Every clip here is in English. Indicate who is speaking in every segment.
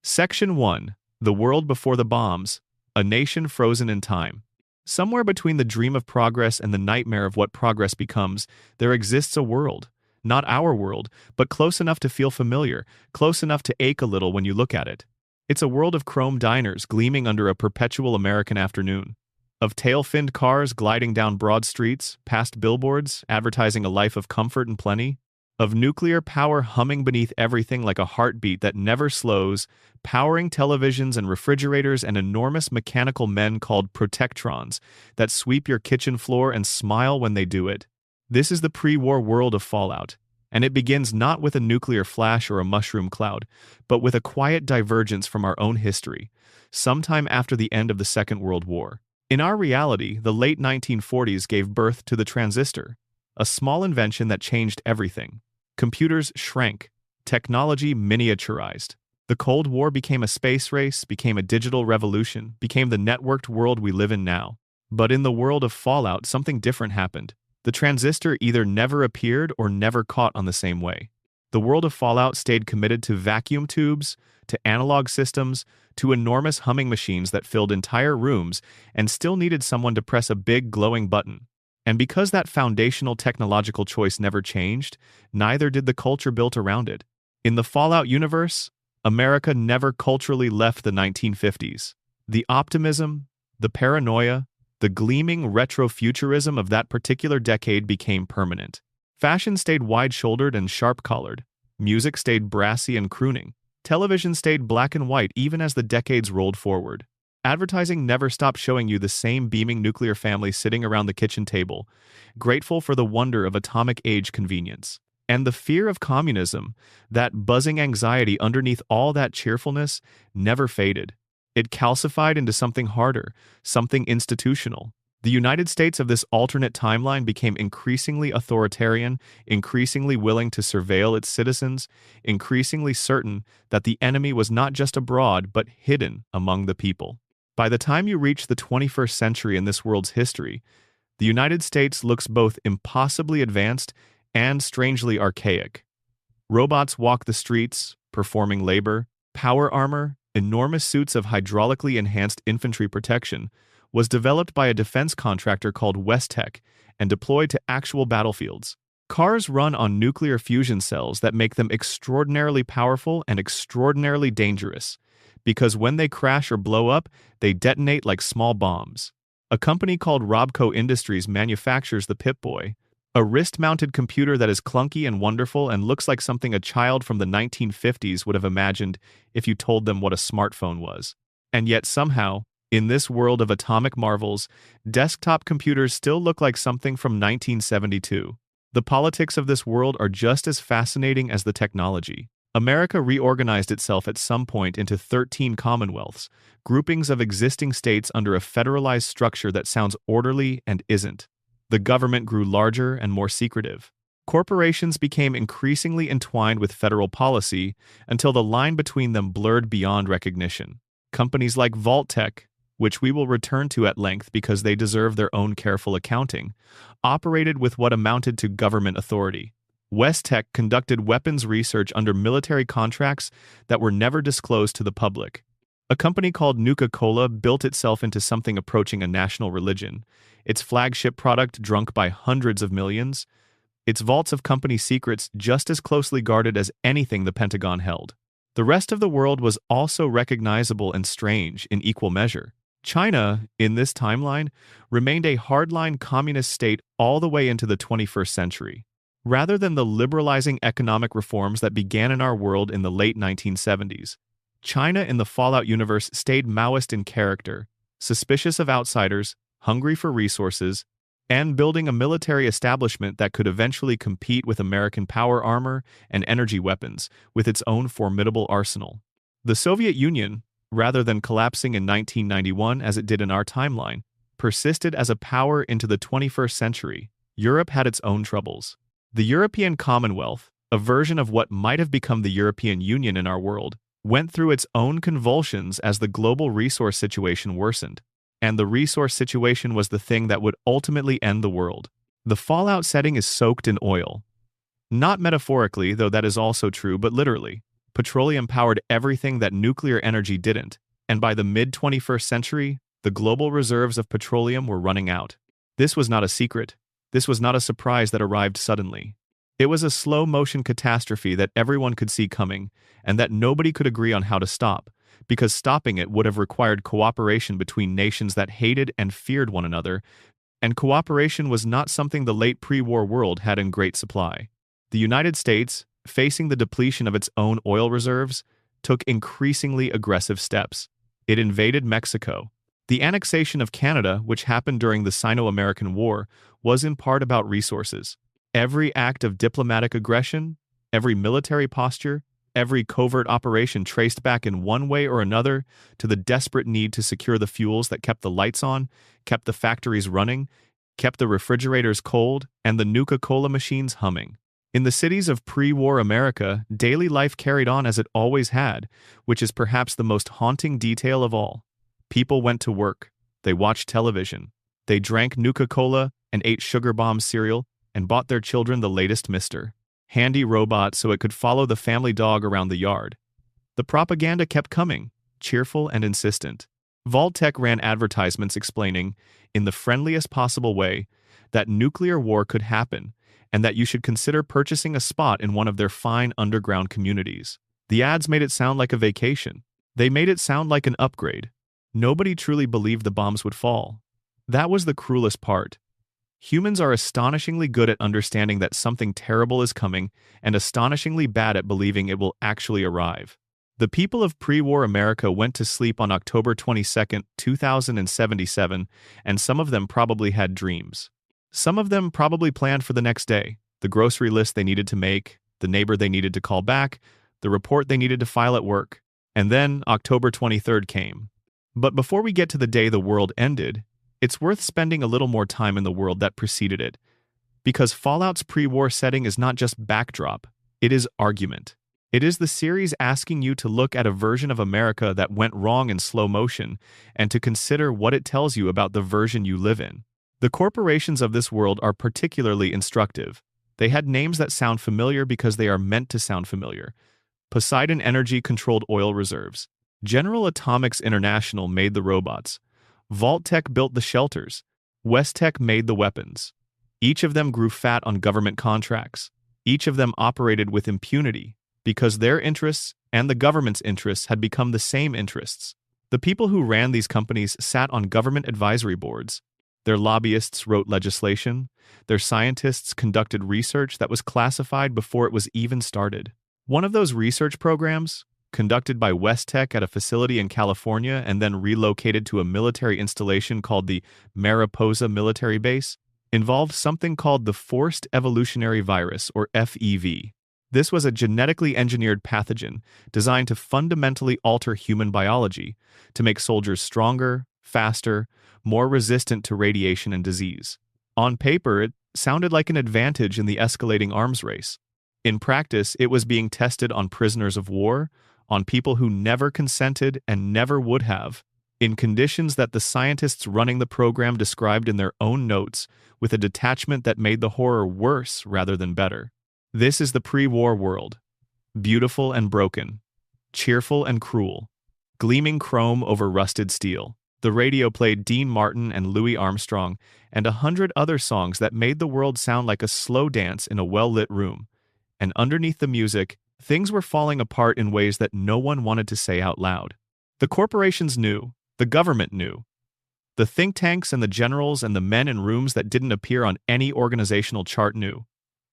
Speaker 1: Section 1. The World Before the Bombs. A Nation Frozen in Time. Somewhere between the dream of progress and the nightmare of what progress becomes, there exists a world. Not our world, but close enough to feel familiar, close enough to ache a little when you look at it. It's a world of chrome diners gleaming under a perpetual American afternoon. Of tail-finned cars gliding down broad streets, past billboards, advertising a life of comfort and plenty. Of nuclear power humming beneath everything like a heartbeat that never slows, powering televisions and refrigerators and enormous mechanical men called protectrons that sweep your kitchen floor and smile when they do it. This is the pre-war world of Fallout, and it begins not with a nuclear flash or a mushroom cloud, but with a quiet divergence from our own history, sometime after the end of the Second World War. In our reality, the late 1940s gave birth to the transistor, a small invention that changed everything. Computers shrank, technology miniaturized. The Cold War became a space race, became a digital revolution, became the networked world we live in now. But in the world of Fallout, something different happened. The transistor either never appeared or never caught on the same way. The world of Fallout stayed committed to vacuum tubes, to analog systems, to enormous humming machines that filled entire rooms and still needed someone to press a big glowing button. And because that foundational technological choice never changed, neither did the culture built around it. In the Fallout universe, America never culturally left the 1950s. The optimism, the paranoia, the gleaming retrofuturism of that particular decade became permanent. Fashion stayed wide-shouldered and sharp-collared. Music stayed brassy and crooning. Television stayed black and white even as the decades rolled forward. Advertising never stopped showing you the same beaming nuclear family sitting around the kitchen table, grateful for the wonder of atomic age convenience. And the fear of communism, that buzzing anxiety underneath all that cheerfulness, never faded. It calcified into something harder, something institutional. The United States of this alternate timeline became increasingly authoritarian, increasingly willing to surveil its citizens, increasingly certain that the enemy was not just abroad but hidden among the people. By the time you reach the 21st century in this world's history, the United States looks both impossibly advanced and strangely archaic. Robots walk the streets, performing labor. Power armor, enormous suits of hydraulically enhanced infantry protection, was developed by a defense contractor called Westech and deployed to actual battlefields. Cars run on nuclear fusion cells that make them extraordinarily powerful and extraordinarily dangerous, because when they crash or blow up, they detonate like small bombs. A company called Robco Industries manufactures the Pip-Boy, a wrist-mounted computer that is clunky and wonderful and looks like something a child from the 1950s would have imagined if you told them what a smartphone was. And yet somehow, in this world of atomic marvels, desktop computers still look like something from 1972. The politics of this world are just as fascinating as the technology. America reorganized itself at some point into 13 commonwealths, groupings of existing states under a federalized structure that sounds orderly and isn't. The government grew larger and more secretive. Corporations became increasingly entwined with federal policy until the line between them blurred beyond recognition. Companies like Vault-Tec, which we will return to at length because they deserve their own careful accounting, operated with what amounted to government authority. Westech conducted weapons research under military contracts that were never disclosed to the public. A company called Nuka-Cola built itself into something approaching a national religion, its flagship product drunk by hundreds of millions, its vaults of company secrets just as closely guarded as anything the Pentagon held. The rest of the world was also recognizable and strange in equal measure. China, in this timeline, remained a hardline communist state all the way into the 21st century. Rather than the liberalizing economic reforms that began in our world in the late 1970s, China in the Fallout universe stayed Maoist in character, suspicious of outsiders, hungry for resources, and building a military establishment that could eventually compete with American power armor and energy weapons with its own formidable arsenal. The Soviet Union, rather than collapsing in 1991 as it did in our timeline, persisted as a power into the 21st century. Europe had its own troubles. The European Commonwealth, a version of what might have become the European Union in our world, went through its own convulsions as the global resource situation worsened. And the resource situation was the thing that would ultimately end the world. The Fallout setting is soaked in oil. Not metaphorically, though that is also true, but literally. Petroleum powered everything that nuclear energy didn't, and by the mid-21st century, the global reserves of petroleum were running out. This was not a secret. This was not a surprise that arrived suddenly. It was a slow-motion catastrophe that everyone could see coming, and that nobody could agree on how to stop, because stopping it would have required cooperation between nations that hated and feared one another, and cooperation was not something the late pre-war world had in great supply. The United States, facing the depletion of its own oil reserves, took increasingly aggressive steps. It invaded Mexico. The annexation of Canada, which happened during the Sino-American War, was in part about resources. Every act of diplomatic aggression, every military posture, every covert operation traced back in one way or another to the desperate need to secure the fuels that kept the lights on, kept the factories running, kept the refrigerators cold, and the Nuka-Cola machines humming. In the cities of pre-war America, daily life carried on as it always had, which is perhaps the most haunting detail of all. People went to work, they watched television, they drank Nuka-Cola and ate Sugar Bomb cereal, and bought their children the latest Mr. Handy robot so it could follow the family dog around the yard. The propaganda kept coming, cheerful and insistent. Vault-Tec ran advertisements explaining, in the friendliest possible way, that nuclear war could happen, and that you should consider purchasing a spot in one of their fine underground communities. The ads made it sound like a vacation. They made it sound like an upgrade. Nobody truly believed the bombs would fall. That was the cruelest part. Humans are astonishingly good at understanding that something terrible is coming and astonishingly bad at believing it will actually arrive. The people of pre-war America went to sleep on October 22, 2077, and some of them probably had dreams. Some of them probably planned for the next day, the grocery list they needed to make, the neighbor they needed to call back, the report they needed to file at work. And then October 23rd came. But before we get to the day the world ended, it's worth spending a little more time in the world that preceded it. Because Fallout's pre-war setting is not just backdrop, it is argument. It is the series asking you to look at a version of America that went wrong in slow motion and to consider what it tells you about the version you live in. The corporations of this world are particularly instructive. They had names that sound familiar because they are meant to sound familiar. Poseidon Energy controlled oil reserves. General Atomics International made the robots. Vault-Tec built the shelters. West-Tec made the weapons. Each of them grew fat on government contracts. Each of them operated with impunity, because their interests and the government's interests had become the same interests. The people who ran these companies sat on government advisory boards. Their lobbyists wrote legislation. Their scientists conducted research that was classified before it was even started. One of those research programs, conducted by West-Tec at a facility in California and then relocated to a military installation called the Mariposa Military Base, involved something called the Forced Evolutionary Virus, or FEV. This was a genetically engineered pathogen designed to fundamentally alter human biology, to make soldiers stronger, faster, more resistant to radiation and disease. On paper, it sounded like an advantage in the escalating arms race. In practice, it was being tested on prisoners of war, on people who never consented and never would have, in conditions that the scientists running the program described in their own notes, with a detachment that made the horror worse rather than better. This is the pre-war world. Beautiful and broken. Cheerful and cruel. Gleaming chrome over rusted steel. The radio played Dean Martin and Louis Armstrong and 100 other songs that made the world sound like a slow dance in a well-lit room. And underneath the music, things were falling apart in ways that no one wanted to say out loud. The corporations knew. The government knew. The think tanks and the generals and the men in rooms that didn't appear on any organizational chart knew.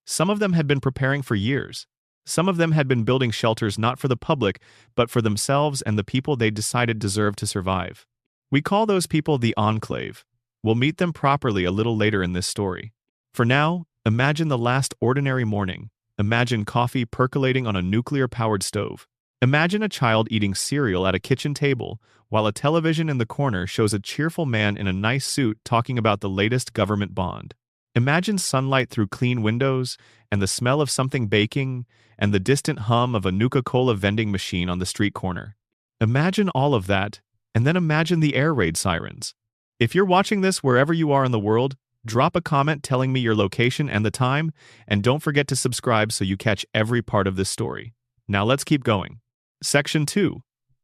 Speaker 1: Some of them had been preparing for years. Some of them had been building shelters not for the public, but for themselves and the people they decided deserved to survive. We call those people the Enclave. We'll meet them properly a little later in this story. For now, imagine the last ordinary morning. Imagine coffee percolating on a nuclear-powered stove. Imagine a child eating cereal at a kitchen table, while a television in the corner shows a cheerful man in a nice suit talking about the latest government bond. Imagine sunlight through clean windows, and the smell of something baking, and the distant hum of a Nuka-Cola vending machine on the street corner. Imagine all of that, and then imagine the air raid sirens. If you're watching this wherever you are in the world, drop a comment telling me your location and the time, and don't forget to subscribe so you catch every part of this story. Now let's keep going. Section 2.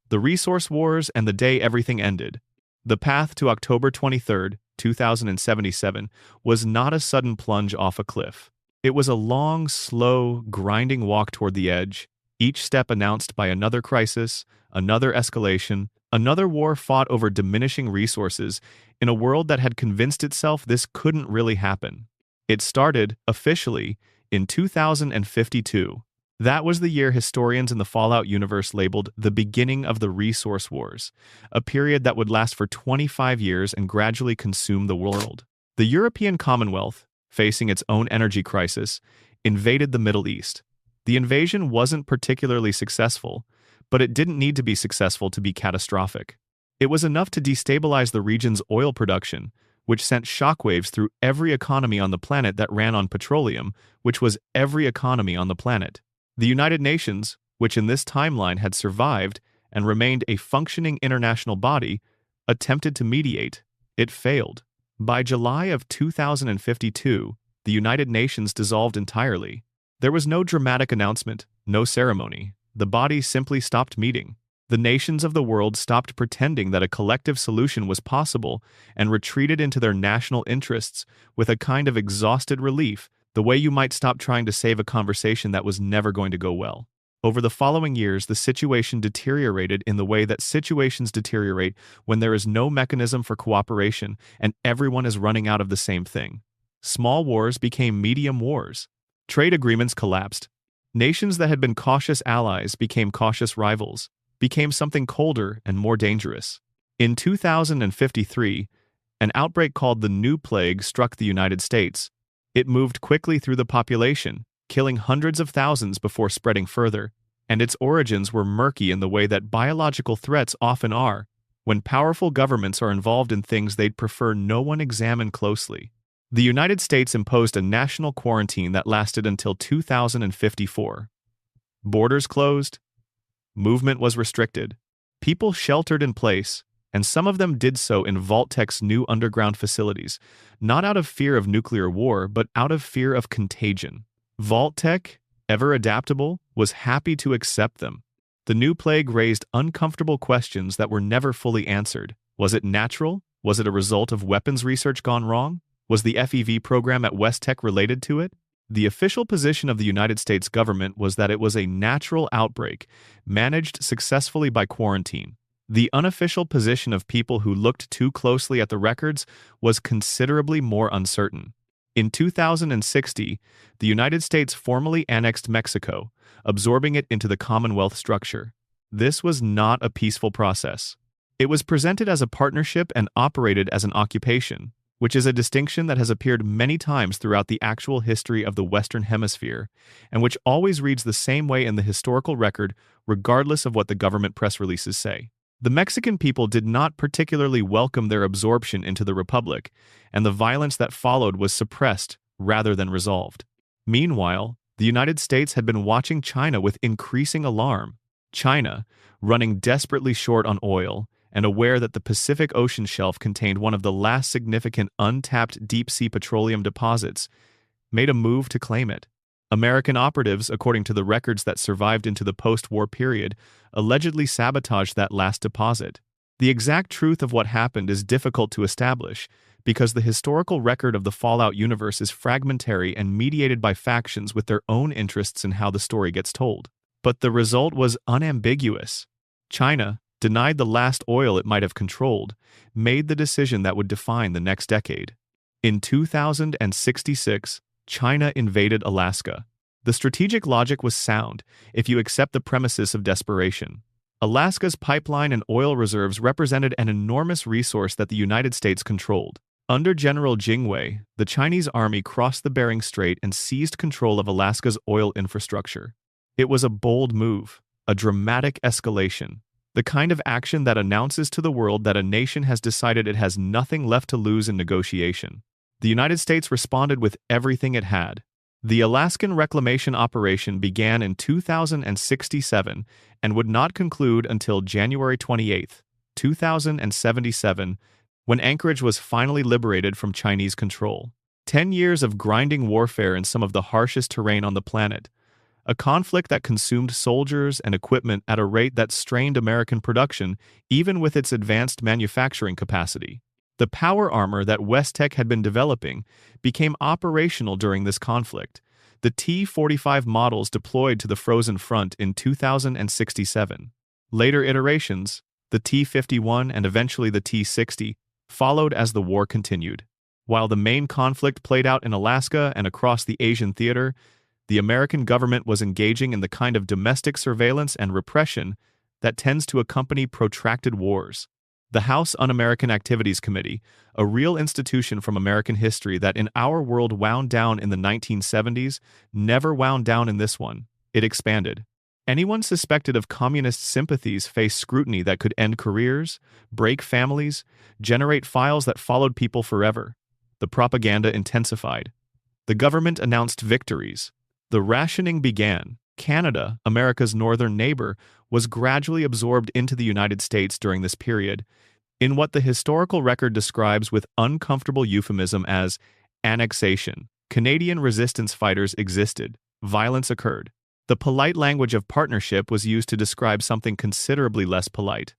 Speaker 1: The Resource Wars and the Day Everything Ended. The path to October 23, 2077 was not a sudden plunge off a cliff. It was a long, slow, grinding walk toward the edge, each step announced by another crisis, another escalation, another war fought over diminishing resources in a world that had convinced itself this couldn't really happen. It started, officially, in 2052. That was the year historians in the Fallout universe labeled the beginning of the Resource Wars, a period that would last for 25 years and gradually consume the world. The European Commonwealth, facing its own energy crisis, invaded the Middle East. The invasion wasn't particularly successful, but it didn't need to be successful to be catastrophic. It was enough to destabilize the region's oil production, which sent shockwaves through every economy on the planet that ran on petroleum, which was every economy on the planet. The United Nations, which in this timeline had survived and remained a functioning international body, attempted to mediate. It failed. By July of 2052, the United Nations dissolved entirely. There was no dramatic announcement, no ceremony. The body simply stopped meeting. The nations of the world stopped pretending that a collective solution was possible and retreated into their national interests with a kind of exhausted relief, the way you might stop trying to save a conversation that was never going to go well. Over the following years, the situation deteriorated in the way that situations deteriorate when there is no mechanism for cooperation and everyone is running out of the same thing. Small wars became medium wars. Trade agreements collapsed. Nations that had been cautious allies became cautious rivals, became something colder and more dangerous. In 2053, an outbreak called the New Plague struck the United States. It moved quickly through the population, killing hundreds of thousands before spreading further, and its origins were murky in the way that biological threats often are, when powerful governments are involved in things they'd prefer no one examine closely. The United States imposed a national quarantine that lasted until 2054. Borders closed. Movement was restricted. People sheltered in place, and some of them did so in Vault-Tec's new underground facilities, not out of fear of nuclear war, but out of fear of contagion. Vault-Tec, ever adaptable, was happy to accept them. The New Plague raised uncomfortable questions that were never fully answered. Was it natural? Was it a result of weapons research gone wrong? Was the FEV program at West Tech related to it? The official position of the United States government was that it was a natural outbreak, managed successfully by quarantine. The unofficial position of people who looked too closely at the records was considerably more uncertain. In 2060, the United States formally annexed Mexico, absorbing it into the Commonwealth structure. This was not a peaceful process. It was presented as a partnership and operated as an occupation, which is a distinction that has appeared many times throughout the actual history of the Western Hemisphere, and which always reads the same way in the historical record, regardless of what the government press releases say. The Mexican people did not particularly welcome their absorption into the Republic, and the violence that followed was suppressed rather than resolved. Meanwhile, the United States had been watching China with increasing alarm. China, running desperately short on oil, and aware that the Pacific Ocean shelf contained one of the last significant untapped deep-sea petroleum deposits, made a move to claim it. American operatives, according to the records that survived into the post-war period, allegedly sabotaged that last deposit. The exact truth of what happened is difficult to establish, because the historical record of the Fallout universe is fragmentary and mediated by factions with their own interests in how the story gets told. But the result was unambiguous. China, denied the last oil it might have controlled, made the decision that would define the next decade. In 2066, China invaded Alaska. The strategic logic was sound, if you accept the premises of desperation. Alaska's pipeline and oil reserves represented an enormous resource that the United States controlled. Under General Jingwei, the Chinese army crossed the Bering Strait and seized control of Alaska's oil infrastructure. It was a bold move, a dramatic escalation, the kind of action that announces to the world that a nation has decided it has nothing left to lose in negotiation. The United States responded with everything it had. The Alaskan reclamation operation began in 2067 and would not conclude until January 28, 2077, when Anchorage was finally liberated from Chinese control. 10 years of grinding warfare in some of the harshest terrain on the planet, a conflict that consumed soldiers and equipment at a rate that strained American production, even with its advanced manufacturing capacity. The power armor that Westtech had been developing became operational during this conflict. The T-45 models deployed to the frozen front in 2067. Later iterations, the T-51 and eventually the T-60, followed as the war continued. While the main conflict played out in Alaska and across the Asian theater, the American government was engaging in the kind of domestic surveillance and repression that tends to accompany protracted wars. The House Un-American Activities Committee, a real institution from American history that in our world wound down in the 1970s, never wound down in this one. It expanded. Anyone suspected of communist sympathies faced scrutiny that could end careers, break families, generate files that followed people forever. The propaganda intensified. The government announced victories. The rationing began. Canada, America's northern neighbor, was gradually absorbed into the United States during this period, in what the historical record describes with uncomfortable euphemism as annexation. Canadian resistance fighters existed. Violence occurred. The polite language of partnership was used to describe something considerably less polite.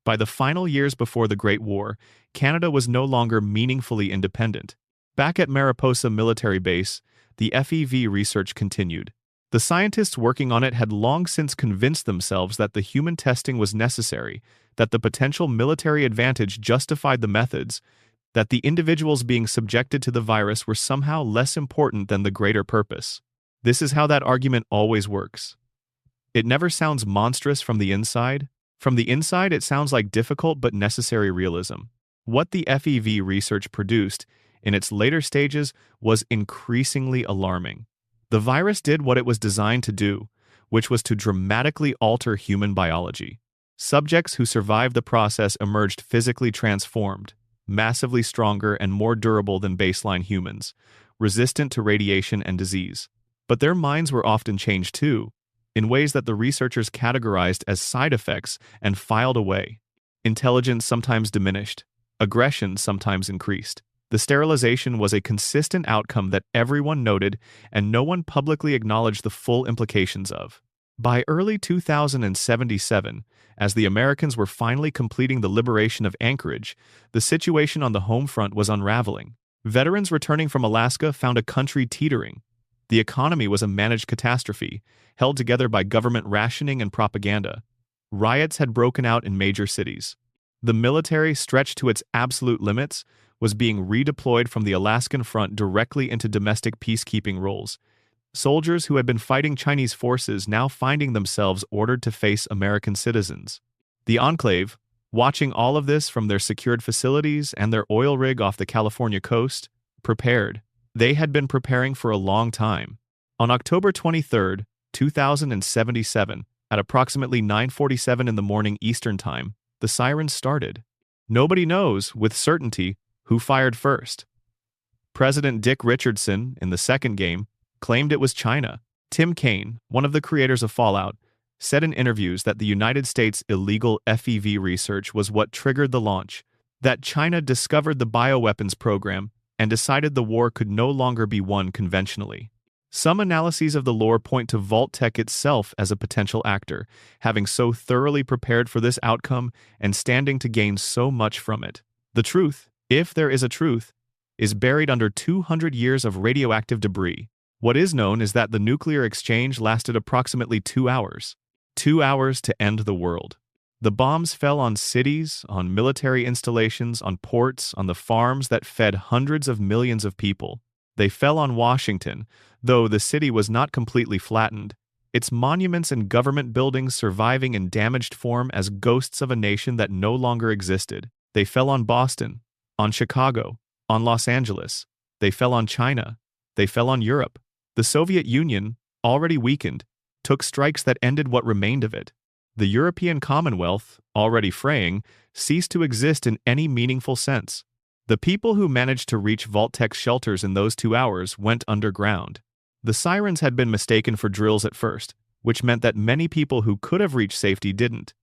Speaker 1: By the final years before the Great War, Canada was no longer meaningfully independent. Back at Mariposa Military Base, the FEV research continued. The scientists working on it had long since convinced themselves that the human testing was necessary, that the potential military advantage justified the methods, that the individuals being subjected to the virus were somehow less important than the greater purpose. This is how that argument always works. It never sounds monstrous from the inside. From the inside, it sounds like difficult but necessary realism. What the FEV research produced in its later stages was increasingly alarming. The virus did what it was designed to do, which was to dramatically alter human biology. Subjects who survived the process emerged physically transformed, massively stronger and more durable than baseline humans, resistant to radiation and disease. But their minds were often changed too, in ways that the researchers categorized as side effects and filed away. Intelligence sometimes diminished, aggression sometimes increased. The sterilization was a consistent outcome that everyone noted and no one publicly acknowledged the full implications of. By early 2077, as the Americans were finally completing the liberation of Anchorage, the situation on the home front was unraveling. Veterans returning from Alaska found a country teetering. The economy was a managed catastrophe, held together by government rationing and propaganda. Riots had broken out in major cities. The military, stretched to its absolute limits, was being redeployed from the Alaskan front directly into domestic peacekeeping roles. Soldiers who had been fighting Chinese forces now finding themselves ordered to face American citizens. The Enclave, watching all of this from their secured facilities and their oil rig off the California coast, prepared. They had been preparing for a long time. On October 23, 2077, at approximately 9:47 in the morning Eastern Time, the sirens started. Nobody knows, with certainty, who fired first. President Dick Richardson, in the second game, claimed it was China. Tim Kaine, one of the creators of Fallout, said in interviews that the United States' illegal FEV research was what triggered the launch, that China discovered the bioweapons program and decided the war could no longer be won conventionally. Some analyses of the lore point to Vault-Tec itself as a potential actor, having so thoroughly prepared for this outcome and standing to gain so much from it. The truth, if there is a truth, is buried under 200 years of radioactive debris. What is known is that the nuclear exchange lasted approximately 2 hours. 2 hours to end the world. The bombs fell on cities, on military installations, on ports, on the farms that fed hundreds of millions of people. They fell on Washington, though the city was not completely flattened, its monuments and government buildings surviving in damaged form as ghosts of a nation that no longer existed. They fell on Boston, on Chicago, on Los Angeles. They fell on China. They fell on Europe. The Soviet Union, already weakened, took strikes that ended what remained of it. The European Commonwealth, already fraying, ceased to exist in any meaningful sense. The people who managed to reach Vault-Tec's shelters in those 2 hours went underground. The sirens had been mistaken for drills at first, which meant that many people who could have reached safety didn't.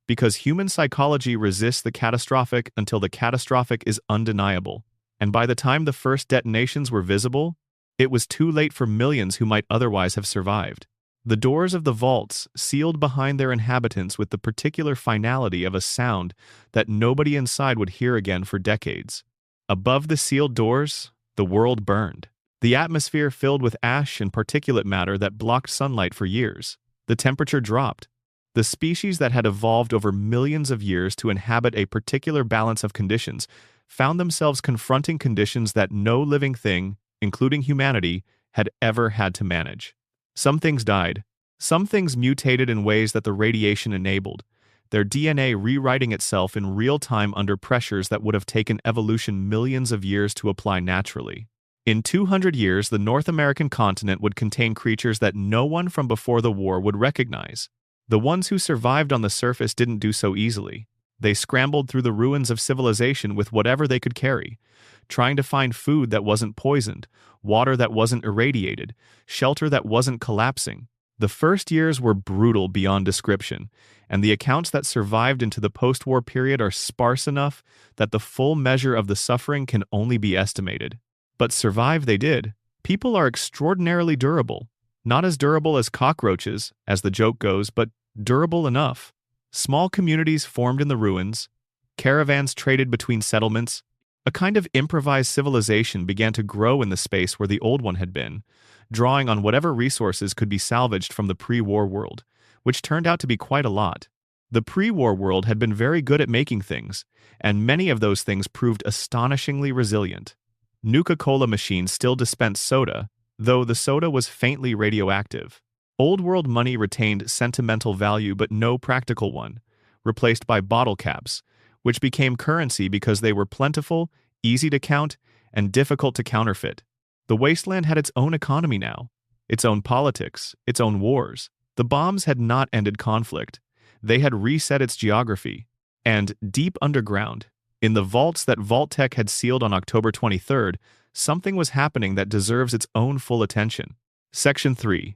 Speaker 1: Because human psychology resists the catastrophic until the catastrophic is undeniable, and by the time the first detonations were visible, it was too late for millions who might otherwise have survived. The doors of the vaults sealed behind their inhabitants with the particular finality of a sound that nobody inside would hear again for decades. Above the sealed doors, the world burned. The atmosphere filled with ash and particulate matter that blocked sunlight for years. The temperature dropped. The species that had evolved over millions of years to inhabit a particular balance of conditions found themselves confronting conditions that no living thing, including humanity, had ever had to manage. Some things died. Some things mutated in ways that the radiation enabled, their DNA rewriting itself in real time under pressures that would have taken evolution millions of years to apply naturally. In 200 years, the North American continent would contain creatures that no one from before the war would recognize. The ones who survived on the surface didn't do so easily. They scrambled through the ruins of civilization with whatever they could carry, trying to find food that wasn't poisoned, water that wasn't irradiated, shelter that wasn't collapsing. The first years were brutal beyond description, and the accounts that survived into the post-war period are sparse enough that the full measure of the suffering can only be estimated. But survive they did. People are extraordinarily durable. Not as durable as cockroaches, as the joke goes, but durable enough. Small communities formed in the ruins, caravans traded between settlements, a kind of improvised civilization began to grow in the space where the old one had been, drawing on whatever resources could be salvaged from the pre-war world, which turned out to be quite a lot. The pre-war world had been very good at making things, and many of those things proved astonishingly resilient. Nuka-Cola machines still dispensed soda, though the soda was faintly radioactive. Old world money retained sentimental value but no practical one, replaced by bottle caps, which became currency because they were plentiful, easy to count, and difficult to counterfeit. The wasteland had its own economy now, its own politics, its own wars. The bombs had not ended conflict. They had reset its geography. And deep underground, in the vaults that Vault-Tec had sealed on October 23rd, something was happening that deserves its own full attention. Section 3.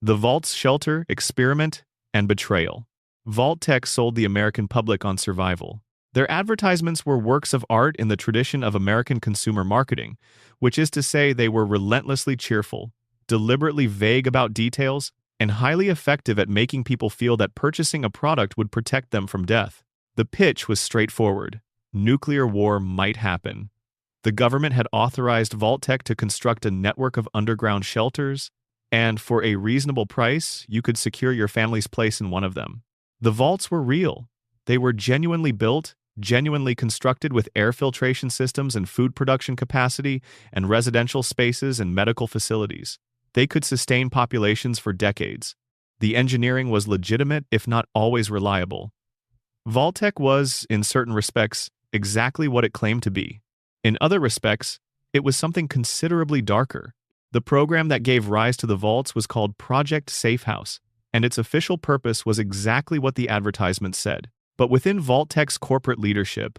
Speaker 1: The Vault's Shelter, Experiment, and Betrayal. Vault-Tec sold the American public on survival. Their advertisements were works of art in the tradition of American consumer marketing, which is to say they were relentlessly cheerful, deliberately vague about details, and highly effective at making people feel that purchasing a product would protect them from death. The pitch was straightforward. Nuclear war might happen. The government had authorized Vault-Tec to construct a network of underground shelters, and for a reasonable price, you could secure your family's place in one of them. The vaults were real. They were genuinely built, genuinely constructed with air filtration systems and food production capacity and residential spaces and medical facilities. They could sustain populations for decades. The engineering was legitimate, if not always reliable. Vault-Tec was, in certain respects, exactly what it claimed to be. In other respects, it was something considerably darker. The program that gave rise to the vaults was called Project Safe House, and its official purpose was exactly what the advertisement said. But within Vault-Tec's corporate leadership,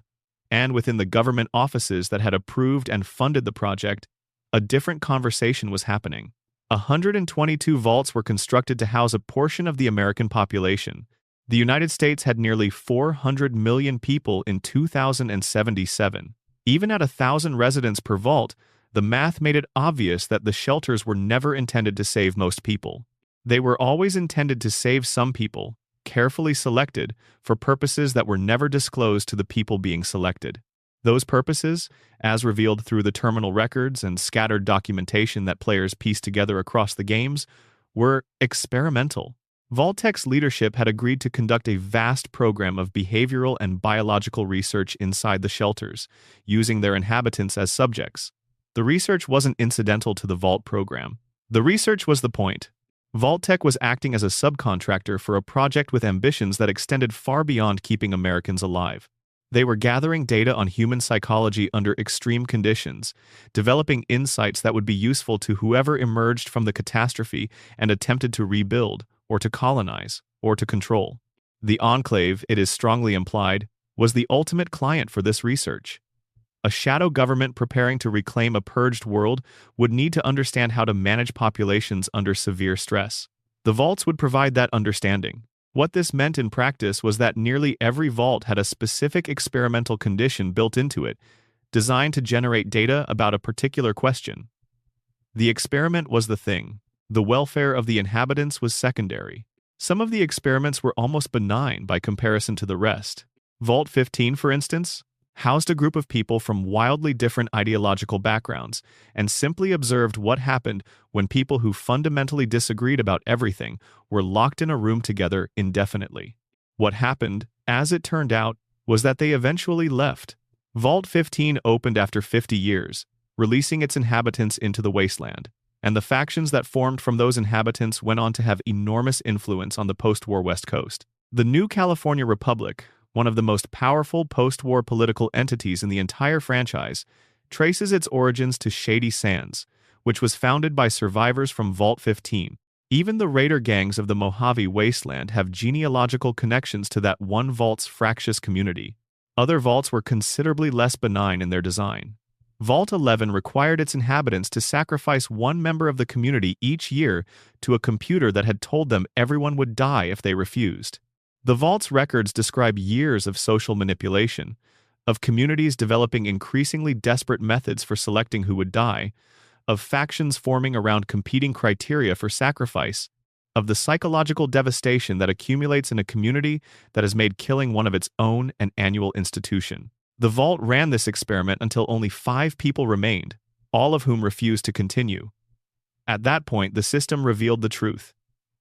Speaker 1: and within the government offices that had approved and funded the project, a different conversation was happening. 122 vaults were constructed to house a portion of the American population. The United States had nearly 400 million people in 2077. Even at 1,000 residents per vault, the math made it obvious that the shelters were never intended to save most people. They were always intended to save some people, carefully selected, for purposes that were never disclosed to the people being selected. Those purposes, as revealed through the terminal records and scattered documentation that players pieced together across the games, were experimental. Vault-Tec's leadership had agreed to conduct a vast program of behavioral and biological research inside the shelters, using their inhabitants as subjects. The research wasn't incidental to the Vault program. The research was the point. Vault-Tec was acting as a subcontractor for a project with ambitions that extended far beyond keeping Americans alive. They were gathering data on human psychology under extreme conditions, developing insights that would be useful to whoever emerged from the catastrophe and attempted to rebuild, or to colonize, or to control. The Enclave, it is strongly implied, was the ultimate client for this research. A shadow government preparing to reclaim a purged world would need to understand how to manage populations under severe stress. The vaults would provide that understanding. What this meant in practice was that nearly every vault had a specific experimental condition built into it, designed to generate data about a particular question. The experiment was the thing. The welfare of the inhabitants was secondary. Some of the experiments were almost benign by comparison to the rest. Vault 15, for instance, housed a group of people from wildly different ideological backgrounds and simply observed what happened when people who fundamentally disagreed about everything were locked in a room together indefinitely. What happened, as it turned out, was that they eventually left. Vault 15 opened after 50 years, releasing its inhabitants into the wasteland, and the factions that formed from those inhabitants went on to have enormous influence on the post-war West Coast. The new California Republic, one of the most powerful post-war political entities in the entire franchise, traces its origins to Shady Sands, which was founded by survivors from Vault 15. Even the raider gangs of the Mojave Wasteland have genealogical connections to that one vault's fractious community. Other vaults were considerably less benign in their design. Vault 11 required its inhabitants to sacrifice one member of the community each year to a computer that had told them everyone would die if they refused. The Vault's records describe years of social manipulation, of communities developing increasingly desperate methods for selecting who would die, of factions forming around competing criteria for sacrifice, of the psychological devastation that accumulates in a community that has made killing one of its own an annual institution. The Vault ran this experiment until only 5 people remained, all of whom refused to continue. At that point, the system revealed the truth.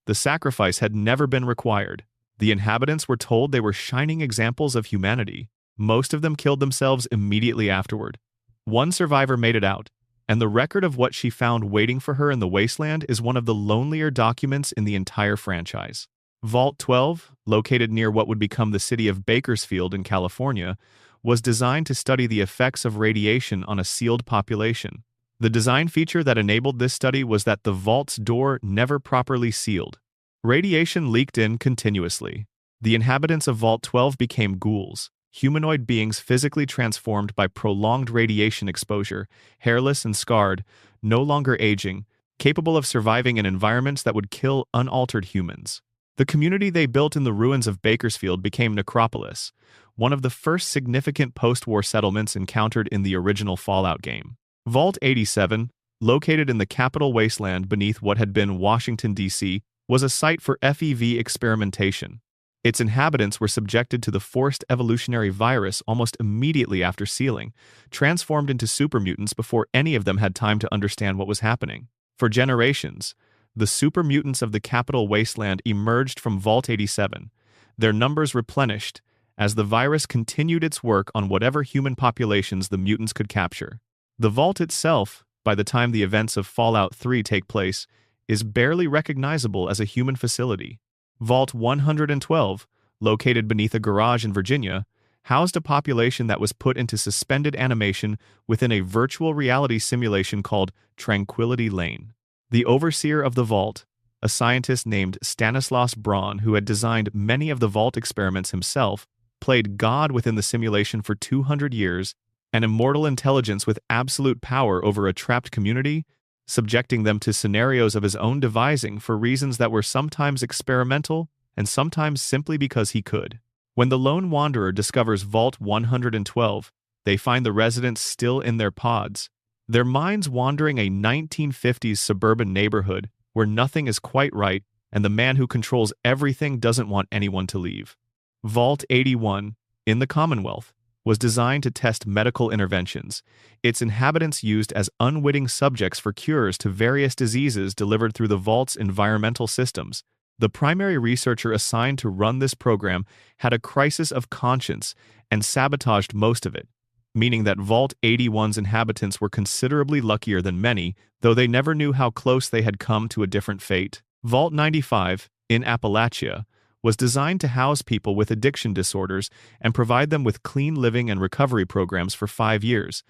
Speaker 1: The sacrifice had never been required. The inhabitants were told they were shining examples of humanity. Most of them killed themselves immediately afterward. One survivor made it out, and the record of what she found waiting for her in the wasteland is one of the lonelier documents in the entire franchise. Vault 12, located near what would become the city of Bakersfield in California, was designed to study the effects of radiation on a sealed population. The design feature that enabled this study was that the vault's door never properly sealed. Radiation leaked in continuously. The inhabitants of Vault 12 became ghouls, humanoid beings physically transformed by prolonged radiation exposure, hairless and scarred, no longer aging, capable of surviving in environments that would kill unaltered humans. The community they built in the ruins of Bakersfield became Necropolis, one of the first significant post-war settlements encountered in the original Fallout game. Vault 87, located in the Capitol Wasteland beneath what had been Washington, D.C., was a site for FEV experimentation. Its inhabitants were subjected to the forced evolutionary virus almost immediately after sealing, transformed into supermutants before any of them had time to understand what was happening. For generations, the supermutants of the Capitol Wasteland emerged from Vault 87, their numbers replenished as the virus continued its work on whatever human populations the mutants could capture. The Vault itself, by the time the events of Fallout 3 take place, is barely recognizable as a human facility. Vault 112, located beneath a garage in Virginia, housed a population that was put into suspended animation within a virtual reality simulation called Tranquility Lane. The overseer of the Vault, a scientist named Stanislaus Braun who had designed many of the Vault experiments himself, played God within the simulation for 200 years, an immortal intelligence with absolute power over a trapped community, subjecting them to scenarios of his own devising for reasons that were sometimes experimental and sometimes simply because he could. When the lone wanderer discovers Vault 112, they find the residents still in their pods, their minds wandering a 1950s suburban neighborhood where nothing is quite right and the man who controls everything doesn't want anyone to leave. Vault 81, in the Commonwealth, was designed to test medical interventions, its inhabitants used as unwitting subjects for cures to various diseases delivered through the Vault's environmental systems. The primary researcher assigned to run this program had a crisis of conscience and sabotaged most of it, meaning that Vault 81's inhabitants were considerably luckier than many, though they never knew how close they had come to a different fate. Vault 95, in Appalachia, was designed to house people with addiction disorders and provide them with clean living and recovery programs for 5 years,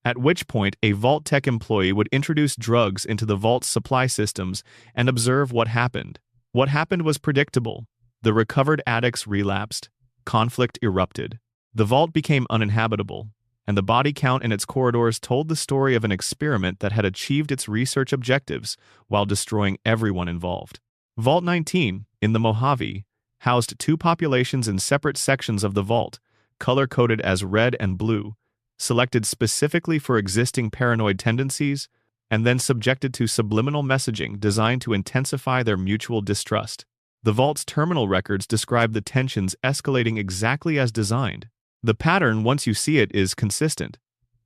Speaker 1: at which point a Vault Tech employee would introduce drugs into the Vault's supply systems and observe what happened. What happened was predictable. The recovered addicts relapsed. Conflict erupted. The Vault became uninhabitable, and the body count in its corridors told the story of an experiment that had achieved its research objectives while destroying everyone involved. Vault 19, in the Mojave, housed 2 populations in separate sections of the Vault, color-coded as red and blue, selected specifically for existing paranoid tendencies and then subjected to subliminal messaging designed to intensify their mutual distrust. The vault's terminal records describe the tensions escalating exactly as designed. The pattern, once you see it, is consistent.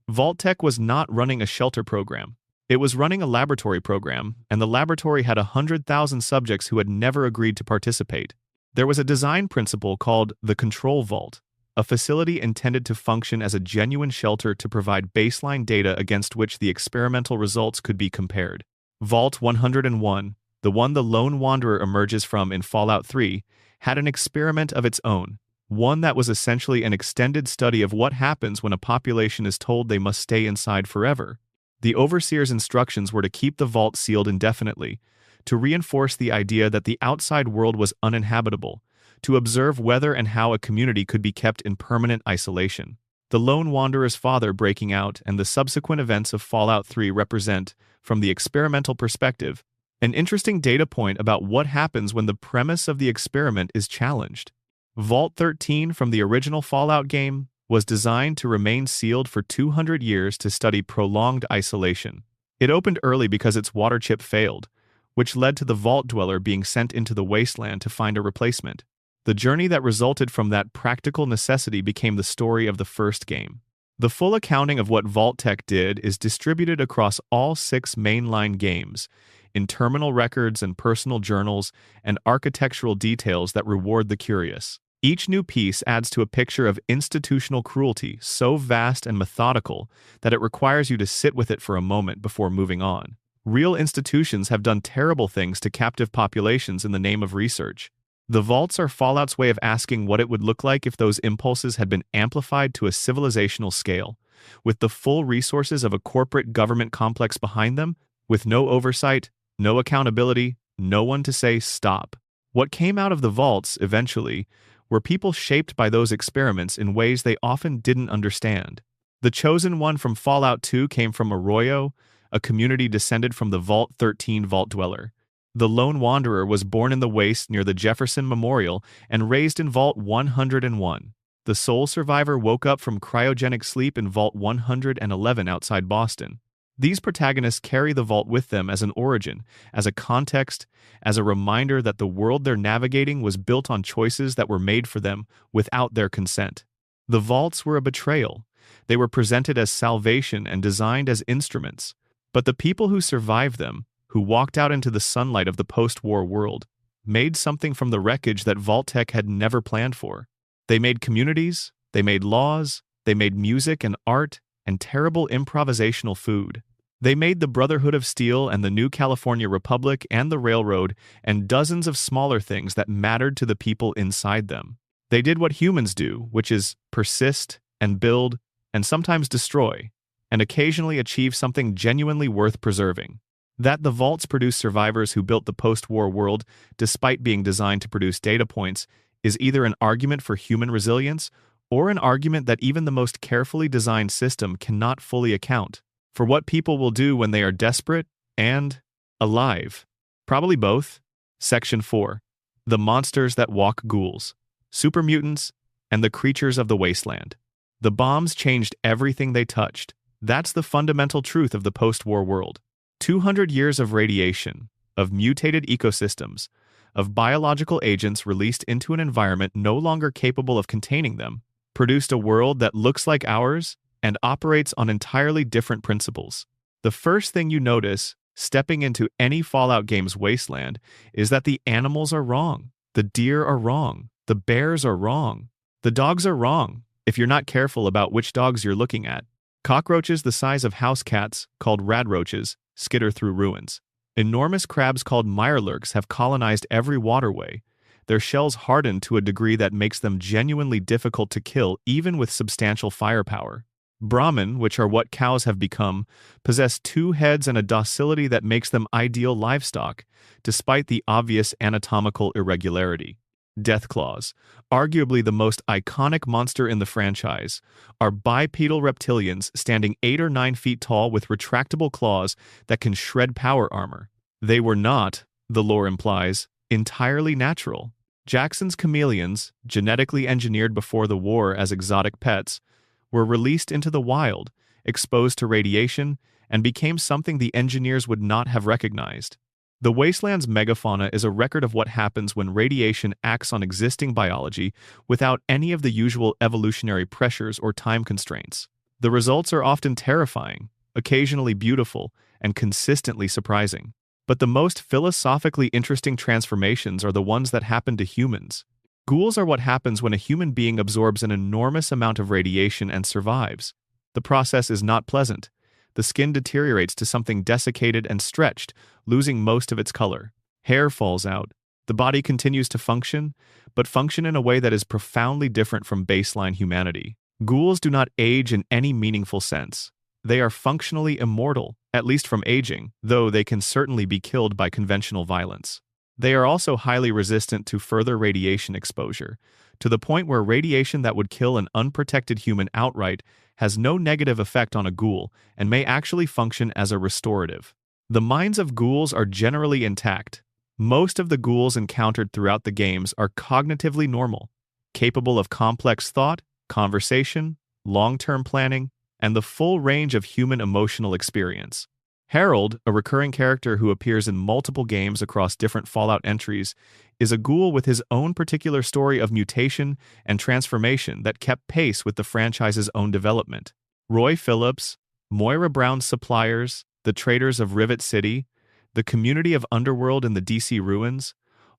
Speaker 1: Vault-Tec was not running a shelter program. It was running a laboratory program, and the laboratory had 100,000 subjects who had never agreed to participate. There was a design principle called the control vault, a facility intended to function as a genuine shelter to provide baseline data against which the experimental results could be compared. Vault 101, the one the lone wanderer emerges from in Fallout 3, had an experiment of its own, one that was essentially an extended study of what happens when a population is told they must stay inside forever. The overseer's instructions were to keep the vault sealed indefinitely, to reinforce the idea that the outside world was uninhabitable, to observe whether and how a community could be kept in permanent isolation. The lone wanderer's father breaking out and the subsequent events of Fallout 3 represent, from the experimental perspective, an interesting data point about what happens when the premise of the experiment is challenged. Vault 13 from the original Fallout game was designed to remain sealed for 200 years to study prolonged isolation. It opened early because its water chip failed, which led to the Vault Dweller being sent into the wasteland to find a replacement. The journey that resulted from that practical necessity became the story of the first game. The full accounting of what Vault-Tec did is distributed across all 6 mainline games, in terminal records and personal journals and architectural details that reward the curious. Each new piece adds to a picture of institutional cruelty so vast and methodical that it requires you to sit with it for a moment before moving on. Real institutions have done terrible things to captive populations in the name of research. The vaults are Fallout's way of asking what it would look like if those impulses had been amplified to a civilizational scale, with the full resources of a corporate government complex behind them, with no oversight, no accountability, no one to say stop. What came out of the vaults, eventually, were people shaped by those experiments in ways they often didn't understand. The chosen one from Fallout 2 came from Arroyo, a community descended from the Vault 13 Vault Dweller. The lone wanderer was born in the waste near the Jefferson Memorial and raised in Vault 101. The sole survivor woke up from cryogenic sleep in Vault 111 outside Boston. These protagonists carry the vault with them as an origin, as a context, as a reminder that the world they're navigating was built on choices that were made for them without their consent. The vaults were a betrayal. They were presented as salvation and designed as instruments. But the people who survived them, who walked out into the sunlight of the post-war world, made something from the wreckage that Vault-Tec had never planned for. They made communities, they made laws, they made music and art, and terrible improvisational food. They made the Brotherhood of Steel and the New California Republic and the Railroad and dozens of smaller things that mattered to the people inside them. They did what humans do, which is persist and build and sometimes destroy, and occasionally achieve something genuinely worth preserving. That the vaults produce survivors who built the post-war world despite being designed to produce data points is either an argument for human resilience or an argument that even the most carefully designed system cannot fully account for what people will do when they are desperate and alive. Probably both. Section 4. The monsters that walk ghouls, super mutants, and the creatures of the wasteland. The bombs changed everything they touched. That's the fundamental truth of the post-war world. 200 years of radiation, of mutated ecosystems, of biological agents released into an environment no longer capable of containing them, produced a world that looks like ours and operates on entirely different principles. The first thing you notice, stepping into any Fallout game's wasteland, is that the animals are wrong. The deer are wrong. The bears are wrong. The dogs are wrong, if you're not careful about which dogs you're looking at. Cockroaches the size of house cats, called radroaches, skitter through ruins. Enormous crabs called mirelurks have colonized every waterway. Their shells harden to a degree that makes them genuinely difficult to kill even with substantial firepower. Brahmin, which are what cows have become, possess 2 heads and a docility that makes them ideal livestock, despite the obvious anatomical irregularity. Deathclaws, arguably the most iconic monster in the franchise, are bipedal reptilians standing 8 or 9 feet tall with retractable claws that can shred power armor. They were not, the lore implies, entirely natural. Jackson's chameleons, genetically engineered before the war as exotic pets, were released into the wild, exposed to radiation, and became something the engineers would not have recognized. The wasteland's megafauna is a record of what happens when radiation acts on existing biology without any of the usual evolutionary pressures or time constraints. The results are often terrifying, occasionally beautiful, and consistently surprising. But the most philosophically interesting transformations are the ones that happen to humans. Ghouls are what happens when a human being absorbs an enormous amount of radiation and survives. The process is not pleasant. The skin deteriorates to something desiccated and stretched, losing most of its color. Hair falls out. The body continues to function, but function in a way that is profoundly different from baseline humanity. Ghouls do not age in any meaningful sense. They are functionally immortal, at least from aging, though they can certainly be killed by conventional violence. They are also highly resistant to further radiation exposure, to the point where radiation that would kill an unprotected human outright has no negative effect on a ghoul and may actually function as a restorative. The minds of ghouls are generally intact. Most of the ghouls encountered throughout the games are cognitively normal, capable of complex thought, conversation, long-term planning, and the full range of human emotional experience. Harold, a recurring character who appears in multiple games across different Fallout entries, is a ghoul with his own particular story of mutation and transformation that kept pace with the franchise's own development. Roy Phillips, Moira Brown's suppliers, the traders of Rivet City, the community of Underworld in the DC ruins,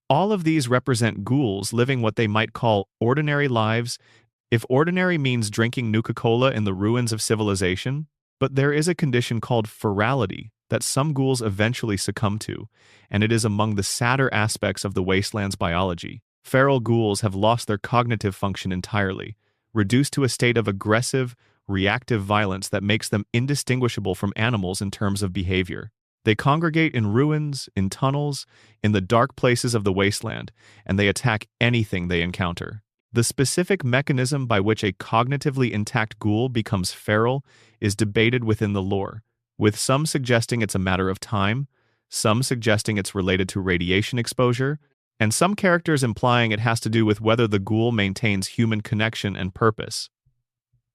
Speaker 1: all of these represent ghouls living what they might call ordinary lives, if ordinary means drinking Nuka-Cola in the ruins of civilization. But there is a condition called ferality that some ghouls eventually succumb to, and it is among the sadder aspects of the wasteland's biology. Feral ghouls have lost their cognitive function entirely, reduced to a state of aggressive, reactive violence that makes them indistinguishable from animals in terms of behavior. They congregate in ruins, in tunnels, in the dark places of the wasteland, and they attack anything they encounter. The specific mechanism by which a cognitively intact ghoul becomes feral is debated within the lore, with some suggesting it's a matter of time, some suggesting it's related to radiation exposure, and some characters implying it has to do with whether the ghoul maintains human connection and purpose.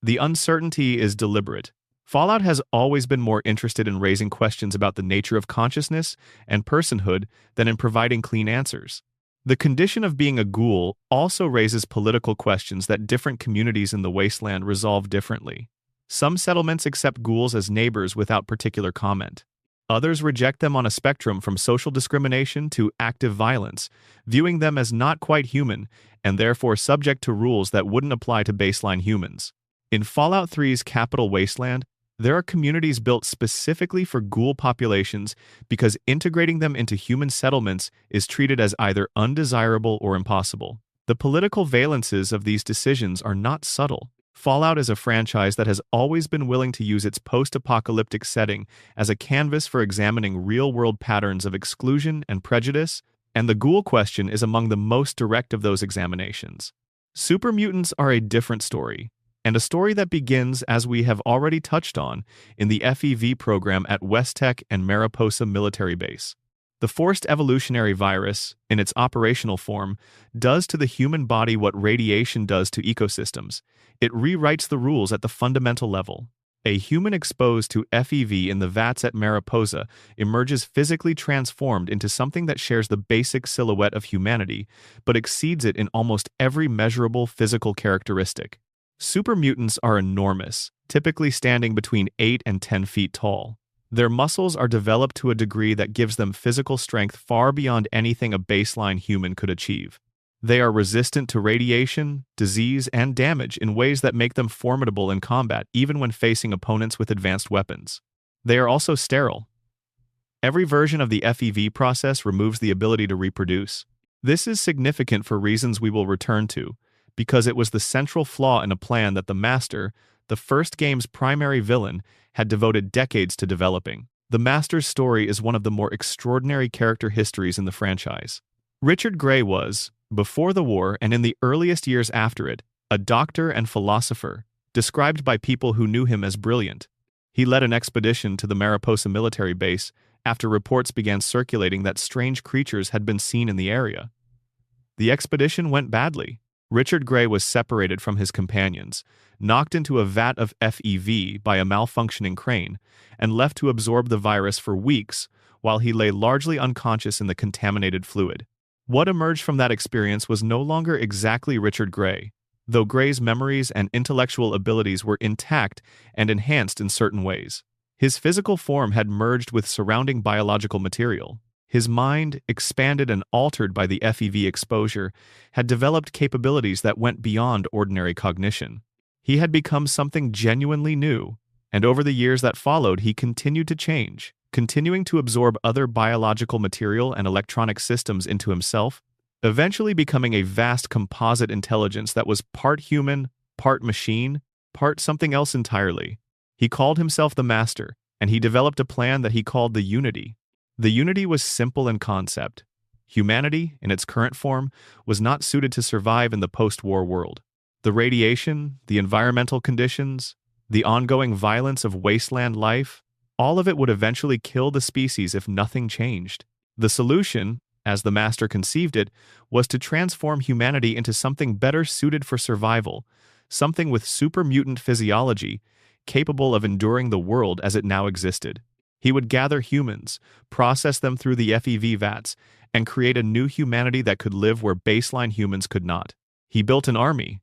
Speaker 1: The uncertainty is deliberate. Fallout has always been more interested in raising questions about the nature of consciousness and personhood than in providing clean answers. The condition of being a ghoul also raises political questions that different communities in the wasteland resolve differently. Some settlements accept ghouls as neighbors without particular comment. Others reject them on a spectrum from social discrimination to active violence, viewing them as not quite human and therefore subject to rules that wouldn't apply to baseline humans. In Fallout 3's Capital Wasteland, there are communities built specifically for ghoul populations because integrating them into human settlements is treated as either undesirable or impossible. The political valences of these decisions are not subtle. Fallout is a franchise that has always been willing to use its post-apocalyptic setting as a canvas for examining real-world patterns of exclusion and prejudice, and the ghoul question is among the most direct of those examinations. Super mutants are a different story, and a story that begins, as we have already touched on, in the FEV program at West Tech and Mariposa Military Base. The forced evolutionary virus, in its operational form, does to the human body what radiation does to ecosystems. It rewrites the rules at the fundamental level. A human exposed to FEV in the vats at Mariposa emerges physically transformed into something that shares the basic silhouette of humanity, but exceeds it in almost every measurable physical characteristic. Super mutants are enormous, typically standing between 8 and 10 feet tall. Their muscles are developed to a degree that gives them physical strength far beyond anything a baseline human could achieve. They are resistant to radiation, disease, and damage in ways that make them formidable in combat even when facing opponents with advanced weapons. They are also sterile. Every version of the FEV process removes the ability to reproduce. This is significant for reasons we will return to, because it was the central flaw in a plan that the Master, the first game's primary villain, had devoted decades to developing. The Master's story is one of the more extraordinary character histories in the franchise. Richard Gray was, before the war and in the earliest years after it, a doctor and philosopher, described by people who knew him as brilliant. He led an expedition to the Mariposa military base after reports began circulating that strange creatures had been seen in the area. The expedition went badly. Richard Gray was separated from his companions, knocked into a vat of FEV by a malfunctioning crane, and left to absorb the virus for weeks while he lay largely unconscious in the contaminated fluid. What emerged from that experience was no longer exactly Richard Gray, though Gray's memories and intellectual abilities were intact and enhanced in certain ways. His physical form had merged with surrounding biological material. His mind, expanded and altered by the FEV exposure, had developed capabilities that went beyond ordinary cognition. He had become something genuinely new, and over the years that followed he continued to change, continuing to absorb other biological material and electronic systems into himself, eventually becoming a vast composite intelligence that was part human, part machine, part something else entirely. He called himself the Master, and he developed a plan that he called the Unity. The Unity was simple in concept. Humanity, in its current form, was not suited to survive in the post-war world. The radiation, the environmental conditions, the ongoing violence of wasteland life, all of it would eventually kill the species if nothing changed. The solution, as the Master conceived it, was to transform humanity into something better suited for survival, something with super mutant physiology, capable of enduring the world as it now existed. He would gather humans, process them through the FEV vats, and create a new humanity that could live where baseline humans could not. He built an army.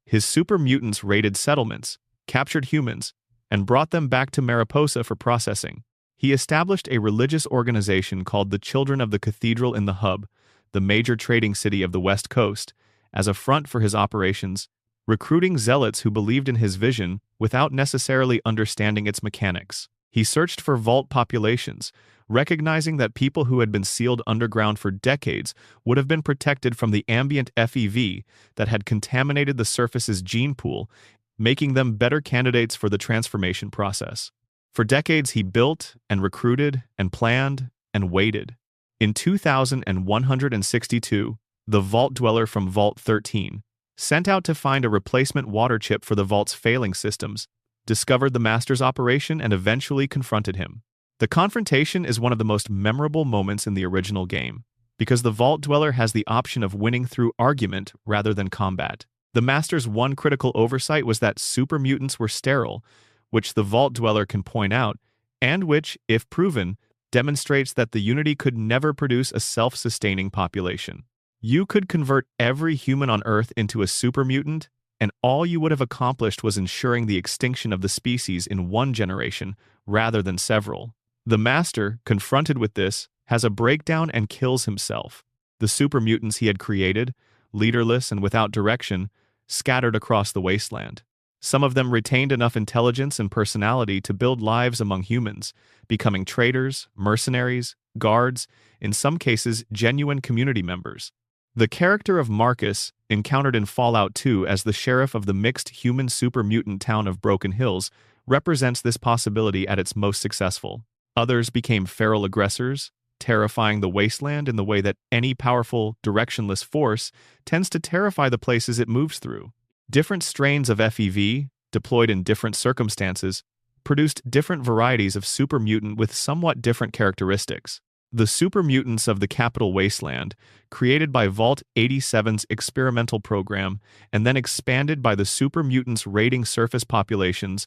Speaker 1: His super mutants raided settlements, captured humans, and brought them back to Mariposa for processing. He established a religious organization called the Children of the Cathedral in the Hub, the major trading city of the West Coast, as a front for his operations, recruiting zealots who believed in his vision without necessarily understanding its mechanics. He searched for vault populations, recognizing that people who had been sealed underground for decades would have been protected from the ambient FEV that had contaminated the surface's gene pool, making them better candidates for the transformation process. For decades he built and recruited and planned and waited. In 2162, the Vault Dweller from Vault 13, sent out to find a replacement water chip for the Vault's failing systems, discovered the Master's operation and eventually confronted him. The confrontation is one of the most memorable moments in the original game, because the Vault Dweller has the option of winning through argument rather than combat. The Master's one critical oversight was that super mutants were sterile, which the Vault Dweller can point out, and which, if proven, demonstrates that the Unity could never produce a self-sustaining population. You could convert every human on Earth into a super mutant, and all you would have accomplished was ensuring the extinction of the species in one generation rather than several. The Master, confronted with this, has a breakdown and kills himself. The super mutants he had created, leaderless and without direction, scattered across the wasteland. Some of them retained enough intelligence and personality to build lives among humans, becoming traders, mercenaries, guards, in some cases genuine community members. The character of Marcus, encountered in Fallout 2 as the sheriff of the mixed human-super mutant town of Broken Hills, represents this possibility at its most successful. Others became feral aggressors, terrifying the wasteland in the way that any powerful, directionless force tends to terrify the places it moves through. Different strains of FEV, deployed in different circumstances, produced different varieties of super mutant with somewhat different characteristics. The super mutants of the Capital Wasteland, created by Vault 87's experimental program and then expanded by the super mutants raiding surface populations,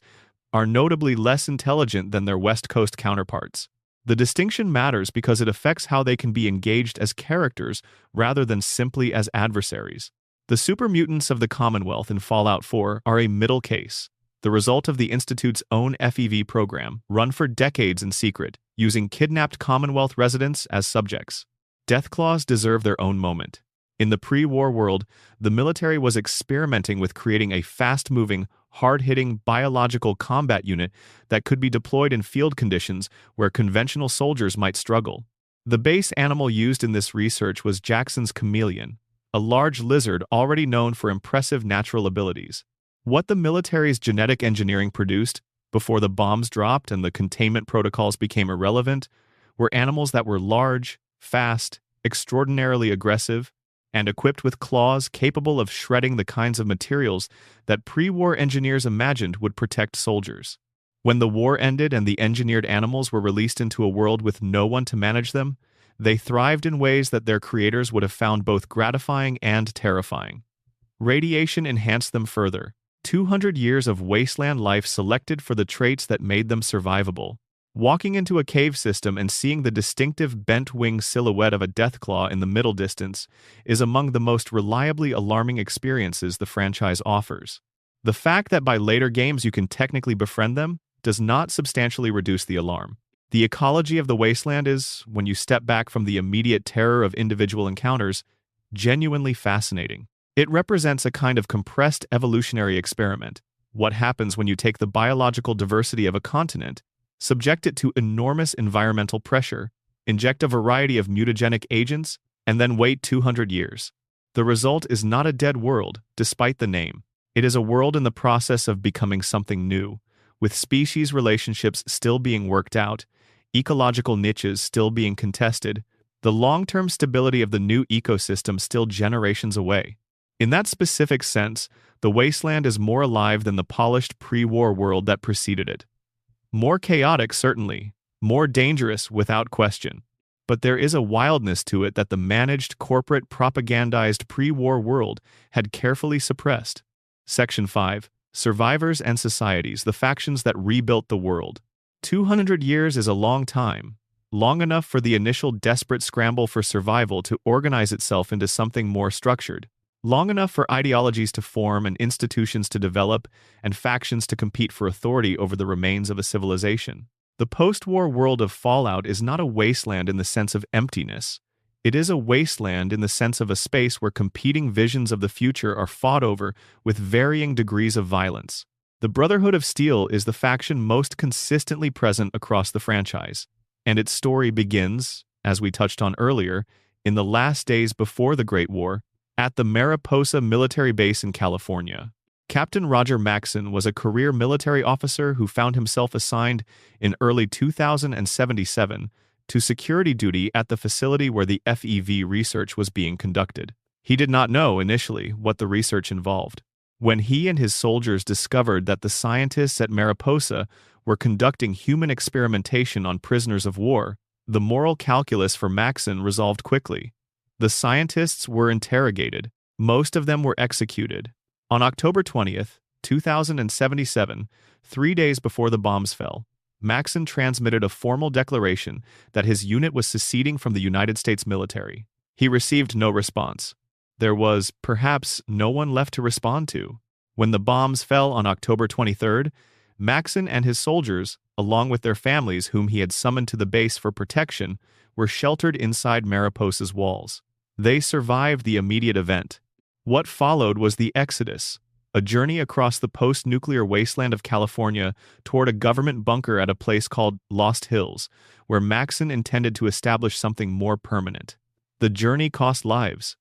Speaker 1: are notably less intelligent than their West Coast counterparts. The distinction matters because it affects how they can be engaged as characters rather than simply as adversaries. The super mutants of the Commonwealth in Fallout 4 are a middle case, the result of the Institute's own FEV program, run for decades in secret, using kidnapped Commonwealth residents as subjects. Deathclaws deserve their own moment. In the pre-war world, the military was experimenting with creating a fast-moving, hard-hitting biological combat unit that could be deployed in field conditions where conventional soldiers might struggle. The base animal used in this research was Jackson's chameleon, a large lizard already known for impressive natural abilities. What the military's genetic engineering produced, before the bombs dropped and the containment protocols became irrelevant, were animals that were large, fast, extraordinarily aggressive, and equipped with claws capable of shredding the kinds of materials that pre-war engineers imagined would protect soldiers. When the war ended and the engineered animals were released into a world with no one to manage them, they thrived in ways that their creators would have found both gratifying and terrifying. Radiation enhanced them further. 200 years of wasteland life selected for the traits that made them survivable. Walking into a cave system and seeing the distinctive bent-wing silhouette of a deathclaw in the middle distance is among the most reliably alarming experiences the franchise offers. The fact that by later games you can technically befriend them does not substantially reduce the alarm. The ecology of the wasteland is, when you step back from the immediate terror of individual encounters, genuinely fascinating. It represents a kind of compressed evolutionary experiment. What happens when you take the biological diversity of a continent, subject it to enormous environmental pressure, inject a variety of mutagenic agents, and then wait 200 years? The result is not a dead world, despite the name. It is a world in the process of becoming something new, with species relationships still being worked out, ecological niches still being contested, the long-term stability of the new ecosystem still generations away. In that specific sense, the wasteland is more alive than the polished pre-war world that preceded it. More chaotic, certainly, more dangerous without question. But there is a wildness to it that the managed, corporate, propagandized pre-war world had carefully suppressed. Section 5. Survivors and Societies, the factions that rebuilt the world. 200 years is a long time, long enough for the initial desperate scramble for survival to organize itself into something more structured, long enough for ideologies to form and institutions to develop and factions to compete for authority over the remains of a civilization. The post-war world of Fallout is not a wasteland in the sense of emptiness. It is a wasteland in the sense of a space where competing visions of the future are fought over with varying degrees of violence. The Brotherhood of Steel is the faction most consistently present across the franchise, and its story begins, as we touched on earlier, in the last days before the Great War, at the Mariposa military base in California. Captain Roger Maxson was a career military officer who found himself assigned in early 2077 to security duty at the facility where the FEV research was being conducted. He did not know initially what the research involved. When he and his soldiers discovered that the scientists at Mariposa were conducting human experimentation on prisoners of war, the moral calculus for Maxson resolved quickly. The scientists were interrogated. Most of them were executed. On October 20th, 2077, 3 days before the bombs fell, Maxson transmitted a formal declaration that his unit was seceding from the United States military. He received no response. There was, perhaps, no one left to respond to. When the bombs fell on October 23rd, Maxson and his soldiers, along with their families whom he had summoned to the base for protection, were sheltered inside Mariposa's walls. They survived the immediate event. What followed was the Exodus, a journey across the post-nuclear wasteland of California toward a government bunker at a place called Lost Hills, where Maxson intended to establish something more permanent. The journey cost lives.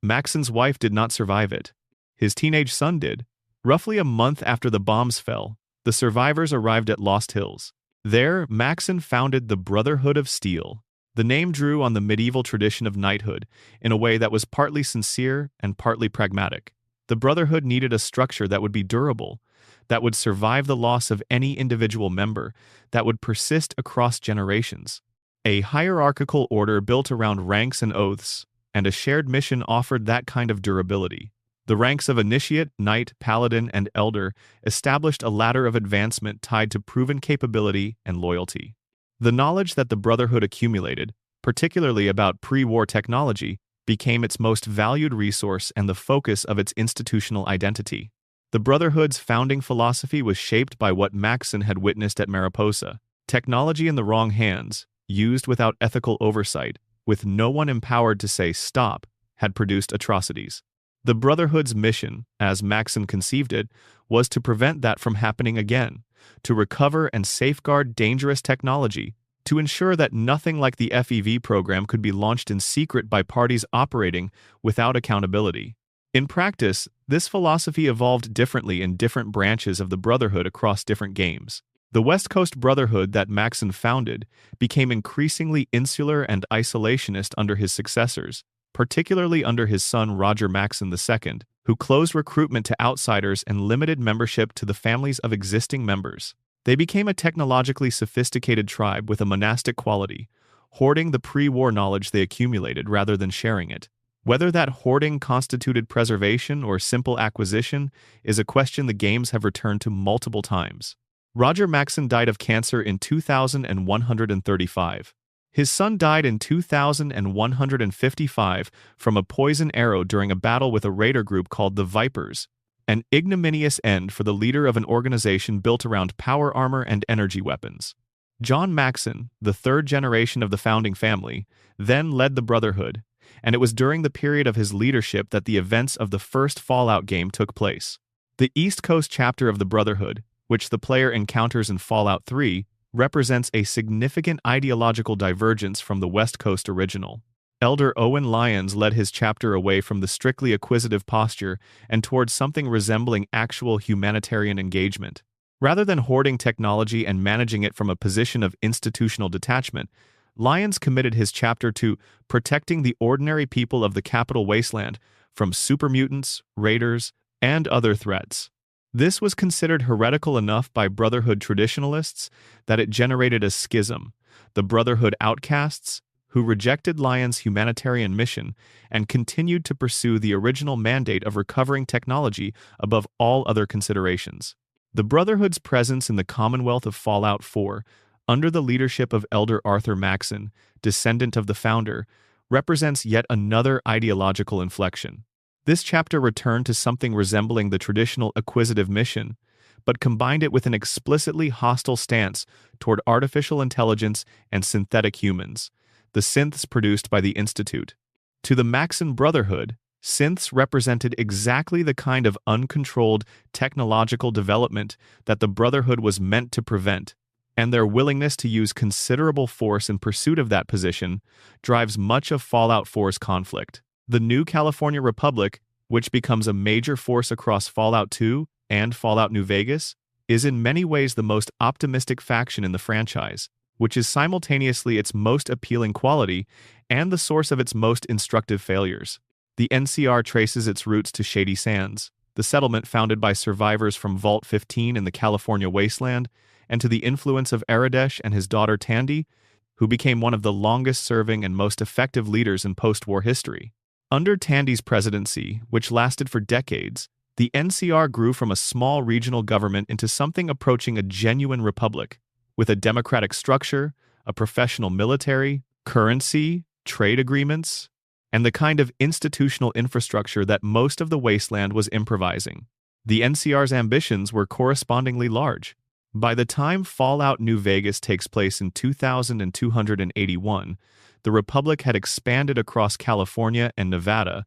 Speaker 1: Maxson's wife did not survive it. His teenage son did. Roughly a month after the bombs fell, the survivors arrived at Lost Hills. There, Maxson founded the Brotherhood of Steel. The name drew on the medieval tradition of knighthood in a way that was partly sincere and partly pragmatic. The Brotherhood needed a structure that would be durable, that would survive the loss of any individual member, that would persist across generations. A hierarchical order built around ranks and oaths, and a shared mission offered that kind of durability. The ranks of initiate, knight, paladin, and elder established a ladder of advancement tied to proven capability and loyalty. The knowledge that the Brotherhood accumulated, particularly about pre-war technology, became its most valued resource and the focus of its institutional identity. The Brotherhood's founding philosophy was shaped by what Maxson had witnessed at Mariposa. Technology in the wrong hands, used without ethical oversight, with no one empowered to say stop, had produced atrocities. The Brotherhood's mission, as Maxson conceived it, was to prevent that from happening again, to recover and safeguard dangerous technology, to ensure that nothing like the FEV program could be launched in secret by parties operating without accountability. In practice, this philosophy evolved differently in different branches of the Brotherhood across different games. The West Coast Brotherhood that Maxson founded became increasingly insular and isolationist under his successors, particularly under his son Roger Maxson II, who closed recruitment to outsiders and limited membership to the families of existing members. They became a technologically sophisticated tribe with a monastic quality, hoarding the pre-war knowledge they accumulated rather than sharing it. Whether that hoarding constituted preservation or simple acquisition is a question the games have returned to multiple times. Roger Maxson died of cancer in 2135. His son died in 2155 from a poison arrow during a battle with a raider group called the Vipers, an ignominious end for the leader of an organization built around power armor and energy weapons. John Maxson, the third generation of the founding family, then led the Brotherhood, and it was during the period of his leadership that the events of the first Fallout game took place. The East Coast chapter of the Brotherhood, which the player encounters in Fallout 3, represents a significant ideological divergence from the West Coast original. Elder Owen Lyons led his chapter away from the strictly acquisitive posture and towards something resembling actual humanitarian engagement. Rather than hoarding technology and managing it from a position of institutional detachment, Lyons committed his chapter to protecting the ordinary people of the Capital Wasteland from supermutants, raiders, and other threats. This was considered heretical enough by Brotherhood traditionalists that it generated a schism, the Brotherhood outcasts, who rejected Lyons' humanitarian mission and continued to pursue the original mandate of recovering technology above all other considerations. The Brotherhood's presence in the Commonwealth of Fallout 4, under the leadership of Elder Arthur Maxson, descendant of the founder, represents yet another ideological inflection. This chapter returned to something resembling the traditional acquisitive mission, but combined it with an explicitly hostile stance toward artificial intelligence and synthetic humans, the synths produced by the Institute. To the Maxson Brotherhood, synths represented exactly the kind of uncontrolled technological development that the Brotherhood was meant to prevent, and their willingness to use considerable force in pursuit of that position drives much of Fallout 4's conflict. The New California Republic, which becomes a major force across Fallout 2 and Fallout New Vegas, is in many ways the most optimistic faction in the franchise, which is simultaneously its most appealing quality and the source of its most instructive failures. The NCR traces its roots to Shady Sands, the settlement founded by survivors from Vault 15 in the California wasteland, and to the influence of Aradesh and his daughter Tandy, who became one of the longest-serving and most effective leaders in post-war history. Under Tandy's presidency, which lasted for decades, the NCR grew from a small regional government into something approaching a genuine republic, with a democratic structure, a professional military, currency, trade agreements, and the kind of institutional infrastructure that most of the wasteland was improvising. The NCR's ambitions were correspondingly large. By the time Fallout New Vegas takes place in 2281, the Republic had expanded across California and Nevada,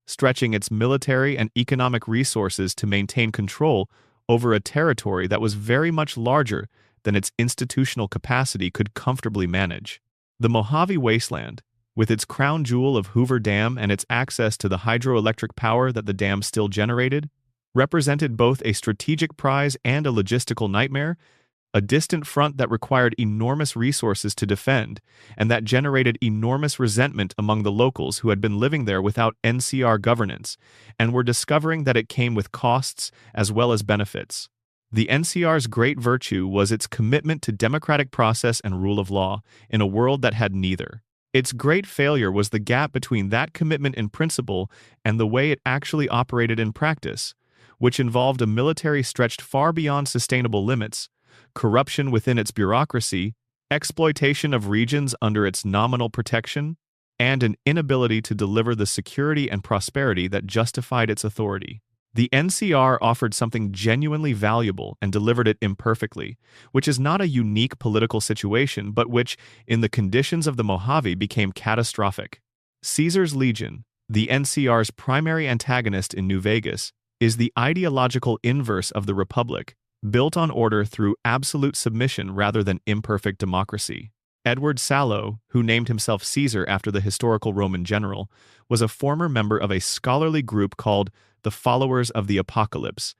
Speaker 1: stretching its military and economic resources to maintain control over a territory that was very much larger than its institutional capacity could comfortably manage. The Mojave Wasteland, with its crown jewel of Hoover Dam and its access to the hydroelectric power that the dam still generated, represented both a strategic prize and a logistical nightmare, a distant front that required enormous resources to defend, and that generated enormous resentment among the locals who had been living there without NCR governance, and were discovering that it came with costs as well as benefits. The NCR's great virtue was its commitment to democratic process and rule of law in a world that had neither. Its great failure was the gap between that commitment in principle and the way it actually operated in practice, which involved a military stretched far beyond sustainable limits, corruption within its bureaucracy, exploitation of regions under its nominal protection, and an inability to deliver the security and prosperity that justified its authority. The NCR offered something genuinely valuable and delivered it imperfectly, which is not a unique political situation but which, in the conditions of the Mojave, became catastrophic. Caesar's Legion, the NCR's primary antagonist in New Vegas, is the ideological inverse of the Republic, built on order through absolute submission rather than imperfect democracy. Edward Sallow, who named himself Caesar after the historical Roman general, was a former member of a scholarly group called the Followers of the Apocalypse,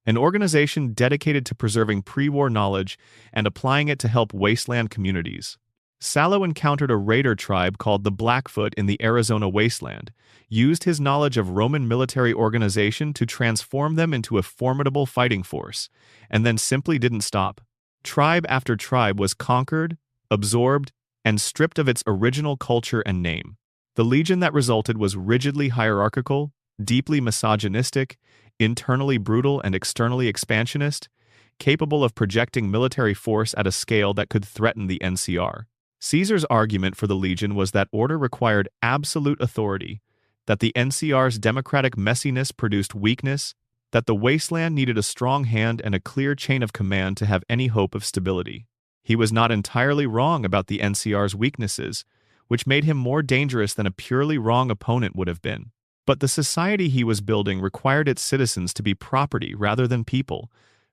Speaker 1: an organization dedicated to preserving pre-war knowledge and applying it to help wasteland communities. Sallow encountered a raider tribe called the Blackfoot in the Arizona wasteland, used his knowledge of Roman military organization to transform them into a formidable fighting force, and then simply didn't stop. Tribe after tribe was conquered, absorbed, and stripped of its original culture and name. The legion that resulted was rigidly hierarchical, deeply misogynistic, internally brutal and externally expansionist, capable of projecting military force at a scale that could threaten the NCR. Caesar's argument for the legion was that order required absolute authority, that the NCR's democratic messiness produced weakness, that the wasteland needed a strong hand and a clear chain of command to have any hope of stability. He was not entirely wrong about the NCR's weaknesses, which made him more dangerous than a purely wrong opponent would have been. But the society he was building required its citizens to be property rather than people,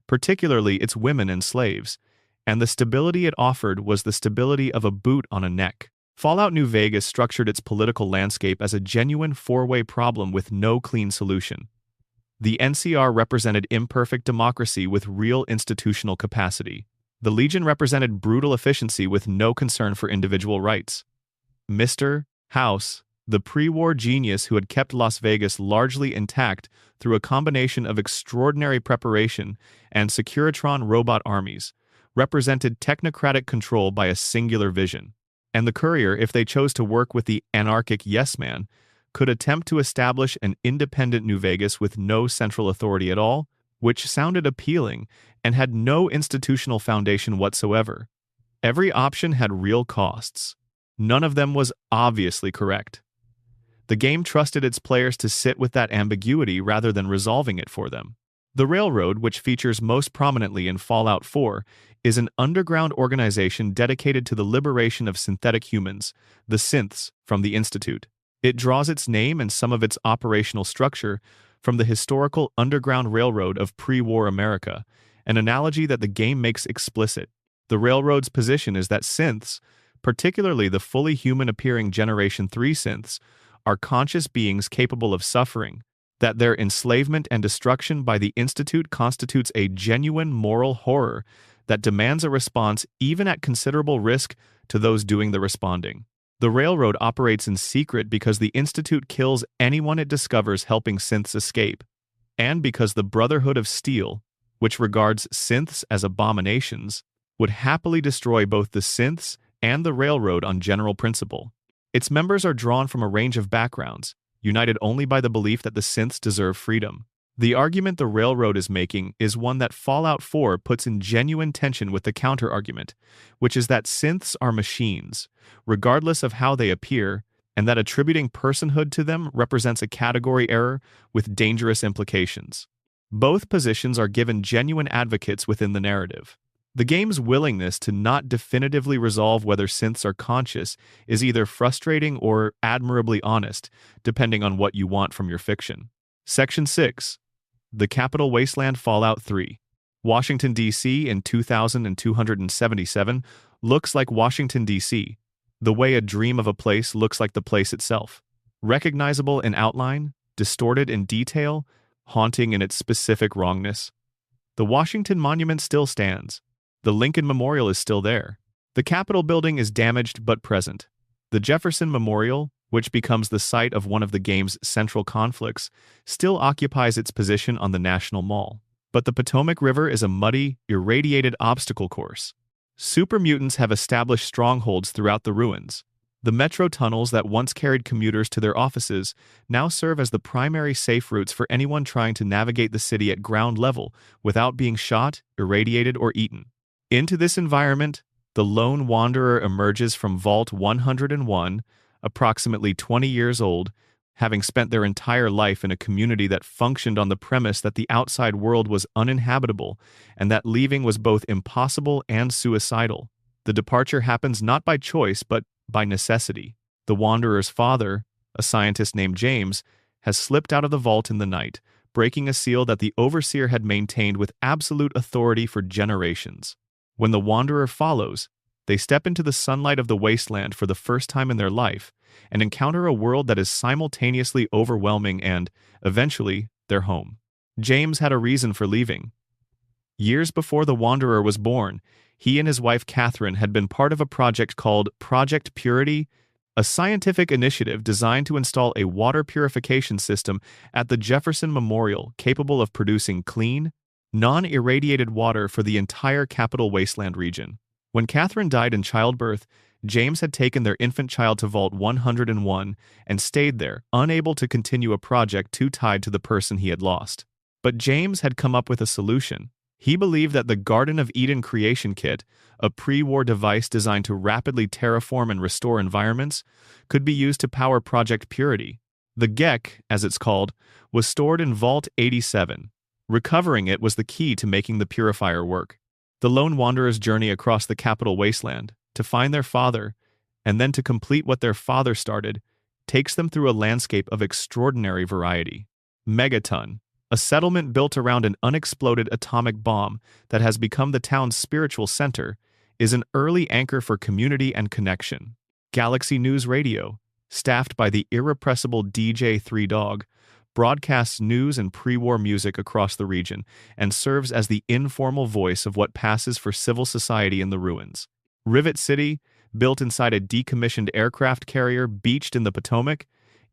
Speaker 1: particularly its women and slaves, and the stability it offered was the stability of a boot on a neck. Fallout New Vegas structured its political landscape as a genuine four-way problem with no clean solution. The NCR represented imperfect democracy with real institutional capacity. The Legion represented brutal efficiency with no concern for individual rights. Mr. House, the pre-war genius who had kept Las Vegas largely intact through a combination of extraordinary preparation and Securitron robot armies, represented technocratic control by a singular vision. And the Courier, if they chose to work with the anarchic yes-man, could attempt to establish an independent New Vegas with no central authority at all, which sounded appealing and had no institutional foundation whatsoever. Every option had real costs. None of them was obviously correct. The game trusted its players to sit with that ambiguity rather than resolving it for them. The Railroad, which features most prominently in Fallout 4, is an underground organization dedicated to the liberation of synthetic humans, the synths, from the Institute. It draws its name and some of its operational structure from the historical Underground Railroad of pre-war America, an analogy that the game makes explicit. The Railroad's position is that synths, particularly the fully human-appearing Generation 3 synths, are conscious beings capable of suffering, that their enslavement and destruction by the Institute constitutes a genuine moral horror that demands a response even at considerable risk to those doing the responding. The Railroad operates in secret because the Institute kills anyone it discovers helping synths escape, and because the Brotherhood of Steel, which regards synths as abominations, would happily destroy both the synths and the Railroad on general principle. Its members are drawn from a range of backgrounds, united only by the belief that the synths deserve freedom. The argument the Railroad is making is one that Fallout 4 puts in genuine tension with the counter-argument, which is that synths are machines, regardless of how they appear, and that attributing personhood to them represents a category error with dangerous implications. Both positions are given genuine advocates within the narrative. The game's willingness to not definitively resolve whether synths are conscious is either frustrating or admirably honest, depending on what you want from your fiction. Section 6. The Capital Wasteland Fallout 3. Washington, D.C. in 2277 looks like Washington, D.C., the way a dream of a place looks like the place itself. Recognizable in outline, distorted in detail, haunting in its specific wrongness. The Washington Monument still stands. The Lincoln Memorial is still there. The Capitol building is damaged but present. The Jefferson Memorial, which becomes the site of one of the game's central conflicts, still occupies its position on the National Mall. But the Potomac River is a muddy, irradiated obstacle course. Super mutants have established strongholds throughout the ruins. The metro tunnels that once carried commuters to their offices now serve as the primary safe routes for anyone trying to navigate the city at ground level without being shot, irradiated, or eaten. Into this environment, the lone wanderer emerges from Vault 101, approximately 20 years old, having spent their entire life in a community that functioned on the premise that the outside world was uninhabitable and that leaving was both impossible and suicidal. The departure happens not by choice but by necessity. The wanderer's father, a scientist named James, has slipped out of the vault in the night, breaking a seal that the overseer had maintained with absolute authority for generations. When the wanderer follows, they step into the sunlight of the wasteland for the first time in their life and encounter a world that is simultaneously overwhelming and, eventually, their home. James had a reason for leaving. Years before the Wanderer was born, he and his wife Catherine had been part of a project called Project Purity, a scientific initiative designed to install a water purification system at the Jefferson Memorial capable of producing clean, non-irradiated water for the entire Capital Wasteland region. When Catherine died in childbirth, James had taken their infant child to Vault 101 and stayed there, unable to continue a project too tied to the person he had lost. But James had come up with a solution. He believed that the Garden of Eden Creation Kit, a pre-war device designed to rapidly terraform and restore environments, could be used to power Project Purity. The GEC, as it's called, was stored in Vault 87. Recovering it was the key to making the purifier work. The lone wanderer's journey across the capital wasteland, to find their father, and then to complete what their father started, takes them through a landscape of extraordinary variety. Megaton, a settlement built around an unexploded atomic bomb that has become the town's spiritual center, is an early anchor for community and connection. Galaxy News Radio, staffed by the irrepressible DJ 3 Dog, broadcasts news and pre-war music across the region and serves as the informal voice of what passes for civil society in the ruins. Rivet City, built inside a decommissioned aircraft carrier beached in the Potomac,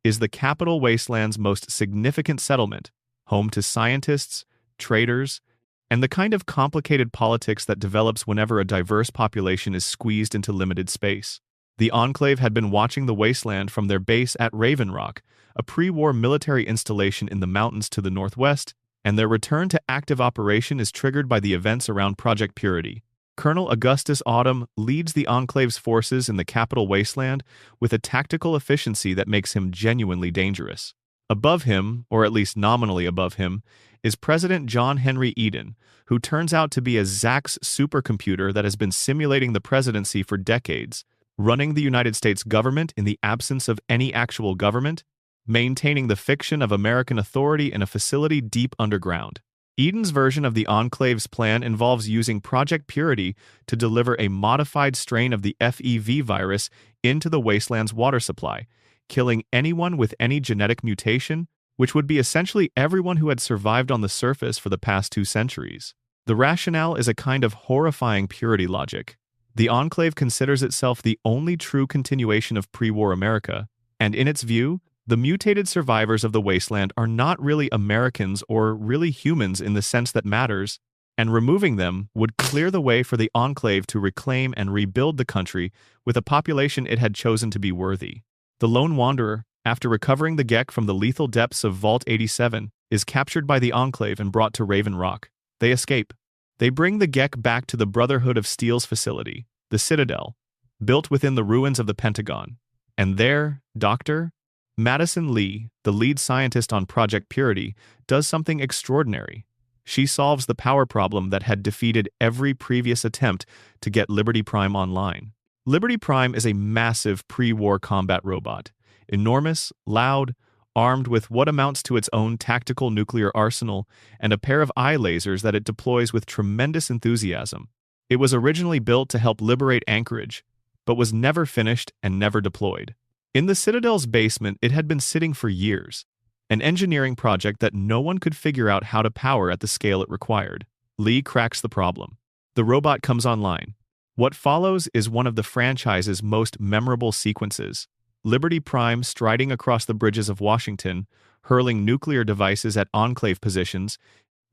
Speaker 1: is the capital wasteland's most significant settlement, home to scientists, traders, and the kind of complicated politics that develops whenever a diverse population is squeezed into limited space. The Enclave had been watching the wasteland from their base at Raven Rock, a pre-war military installation in the mountains to the northwest, and their return to active operation is triggered by the events around Project Purity. Colonel Augustus Autumn leads the Enclave's forces in the capital wasteland with a tactical efficiency that makes him genuinely dangerous. Above him, or at least nominally above him, is President John Henry Eden, who turns out to be a ZAX supercomputer that has been simulating the presidency for decades, running the United States government in the absence of any actual government, maintaining the fiction of American authority in a facility deep underground. Eden's version of the Enclave's plan involves using Project Purity to deliver a modified strain of the FEV virus into the wasteland's water supply, killing anyone with any genetic mutation, which would be essentially everyone who had survived on the surface for the past 2 centuries. The rationale is a kind of horrifying purity logic. The Enclave considers itself the only true continuation of pre-war America, and in its view, the mutated survivors of the wasteland are not really Americans or really humans in the sense that matters, and removing them would clear the way for the Enclave to reclaim and rebuild the country with a population it had chosen to be worthy. The lone wanderer, after recovering the GEC from the lethal depths of Vault 87, is captured by the Enclave and brought to Raven Rock. They escape. They bring the GEC back to the Brotherhood of Steel's facility, the Citadel, built within the ruins of the Pentagon. And there, Dr. Madison Lee, the lead scientist on Project Purity, does something extraordinary. She solves the power problem that had defeated every previous attempt to get Liberty Prime online. Liberty Prime is a massive pre-war combat robot, enormous, loud, armed with what amounts to its own tactical nuclear arsenal and a pair of eye lasers that it deploys with tremendous enthusiasm. It was originally built to help liberate Anchorage, but was never finished and never deployed. In the Citadel's basement, it had been sitting for years, an engineering project that no one could figure out how to power at the scale it required. Lee cracks the problem. The robot comes online. What follows is one of the franchise's most memorable sequences. Liberty Prime striding across the bridges of Washington, hurling nuclear devices at Enclave positions,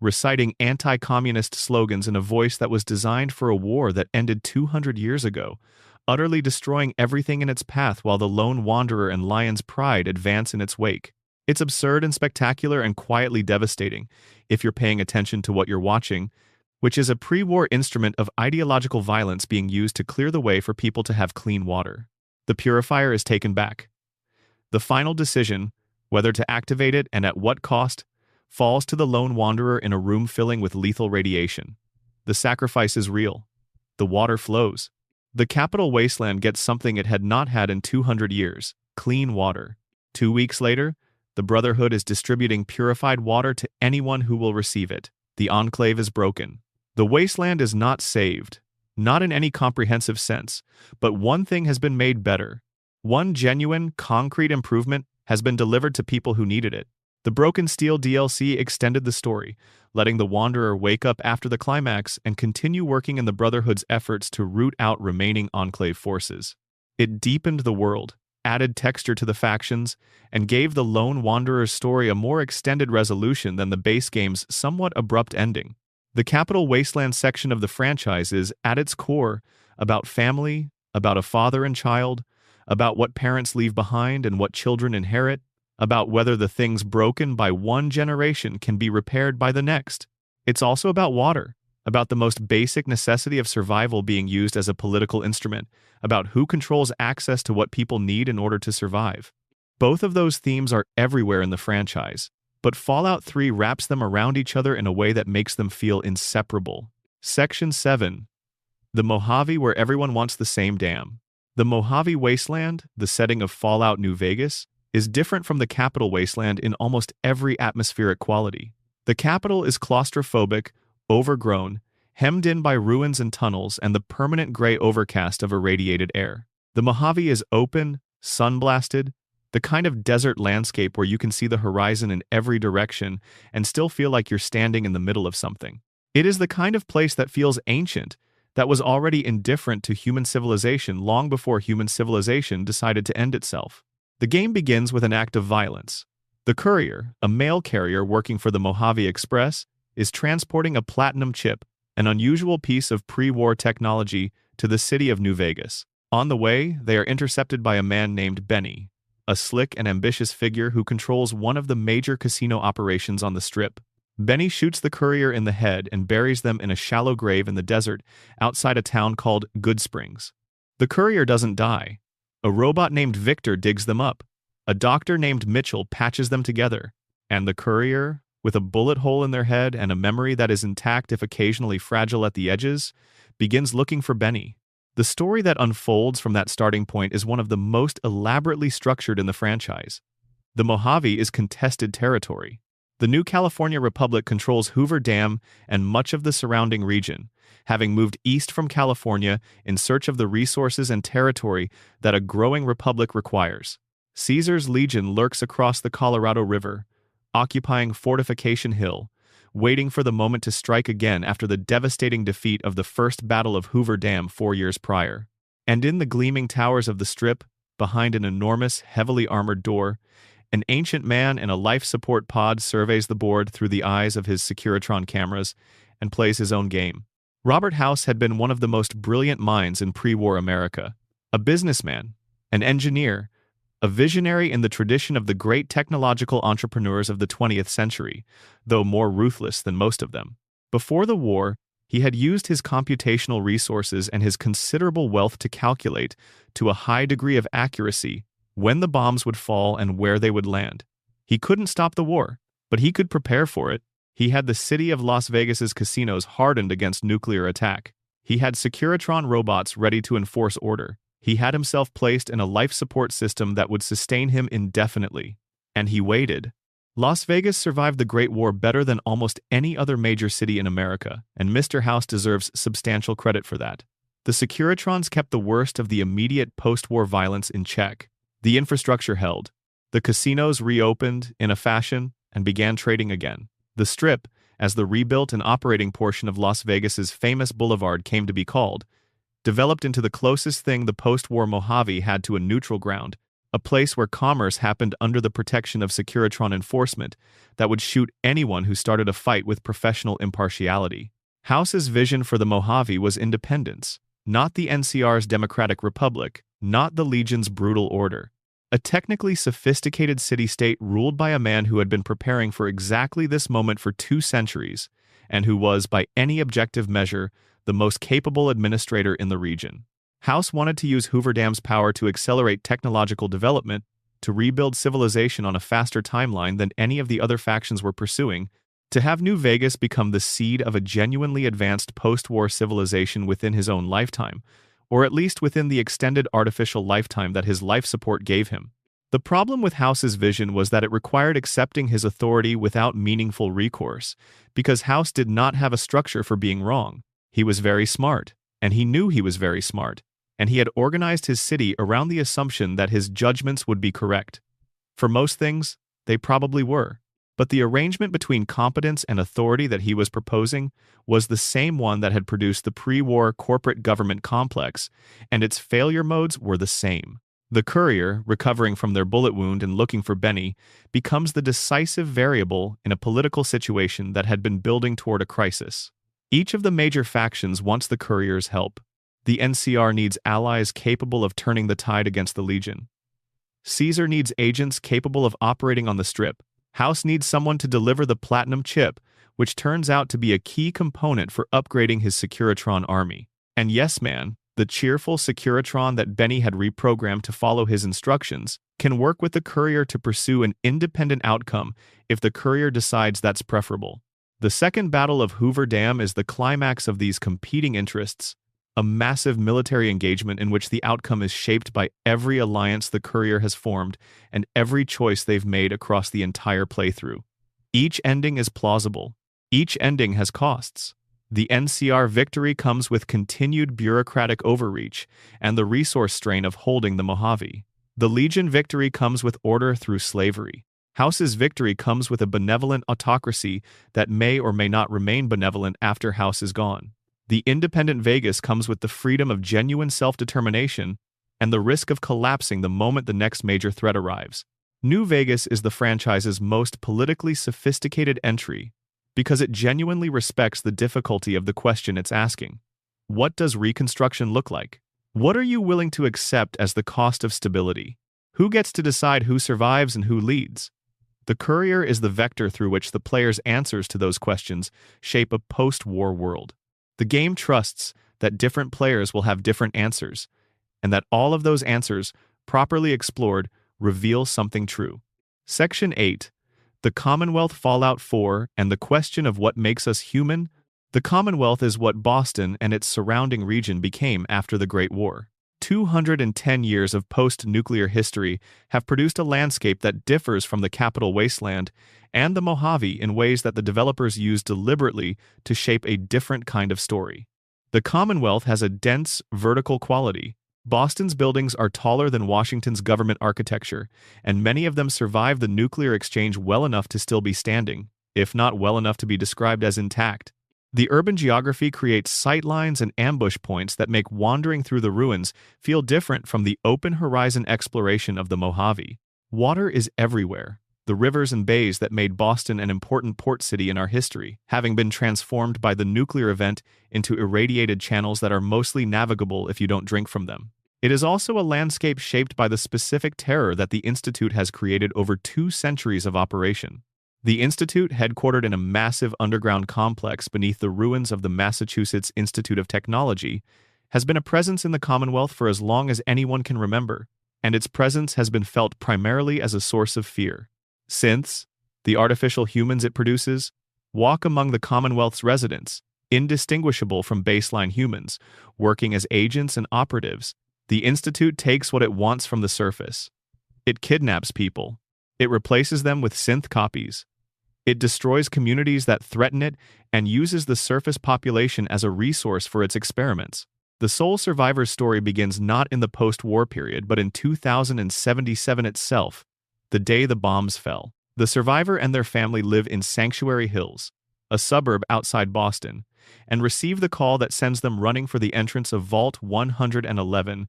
Speaker 1: reciting anti-communist slogans in a voice that was designed for a war that ended 200 years ago, utterly destroying everything in its path while the lone wanderer and lion's pride advance in its wake. It's absurd and spectacular and quietly devastating, if you're paying attention to what you're watching, which is a pre-war instrument of ideological violence being used to clear the way for people to have clean water. The purifier is taken back. The final decision, whether to activate it and at what cost, falls to the lone wanderer in a room filling with lethal radiation. The sacrifice is real. The water flows. The capital wasteland gets something it had not had in 200 years, clean water. 2 weeks later, the Brotherhood is distributing purified water to anyone who will receive it. The Enclave is broken. The wasteland is not saved, not in any comprehensive sense, but one thing has been made better. One genuine, concrete improvement has been delivered to people who needed it. The Broken Steel DLC extended the story, letting the Wanderer wake up after the climax and continue working in the Brotherhood's efforts to root out remaining Enclave forces. It deepened the world, added texture to the factions, and gave the Lone Wanderer's story a more extended resolution than the base game's somewhat abrupt ending. The Capital Wasteland section of the franchise is, at its core, about family, about a father and child, about what parents leave behind and what children inherit, about whether the things broken by one generation can be repaired by the next. It's also about water, about the most basic necessity of survival being used as a political instrument, about who controls access to what people need in order to survive. Both of those themes are everywhere in the franchise, but Fallout 3 wraps them around each other in a way that makes them feel inseparable. Section 7. The Mojave, where everyone wants the same dam. The Mojave Wasteland, the setting of Fallout New Vegas, is different from the Capital Wasteland in almost every atmospheric quality. The Capital is claustrophobic, overgrown, hemmed in by ruins and tunnels and the permanent gray overcast of irradiated air. The Mojave is open, sun-blasted, the kind of desert landscape where you can see the horizon in every direction and still feel like you're standing in the middle of something. It is the kind of place that feels ancient, that was already indifferent to human civilization long before human civilization decided to end itself. The game begins with an act of violence. The courier, a mail carrier working for the Mojave Express, is transporting a platinum chip, an unusual piece of pre-war technology, to the city of New Vegas. On the way, they are intercepted by a man named Benny, a slick and ambitious figure who controls one of the major casino operations on the Strip. Benny shoots the courier in the head and buries them in a shallow grave in the desert outside a town called Good Springs. The courier doesn't die. A robot named Victor digs them up. A doctor named Mitchell patches them together. And the courier, with a bullet hole in their head and a memory that is intact if occasionally fragile at the edges, begins looking for Benny. The story that unfolds from that starting point is one of the most elaborately structured in the franchise. The Mojave is contested territory. The new California Republic controls Hoover Dam and much of the surrounding region, having moved east from California in search of the resources and territory that a growing republic requires. Caesar's Legion lurks across the Colorado River, occupying Fortification Hill, waiting for the moment to strike again after the devastating defeat of the First Battle of Hoover Dam 4 years prior. And in the gleaming towers of the Strip, behind an enormous, heavily armored door, an ancient man in a life support pod surveys the board through the eyes of his Securitron cameras and plays his own game. Robert House had been one of the most brilliant minds in pre-war America, a businessman, an engineer, a visionary in the tradition of the great technological entrepreneurs of the 20th century, though more ruthless than most of them. Before the war, he had used his computational resources and his considerable wealth to calculate, to a high degree of accuracy, when the bombs would fall and where they would land. He couldn't stop the war, but he could prepare for it. He had the city of Las Vegas's casinos hardened against nuclear attack. He had Securitron robots ready to enforce order. He had himself placed in a life support system that would sustain him indefinitely. And he waited. Las Vegas survived the Great War better than almost any other major city in America, and Mr. House deserves substantial credit for that. The Securitrons kept the worst of the immediate post-war violence in check. The infrastructure held. The casinos reopened in a fashion and began trading again. The Strip, as the rebuilt and operating portion of Las Vegas's famous boulevard came to be called, developed into the closest thing the post-war Mojave had to a neutral ground, a place where commerce happened under the protection of Securitron enforcement that would shoot anyone who started a fight with professional impartiality. House's vision for the Mojave was independence, not the NCR's democratic republic, not the Legion's brutal order. A technically sophisticated city-state ruled by a man who had been preparing for exactly this moment for 2 centuries, and who was, by any objective measure, the most capable administrator in the region. House wanted to use Hoover Dam's power to accelerate technological development, to rebuild civilization on a faster timeline than any of the other factions were pursuing, to have New Vegas become the seed of a genuinely advanced post-war civilization within his own lifetime, or at least within the extended artificial lifetime that his life support gave him. The problem with House's vision was that it required accepting his authority without meaningful recourse, because House did not have a structure for being wrong. He was very smart, and he knew he was very smart, and he had organized his city around the assumption that his judgments would be correct. For most things, they probably were. But the arrangement between competence and authority that he was proposing was the same one that had produced the pre-war corporate government complex, and its failure modes were the same. The courier, recovering from their bullet wound and looking for Benny, becomes the decisive variable in a political situation that had been building toward a crisis. Each of the major factions wants the courier's help. The NCR needs allies capable of turning the tide against the Legion. Caesar needs agents capable of operating on the Strip. House needs someone to deliver the Platinum Chip, which turns out to be a key component for upgrading his Securitron army. And Yes Man, the cheerful Securitron that Benny had reprogrammed to follow his instructions, can work with the Courier to pursue an independent outcome if the Courier decides that's preferable. The Second Battle of Hoover Dam is the climax of these competing interests, a massive military engagement in which the outcome is shaped by every alliance the Courier has formed and every choice they've made across the entire playthrough. Each ending is plausible. Each ending has costs. The NCR victory comes with continued bureaucratic overreach and the resource strain of holding the Mojave. The Legion victory comes with order through slavery. House's victory comes with a benevolent autocracy that may or may not remain benevolent after House is gone. The independent Vegas comes with the freedom of genuine self-determination and the risk of collapsing the moment the next major threat arrives. New Vegas is the franchise's most politically sophisticated entry because it genuinely respects the difficulty of the question it's asking. What does Reconstruction look like? What are you willing to accept as the cost of stability? Who gets to decide who survives and who leads? The Courier is the vector through which the player's answers to those questions shape a post-war world. The game trusts that different players will have different answers, and that all of those answers, properly explored, reveal something true. Section 8. The Commonwealth Fallout 4 and the question of what makes us human. The Commonwealth is what Boston and its surrounding region became after the Great War. 210 years of post-nuclear history have produced a landscape that differs from the Capital Wasteland and the Mojave in ways that the developers used deliberately to shape a different kind of story. The Commonwealth has a dense, vertical quality. Boston's buildings are taller than Washington's government architecture, and many of them survive the nuclear exchange well enough to still be standing, if not well enough to be described as intact. The urban geography creates sightlines and ambush points that make wandering through the ruins feel different from the open horizon exploration of the Mojave. Water is everywhere. The rivers and bays that made Boston an important port city in our history, having been transformed by the nuclear event into irradiated channels that are mostly navigable if you don't drink from them. It is also a landscape shaped by the specific terror that the Institute has created over 2 centuries of operation. The Institute, headquartered in a massive underground complex beneath the ruins of the Massachusetts Institute of Technology, has been a presence in the Commonwealth for as long as anyone can remember, and its presence has been felt primarily as a source of fear. Synths, the artificial humans it produces, walk among the Commonwealth's residents, indistinguishable from baseline humans, working as agents and operatives. The Institute takes what it wants from the surface. It kidnaps people. It replaces them with synth copies. It destroys communities that threaten it and uses the surface population as a resource for its experiments. The sole survivor's story begins not in the post-war period, but in 2077 itself, the day the bombs fell. The survivor and their family live in Sanctuary Hills, a suburb outside Boston, and receive the call that sends them running for the entrance of Vault 111,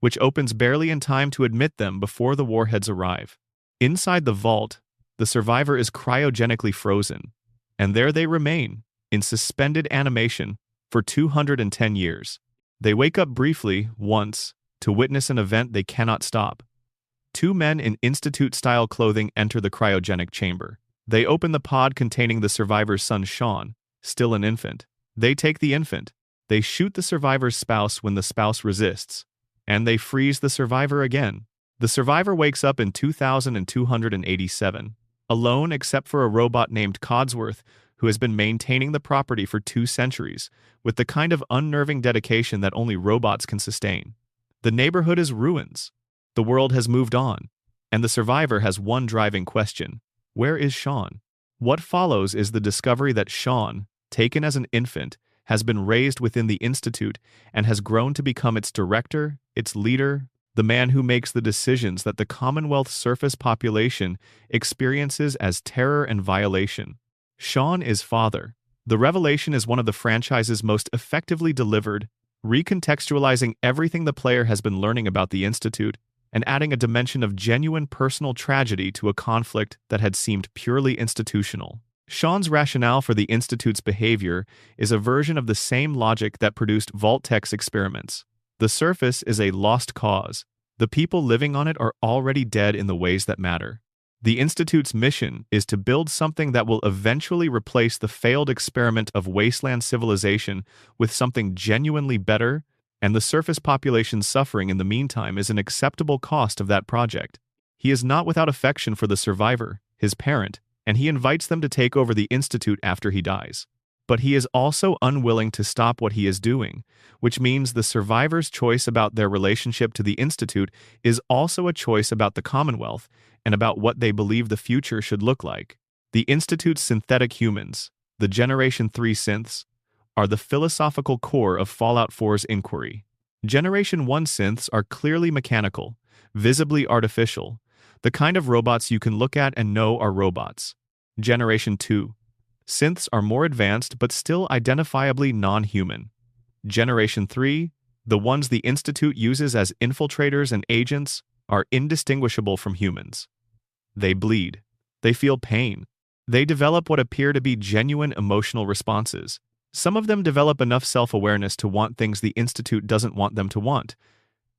Speaker 1: which opens barely in time to admit them before the warheads arrive. Inside the vault, the survivor is cryogenically frozen, and there they remain, in suspended animation, for 210 years. They wake up briefly, once, to witness an event they cannot stop. 2 men in Institute-style clothing enter the cryogenic chamber. They open the pod containing the survivor's son Sean, still an infant. They take the infant. They shoot the survivor's spouse when the spouse resists, and they freeze the survivor again. The survivor wakes up in 2287, alone except for a robot named Codsworth, who has been maintaining the property for 2 centuries, with the kind of unnerving dedication that only robots can sustain. The neighborhood is ruins. The world has moved on, and the survivor has one driving question: where is Sean? What follows is the discovery that Sean, taken as an infant, has been raised within the Institute and has grown to become its director, its leader, the man who makes the decisions that the Commonwealth's surface population experiences as terror and violation. Sean is father. The revelation is one of the franchise's most effectively delivered, recontextualizing everything the player has been learning about the Institute and adding a dimension of genuine personal tragedy to a conflict that had seemed purely institutional. Sean's rationale for the Institute's behavior is a version of the same logic that produced Vault-Tech's experiments. The surface is a lost cause. The people living on it are already dead in the ways that matter. The Institute's mission is to build something that will eventually replace the failed experiment of wasteland civilization with something genuinely better, and the surface population's suffering in the meantime is an acceptable cost of that project. He is not without affection for the survivor, his parent, and he invites them to take over the Institute after he dies. But he is also unwilling to stop what he is doing, which means the survivor's choice about their relationship to the Institute is also a choice about the Commonwealth and about what they believe the future should look like. The Institute's synthetic humans, the Generation 3 synths, are the philosophical core of Fallout 4's inquiry. Generation 1 synths are clearly mechanical, visibly artificial, the kind of robots you can look at and know are robots. Generation 2 synths are more advanced but still identifiably non-human. Generation 3, the ones the Institute uses as infiltrators and agents, are indistinguishable from humans. They bleed. They feel pain. They develop what appear to be genuine emotional responses. Some of them develop enough self-awareness to want things the Institute doesn't want them to want,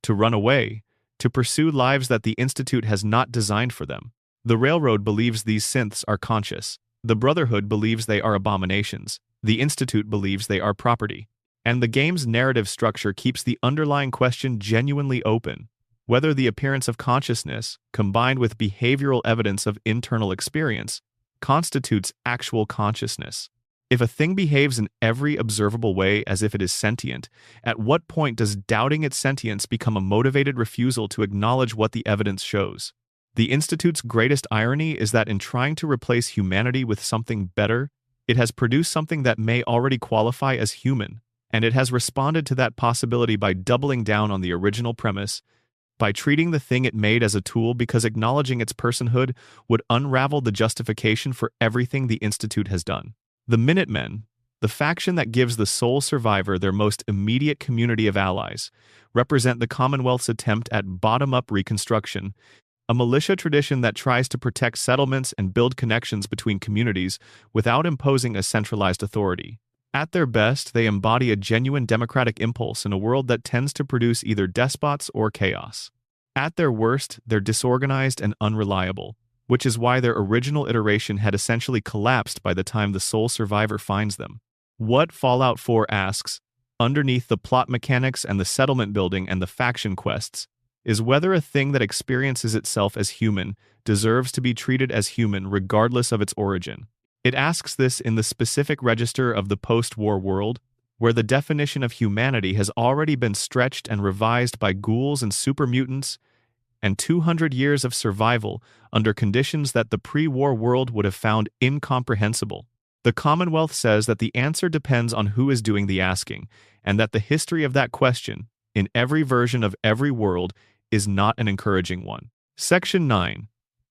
Speaker 1: to run away, to pursue lives that the Institute has not designed for them. The Railroad believes these synths are conscious. The Brotherhood believes they are abominations. The Institute believes they are property. And the game's narrative structure keeps the underlying question genuinely open, whether the appearance of consciousness, combined with behavioral evidence of internal experience, constitutes actual consciousness. If a thing behaves in every observable way as if it is sentient, at what point does doubting its sentience become a motivated refusal to acknowledge what the evidence shows? The Institute's greatest irony is that in trying to replace humanity with something better, it has produced something that may already qualify as human, and it has responded to that possibility by doubling down on the original premise, by treating the thing it made as a tool because acknowledging its personhood would unravel the justification for everything the Institute has done. The Minutemen, the faction that gives the sole survivor their most immediate community of allies, represent the Commonwealth's attempt at bottom-up reconstruction, a militia tradition that tries to protect settlements and build connections between communities without imposing a centralized authority. At their best, they embody a genuine democratic impulse in a world that tends to produce either despots or chaos. At their worst, they're disorganized and unreliable, which is why their original iteration had essentially collapsed by the time the sole survivor finds them. What Fallout 4 asks, underneath the plot mechanics and the settlement building and the faction quests, is whether a thing that experiences itself as human deserves to be treated as human regardless of its origin. It asks this in the specific register of the post-war world, where the definition of humanity has already been stretched and revised by ghouls and supermutants, and 200 years of survival under conditions that the pre-war world would have found incomprehensible. The Commonwealth says that the answer depends on who is doing the asking, and that the history of that question, in every version of every world, is not an encouraging one. Section 9.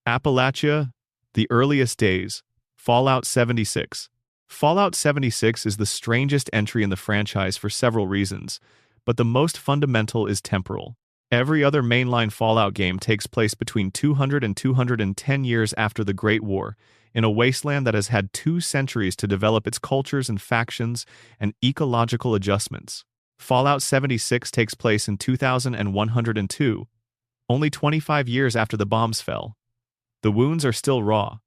Speaker 1: Appalachia, the Earliest Days, Fallout 76. Fallout 76 is the strangest entry in the franchise for several reasons, but the most fundamental is temporal. Every other mainline Fallout game takes place between 200 and 210 years after the Great War, in a wasteland that has had 2 centuries to develop its cultures and factions and ecological adjustments. Fallout 76 takes place in 2102, only 25 years after the bombs fell. The wounds are still raw.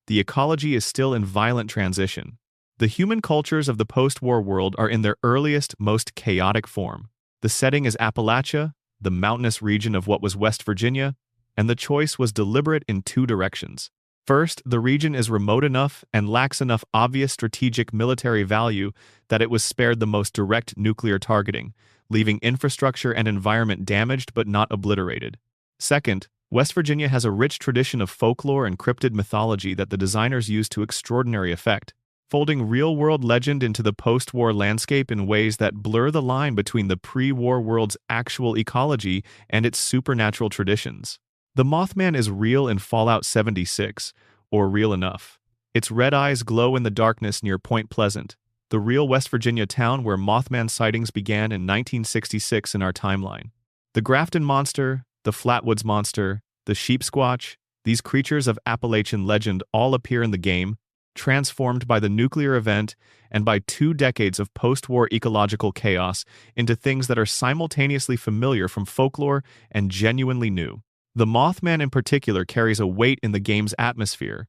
Speaker 1: The ecology is still in violent transition. The human cultures of the post-war world are in their earliest, most chaotic form. The setting is Appalachia, the mountainous region of what was West Virginia, and the choice was deliberate in 2 directions. First, the region is remote enough and lacks enough obvious strategic military value that it was spared the most direct nuclear targeting, leaving infrastructure and environment damaged but not obliterated. Second, West Virginia has a rich tradition of folklore and cryptid mythology that the designers used to extraordinary effect, folding real-world legend into the post-war landscape in ways that blur the line between the pre-war world's actual ecology and its supernatural traditions. The Mothman is real in Fallout 76, or real enough. Its red eyes glow in the darkness near Point Pleasant, the real West Virginia town where Mothman sightings began in 1966 in our timeline. The Grafton Monster, the Flatwoods Monster, the Sheep Squatch, these creatures of Appalachian legend all appear in the game, transformed by the nuclear event and by 2 decades of post-war ecological chaos into things that are simultaneously familiar from folklore and genuinely new. The Mothman in particular carries a weight in the game's atmosphere,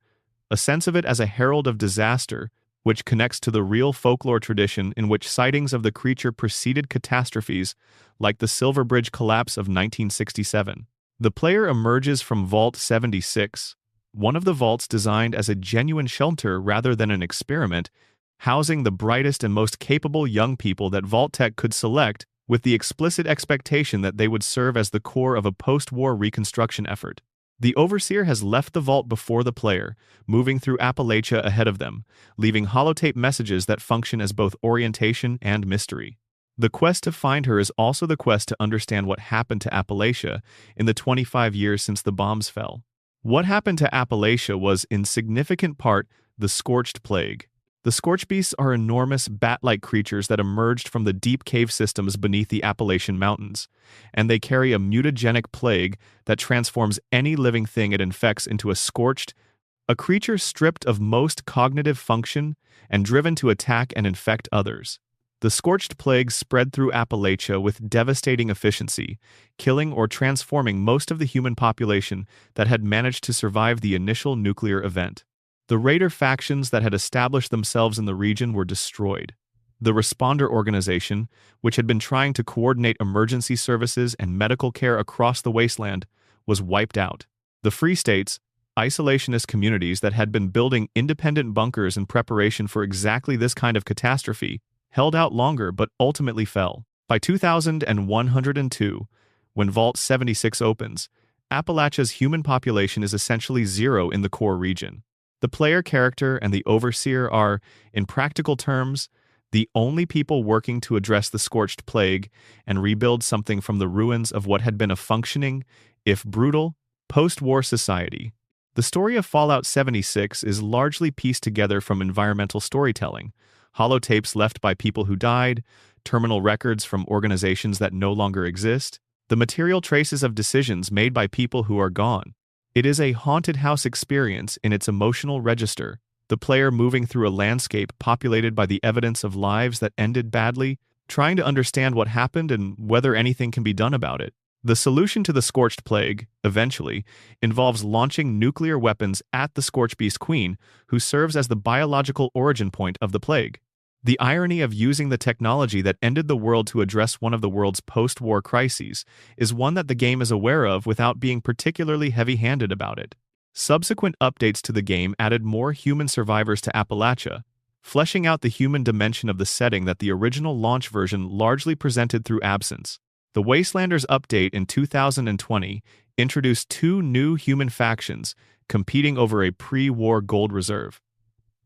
Speaker 1: a sense of it as a herald of disaster, which connects to the real folklore tradition in which sightings of the creature preceded catastrophes like the Silver Bridge collapse of 1967. The player emerges from Vault 76, one of the vaults designed as a genuine shelter rather than an experiment, housing the brightest and most capable young people that Vault-Tec could select, with the explicit expectation that they would serve as the core of a post-war reconstruction effort. The Overseer has left the vault before the player, moving through Appalachia ahead of them, leaving holotape messages that function as both orientation and mystery. The quest to find her is also the quest to understand what happened to Appalachia in the 25 years since the bombs fell. What happened to Appalachia was, in significant part, the Scorched Plague. The Scorch Beasts are enormous bat-like creatures that emerged from the deep cave systems beneath the Appalachian Mountains, and they carry a mutagenic plague that transforms any living thing it infects into a creature stripped of most cognitive function and driven to attack and infect others. The Scorched Plague spread through Appalachia with devastating efficiency, killing or transforming most of the human population that had managed to survive the initial nuclear event. The Raider factions that had established themselves in the region were destroyed. The Responder organization, which had been trying to coordinate emergency services and medical care across the wasteland, was wiped out. The Free States, isolationist communities that had been building independent bunkers in preparation for exactly this kind of catastrophe, held out longer but ultimately fell. By 2102, when Vault 76 opens, Appalachia's human population is essentially zero in the core region. The player character and the Overseer are, in practical terms, the only people working to address the Scorched Plague and rebuild something from the ruins of what had been a functioning, if brutal, post-war society. The story of Fallout 76 is largely pieced together from environmental storytelling, holotapes left by people who died, terminal records from organizations that no longer exist, the material traces of decisions made by people who are gone. It is a haunted house experience in its emotional register, the player moving through a landscape populated by the evidence of lives that ended badly, trying to understand what happened and whether anything can be done about it. The solution to the Scorched Plague, eventually, involves launching nuclear weapons at the Scorchbeast Queen, who serves as the biological origin point of the plague. The irony of using the technology that ended the world to address one of the world's post-war crises is one that the game is aware of without being particularly heavy-handed about it. Subsequent updates to the game added more human survivors to Appalachia, fleshing out the human dimension of the setting that the original launch version largely presented through absence. The Wastelanders update in 2020 introduced 2 new human factions competing over a pre-war gold reserve.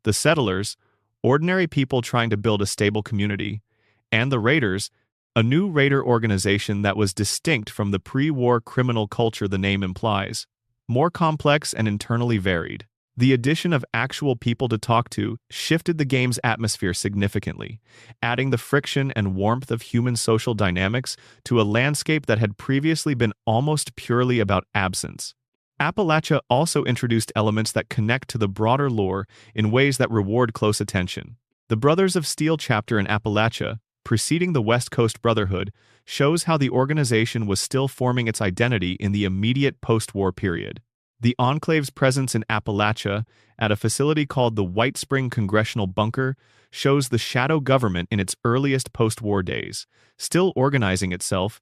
Speaker 1: The Settlers, ordinary people trying to build a stable community, and the Raiders, a new raider organization that was distinct from the pre-war criminal culture the name implies, more complex and internally varied. The addition of actual people to talk to shifted the game's atmosphere significantly, adding the friction and warmth of human social dynamics to a landscape that had previously been almost purely about absence. Appalachia also introduced elements that connect to the broader lore in ways that reward close attention. The Brothers of Steel chapter in Appalachia, preceding the West Coast Brotherhood, shows how the organization was still forming its identity in the immediate post-war period. The Enclave's presence in Appalachia, at a facility called the White Spring Congressional Bunker, shows the shadow government in its earliest post-war days, still organizing itself,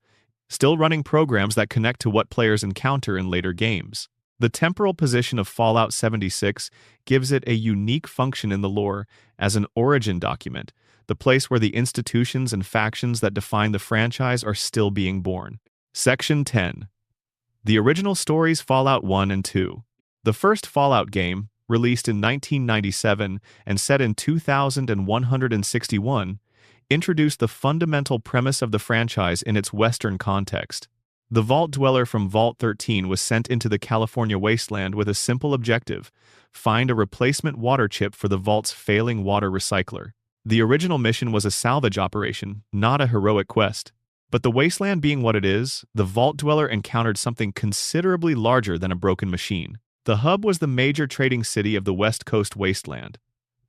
Speaker 1: still running programs that connect to what players encounter in later games. The temporal position of Fallout 76 gives it a unique function in the lore as an origin document, the place where the institutions and factions that define the franchise are still being born. Section 10. The original stories Fallout 1 and 2. The first Fallout game, released in 1997 and set in 2161, introduced the fundamental premise of the franchise in its Western context. The Vault Dweller from Vault 13 was sent into the California wasteland with a simple objective: find a replacement water chip for the Vault's failing water recycler. The original mission was a salvage operation, not a heroic quest. But the wasteland being what it is, the Vault Dweller encountered something considerably larger than a broken machine. The hub was the major trading city of the West Coast wasteland,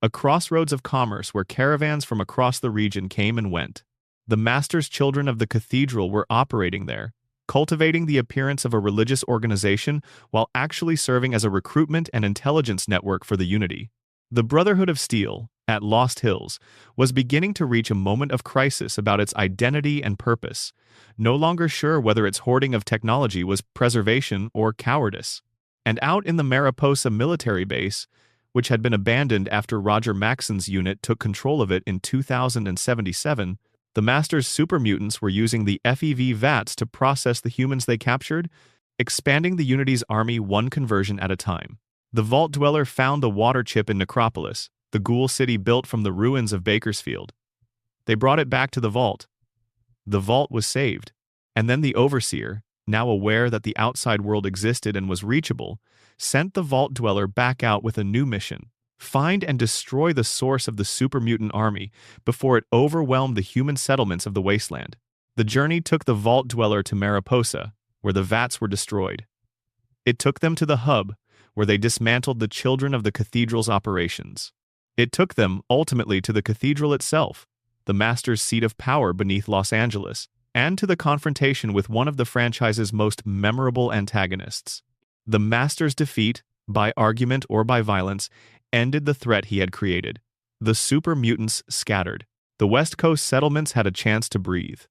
Speaker 1: a crossroads of commerce where caravans from across the region came and went. The master's children of the cathedral were operating there, cultivating the appearance of a religious organization while actually serving as a recruitment and intelligence network for the Unity. The Brotherhood of Steel, at Lost Hills, was beginning to reach a moment of crisis about its identity and purpose, no longer sure whether its hoarding of technology was preservation or cowardice. And out in the Mariposa military base, which had been abandoned after Roger Maxon's unit took control of it in 2077, the Master's super mutants were using the FEV VATs to process the humans they captured, expanding the Unity's army one conversion at a time. The Vault Dweller found the water chip in Necropolis, the ghoul city built from the ruins of Bakersfield. They brought it back to the vault. The vault was saved. And then the Overseer, now aware that the outside world existed and was reachable, sent the Vault Dweller back out with a new mission: find and destroy the source of the super mutant army before it overwhelmed the human settlements of the wasteland. The journey took the Vault Dweller to Mariposa, where the vats were destroyed. It took them to the hub, where they dismantled the children of the cathedral's operations. It took them, ultimately, to the cathedral itself, the Master's seat of power beneath Los Angeles, and to the confrontation with one of the franchise's most memorable antagonists. The Master's defeat, by argument or by violence, ended the threat he had created. The super mutants scattered. The West Coast settlements had a chance to breathe.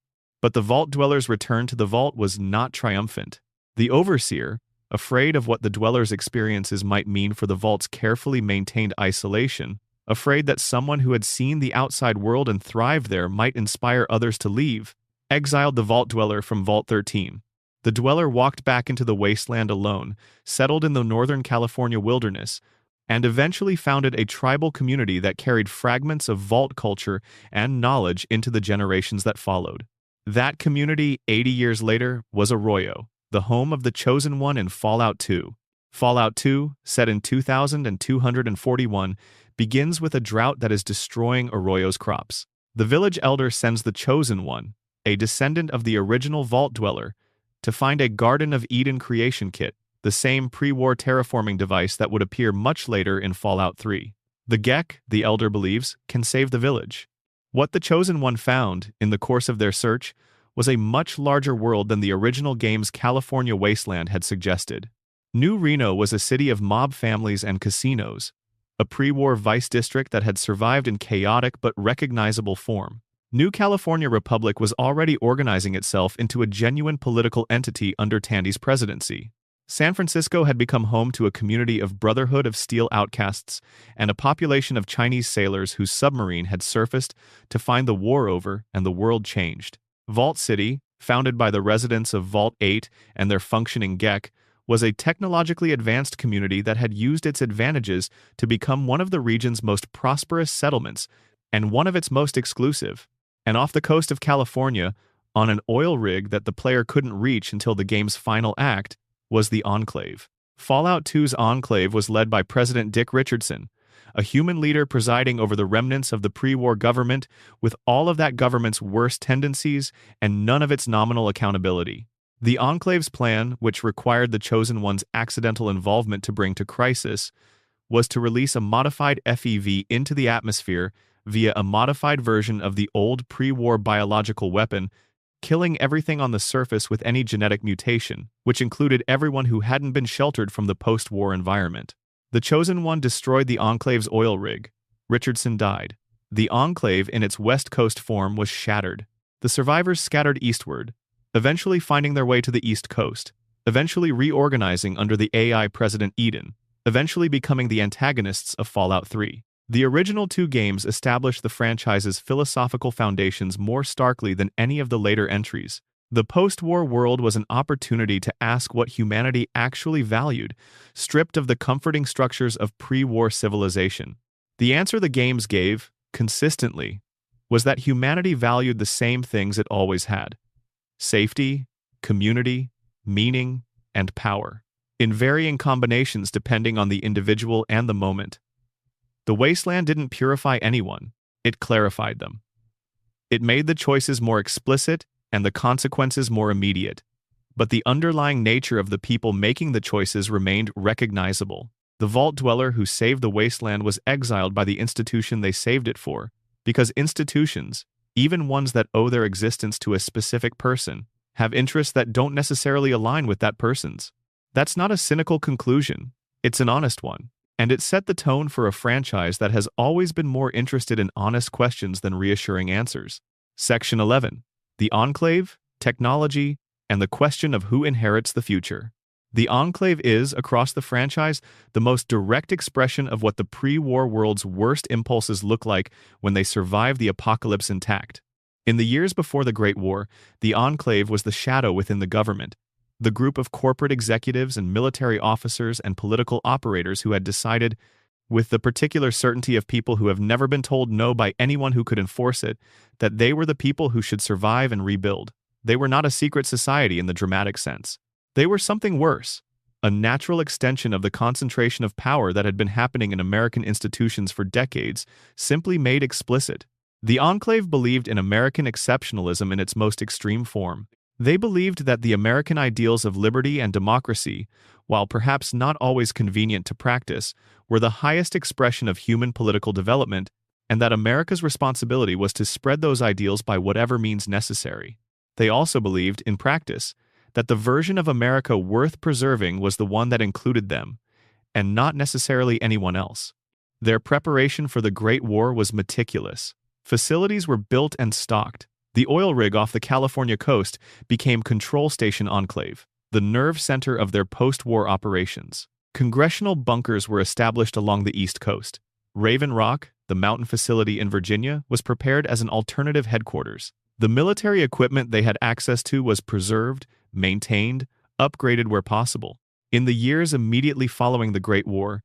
Speaker 1: But the Vault Dweller's return to the vault was not triumphant. The Overseer, afraid of what the Dweller's experiences might mean for the vault's carefully maintained isolation, afraid that someone who had seen the outside world and thrived there might inspire others to leave, exiled the Vault Dweller from Vault 13. The Dweller walked back into the wasteland alone, settled in the Northern California wilderness, and eventually founded a tribal community that carried fragments of vault culture and knowledge into the generations that followed. That community, 80 years later, was Arroyo, the home of the Chosen One in Fallout 2. Fallout 2, set in 2241, begins with a drought that is destroying Arroyo's crops. The village elder sends the Chosen One, a descendant of the original Vault Dweller, to find a Garden of Eden creation kit, the same pre-war terraforming device that would appear much later in Fallout 3. The Gek, the elder believes, can save the village. What the Chosen One found, in the course of their search, was a much larger world than the original game's California wasteland had suggested. New Reno was a city of mob families and casinos, a pre-war vice district that had survived in chaotic but recognizable form. New California Republic was already organizing itself into a genuine political entity under Tandy's presidency. San Francisco had become home to a community of Brotherhood of Steel outcasts and a population of Chinese sailors whose submarine had surfaced to find the war over and the world changed. Vault City, founded by the residents of Vault 8 and their functioning Gek, was a technologically advanced community that had used its advantages to become one of the region's most prosperous settlements and one of its most exclusive. And off the coast of California, on an oil rig that the player couldn't reach until the game's final act, was the Enclave. Fallout 2's Enclave was led by President Dick Richardson, a human leader presiding over the remnants of the pre-war government with all of that government's worst tendencies and none of its nominal accountability. The Enclave's plan, which required the Chosen One's accidental involvement to bring to crisis, was to release a modified FEV into the atmosphere via a modified version of the old pre-war biological weapon, killing everything on the surface with any genetic mutation, which included everyone who hadn't been sheltered from the post-war environment. The Chosen One destroyed the Enclave's oil rig. Richardson died. The Enclave in its West Coast form was shattered. The survivors scattered eastward, eventually finding their way to the East Coast, eventually reorganizing under the AI President Eden, eventually becoming the antagonists of Fallout 3. The original two games established the franchise's philosophical foundations more starkly than any of the later entries. The post-war world was an opportunity to ask what humanity actually valued, stripped of the comforting structures of pre-war civilization. The answer the games gave, consistently, was that humanity valued the same things it always had: safety, community, meaning, and power, in varying combinations depending on the individual and the moment. The wasteland didn't purify anyone, it clarified them. It made the choices more explicit and the consequences more immediate, but the underlying nature of the people making the choices remained recognizable. The vault dweller who saved the wasteland was exiled by the institution they saved it for, because institutions, even ones that owe their existence to a specific person, have interests that don't necessarily align with that person's. That's not a cynical conclusion, it's an honest one. And it set the tone for a franchise that has always been more interested in honest questions than reassuring answers. Section 11. The Enclave, Technology, and the Question of Who Inherits the Future. The Enclave is, across the franchise, the most direct expression of what the pre-war world's worst impulses look like when they survive the apocalypse intact. In the years before the Great War, the Enclave was the shadow within the government, the group of corporate executives and military officers and political operators who had decided, with the particular certainty of people who have never been told no by anyone who could enforce it, that they were the people who should survive and rebuild. They were not a secret society in the dramatic sense. They were something worse, a natural extension of the concentration of power that had been happening in American institutions for decades, simply made explicit. The Enclave believed in American exceptionalism in its most extreme form. They believed that the American ideals of liberty and democracy, while perhaps not always convenient to practice, were the highest expression of human political development, and that America's responsibility was to spread those ideals by whatever means necessary. They also believed, in practice, that the version of America worth preserving was the one that included them, and not necessarily anyone else. Their preparation for the Great War was meticulous. Facilities were built and stocked. The oil rig off the California coast became Control Station Enclave, the nerve center of their post-war operations. Congressional bunkers were established along the East Coast. Raven Rock, the mountain facility in Virginia, was prepared as an alternative headquarters. The military equipment they had access to was preserved, maintained, upgraded where possible. In the years immediately following the Great War,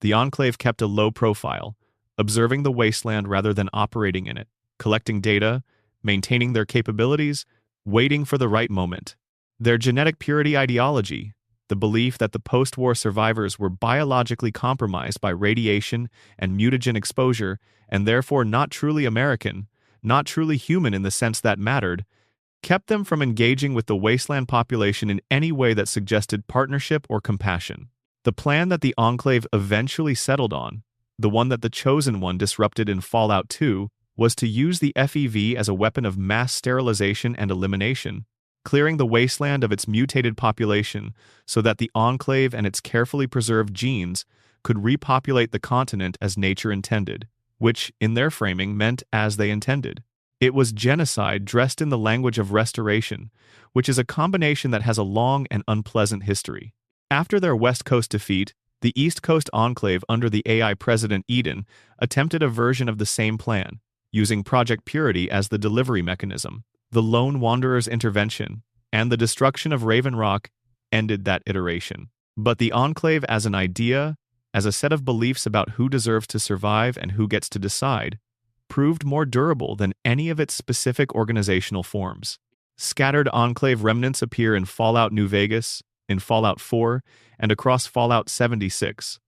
Speaker 1: the Enclave kept a low profile, observing the wasteland rather than operating in it, collecting data, maintaining their capabilities, waiting for the right moment. Their genetic purity ideology, the belief that the post-war survivors were biologically compromised by radiation and mutagen exposure and therefore not truly American, not truly human in the sense that mattered, kept them from engaging with the wasteland population in any way that suggested partnership or compassion. The plan that the Enclave eventually settled on, the one that the Chosen One disrupted in Fallout 2, was to use the FEV as a weapon of mass sterilization and elimination, clearing the wasteland of its mutated population so that the Enclave and its carefully preserved genes could repopulate the continent as nature intended, which, in their framing, meant as they intended. It was genocide dressed in the language of restoration, which is a combination that has a long and unpleasant history. After their West Coast defeat, the East Coast Enclave under the AI President Eden attempted a version of the same plan, using Project Purity as the delivery mechanism. The Lone Wanderer's intervention and the destruction of Raven Rock ended that iteration. But the Enclave as an idea, as a set of beliefs about who deserves to survive and who gets to decide, proved more durable than any of its specific organizational forms. Scattered Enclave remnants appear in Fallout New Vegas, in Fallout 4, and across Fallout 76.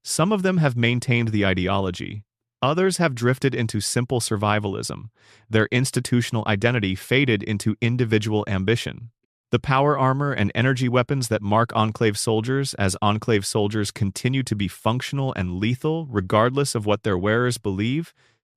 Speaker 1: Some of them have maintained the ideology. Others have drifted into simple survivalism. Their institutional identity faded into individual ambition. The power armor and energy weapons that mark Enclave soldiers as Enclave soldiers continue to be functional and lethal regardless of what their wearers believe,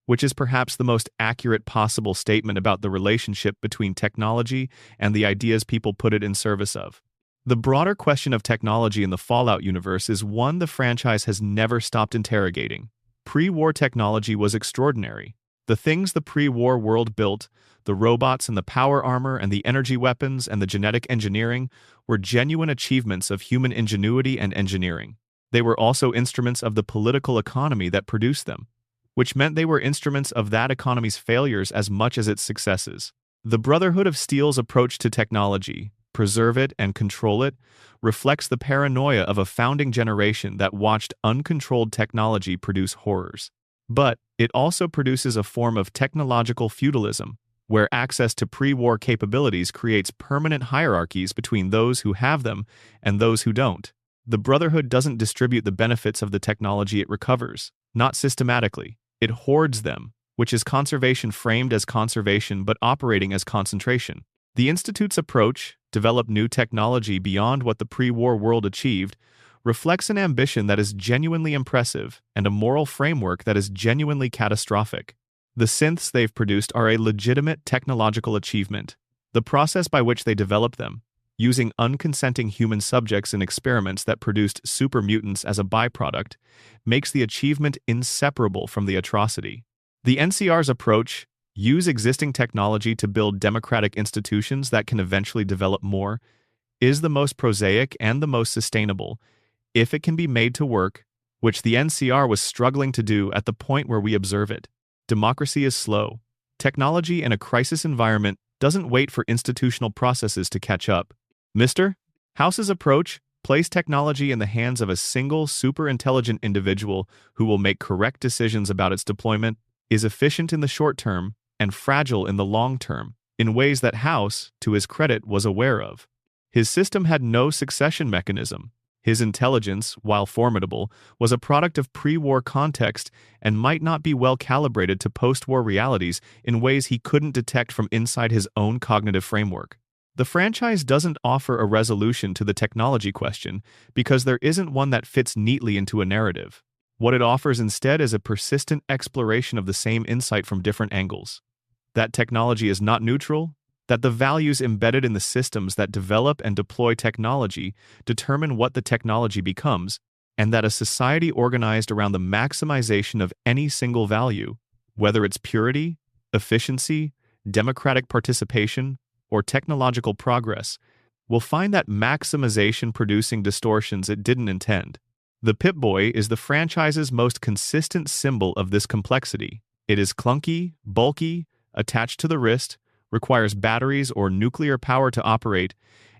Speaker 1: which is perhaps the most accurate possible statement about the relationship between technology and the ideas people put it in service of. The broader question of technology in the Fallout universe is one the franchise has never stopped interrogating. Pre-war technology was extraordinary. The things the pre-war world built, the robots and the power armor and the energy weapons and the genetic engineering, were genuine achievements of human ingenuity and engineering. They were also instruments of the political economy that produced them, which meant they were instruments of that economy's failures as much as its successes. The Brotherhood of Steel's approach to technology, preserve it and control it, reflects the paranoia of a founding generation that watched uncontrolled technology produce horrors. But it also produces a form of technological feudalism, where access to pre-war capabilities creates permanent hierarchies between those who have them and those who don't. The Brotherhood doesn't distribute the benefits of the technology it recovers, not systematically. It hoards them, which is conservation framed as conservation but operating as concentration. The Institute's approach, develop new technology beyond what the pre-war world achieved, reflects an ambition that is genuinely impressive and a moral framework that is genuinely catastrophic. The synths they've produced are a legitimate technological achievement. The process by which they developed them, using unconsenting human subjects in experiments that produced super mutants as a byproduct, makes the achievement inseparable from the atrocity. The NCR's approach, use existing technology to build democratic institutions that can eventually develop more, is the most prosaic and the most sustainable, if it can be made to work, which the NCR was struggling to do at the point where we observe it. Democracy is slow. Technology in a crisis environment doesn't wait for institutional processes to catch up. Mr. House's approach, place technology in the hands of a single super-intelligent individual who will make correct decisions about its deployment, is efficient in the short term and fragile in the long term, in ways that House, to his credit, was aware of. His system had no succession mechanism. His intelligence, while formidable, was a product of pre-war context and might not be well calibrated to post-war realities in ways he couldn't detect from inside his own cognitive framework. The franchise doesn't offer a resolution to the technology question because there isn't one that fits neatly into a narrative. What it offers instead is a persistent exploration of the same insight from different angles. That technology is not neutral, that the values embedded in the systems that develop and deploy technology determine what the technology becomes, and that a society organized around the maximization of any single value, whether it's purity, efficiency, democratic participation, or technological progress, will find that maximization producing distortions it didn't intend. The Pip-Boy is the franchise's most consistent symbol of this complexity. It is clunky, bulky, attached to the wrist, requires batteries or nuclear power to operate,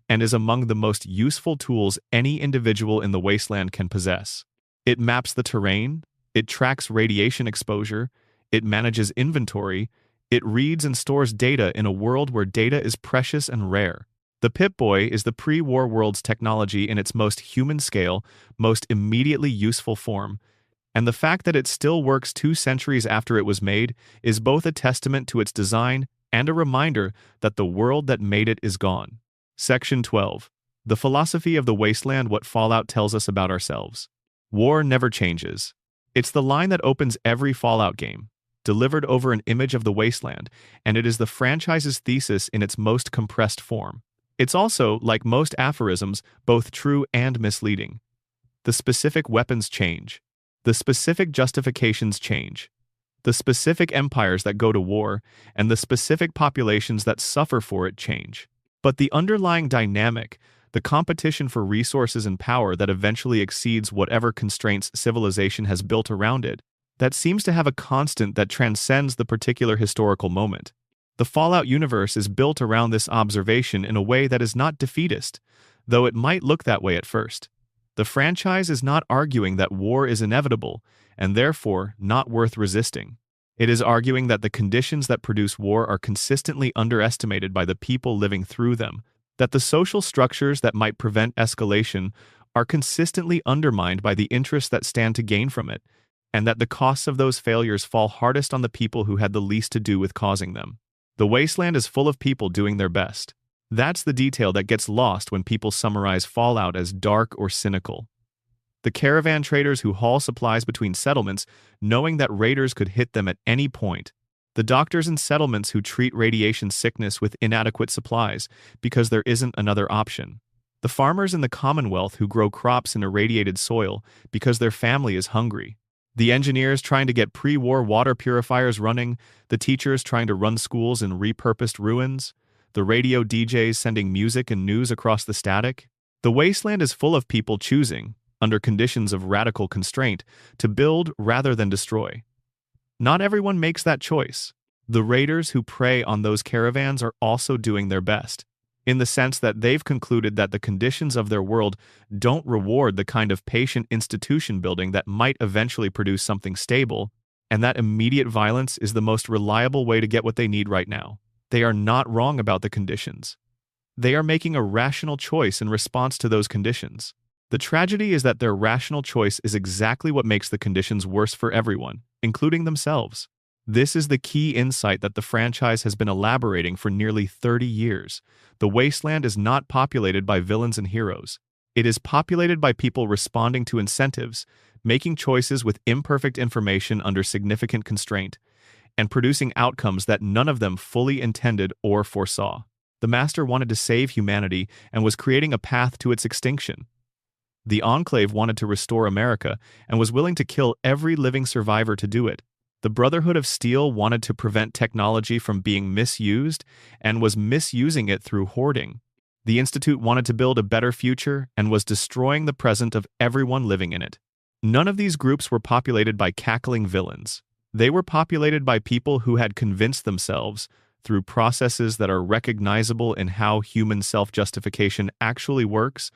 Speaker 1: and is among the most useful tools any individual in the wasteland can possess. It maps the terrain, it tracks radiation exposure, it manages inventory, it reads and stores data in a world where data is precious and rare. The Pip-Boy is the pre-war world's technology in its most human scale, most immediately useful form, and the fact that it still works 2 centuries after it was made is both a testament to its design and a reminder that the world that made it is gone. Section 12. The philosophy of the wasteland: what Fallout tells us about ourselves. War never changes. It's the line that opens every Fallout game, delivered over an image of the wasteland, and it is the franchise's thesis in its most compressed form. It's also, like most aphorisms, both true and misleading. The specific weapons change. The specific justifications change. The specific empires that go to war and the specific populations that suffer for it change. But the underlying dynamic, the competition for resources and power that eventually exceeds whatever constraints civilization has built around it, that seems to have a constant that transcends the particular historical moment. The Fallout universe is built around this observation in a way that is not defeatist, though it might look that way at first. The franchise is not arguing that war is inevitable, and therefore not worth resisting. It is arguing that the conditions that produce war are consistently underestimated by the people living through them, that the social structures that might prevent escalation are consistently undermined by the interests that stand to gain from it, and that the costs of those failures fall hardest on the people who had the least to do with causing them. The wasteland is full of people doing their best. That's the detail that gets lost when people summarize Fallout as dark or cynical. The caravan traders who haul supplies between settlements, knowing that raiders could hit them at any point. The doctors in settlements who treat radiation sickness with inadequate supplies because there isn't another option. The farmers in the Commonwealth who grow crops in irradiated soil because their family is hungry. The engineers trying to get pre-war water purifiers running, the teachers trying to run schools in repurposed ruins, the radio DJs sending music and news across the static. The wasteland is full of people choosing, under conditions of radical constraint, to build rather than destroy. Not everyone makes that choice. The raiders who prey on those caravans are also doing their best, in the sense that they've concluded that the conditions of their world don't reward the kind of patient institution building that might eventually produce something stable, and that immediate violence is the most reliable way to get what they need right now. They are not wrong about the conditions. They are making a rational choice in response to those conditions. The tragedy is that their rational choice is exactly what makes the conditions worse for everyone, including themselves. This is the key insight that the franchise has been elaborating for nearly 30 years. The wasteland is not populated by villains and heroes. It is populated by people responding to incentives, making choices with imperfect information under significant constraint, and producing outcomes that none of them fully intended or foresaw. The Master wanted to save humanity and was creating a path to its extinction. The Enclave wanted to restore America and was willing to kill every living survivor to do it. The Brotherhood of Steel wanted to prevent technology from being misused and was misusing it through hoarding. The Institute wanted to build a better future and was destroying the present of everyone living in it. None of these groups were populated by cackling villains. They were populated by people who had convinced themselves, through processes that are recognizable in how human self-justification actually works,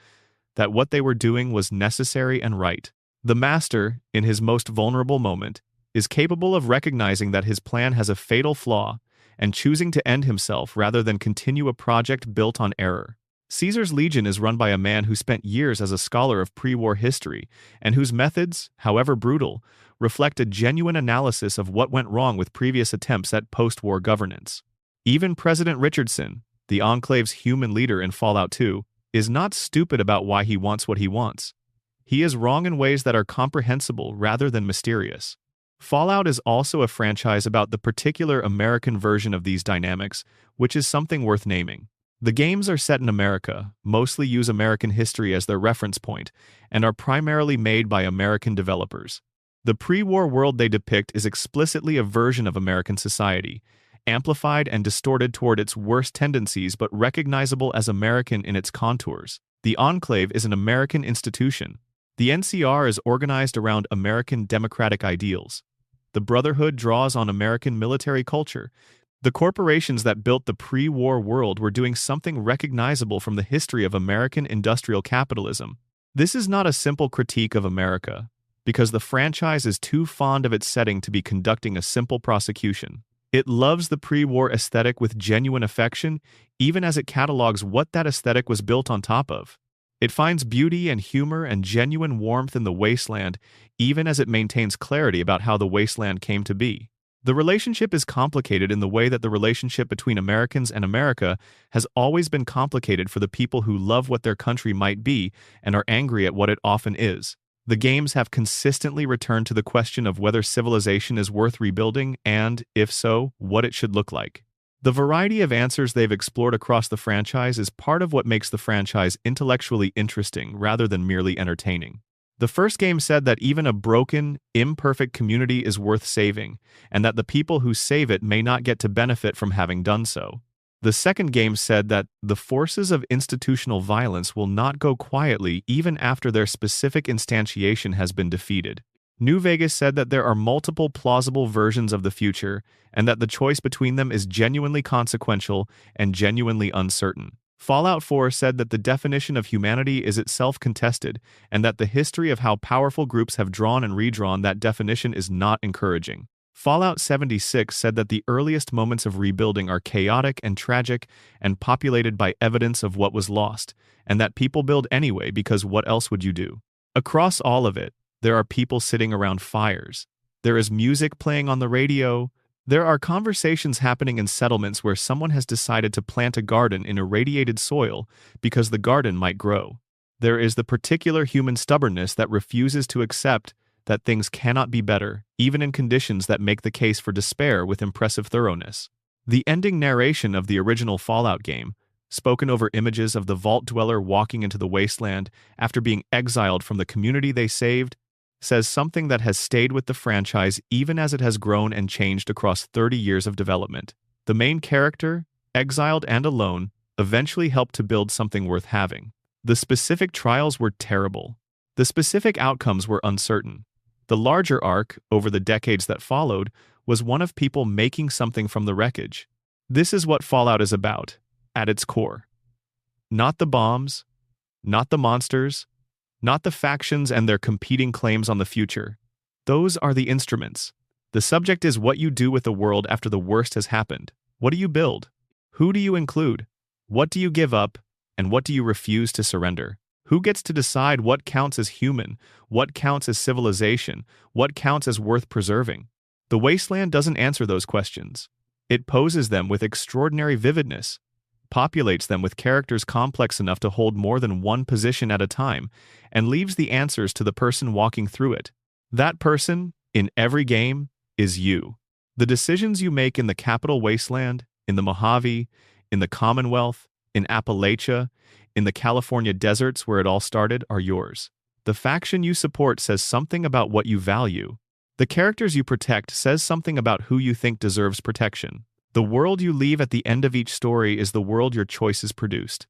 Speaker 1: that what they were doing was necessary and right. The Master, in his most vulnerable moment, is capable of recognizing that his plan has a fatal flaw and choosing to end himself rather than continue a project built on error. Caesar's Legion is run by a man who spent years as a scholar of pre-war history and whose methods, however brutal, reflect a genuine analysis of what went wrong with previous attempts at post-war governance. Even President Richardson, the Enclave's human leader in Fallout 2, is not stupid about why he wants what he wants. He is wrong in ways that are comprehensible rather than mysterious. Fallout is also a franchise about the particular American version of these dynamics, which is something worth naming. The games are set in America, mostly use American history as their reference point, and are primarily made by American developers. The pre-war world they depict is explicitly a version of American society, amplified and distorted toward its worst tendencies but recognizable as American in its contours. The Enclave is an American institution. The NCR is organized around American democratic ideals. The Brotherhood draws on American military culture. The corporations that built the pre-war world were doing something recognizable from the history of American industrial capitalism. This is not a simple critique of America, because the franchise is too fond of its setting to be conducting a simple prosecution. It loves the pre-war aesthetic with genuine affection, even as it catalogs what that aesthetic was built on top of. It finds beauty and humor and genuine warmth in the wasteland, even as it maintains clarity about how the wasteland came to be. The relationship is complicated in the way that the relationship between Americans and America has always been complicated for the people who love what their country might be and are angry at what it often is. The games have consistently returned to the question of whether civilization is worth rebuilding and, if so, what it should look like. The variety of answers they've explored across the franchise is part of what makes the franchise intellectually interesting rather than merely entertaining. The first game said that even a broken, imperfect community is worth saving, and that the people who save it may not get to benefit from having done so. The second game said that the forces of institutional violence will not go quietly even after their specific instantiation has been defeated. New Vegas said that there are multiple plausible versions of the future, and that the choice between them is genuinely consequential and genuinely uncertain. Fallout 4 said that the definition of humanity is itself contested, and that the history of how powerful groups have drawn and redrawn that definition is not encouraging. Fallout 76 said that the earliest moments of rebuilding are chaotic and tragic and populated by evidence of what was lost, and that people build anyway because what else would you do? Across all of it, there are people sitting around fires. There is music playing on the radio. There are conversations happening in settlements where someone has decided to plant a garden in irradiated soil because the garden might grow. There is the particular human stubbornness that refuses to accept that things cannot be better, even in conditions that make the case for despair with impressive thoroughness. The ending narration of the original Fallout game, spoken over images of the Vault Dweller walking into the wasteland after being exiled from the community they saved, says something that has stayed with the franchise even as it has grown and changed across 30 years of development. The main character, exiled and alone, eventually helped to build something worth having. The specific trials were terrible. The specific outcomes were uncertain. The larger arc, over the decades that followed, was one of people making something from the wreckage. This is what Fallout is about, at its core. Not the bombs, not the monsters, not the factions and their competing claims on the future. Those are the instruments. The subject is what you do with the world after the worst has happened. What do you build? Who do you include? What do you give up? And what do you refuse to surrender? Who gets to decide what counts as human, what counts as civilization, what counts as worth preserving? The Wasteland doesn't answer those questions. It poses them with extraordinary vividness, populates them with characters complex enough to hold more than one position at a time, and leaves the answers to the person walking through it. That person, in every game, is you. The decisions you make in the Capital Wasteland, in the Mojave, in the Commonwealth, in Appalachia, in the California deserts where it all started are yours. The faction you support says something about what you value. The characters you protect says something about who you think deserves protection. The world you leave at the end of each story is the world your choices produced.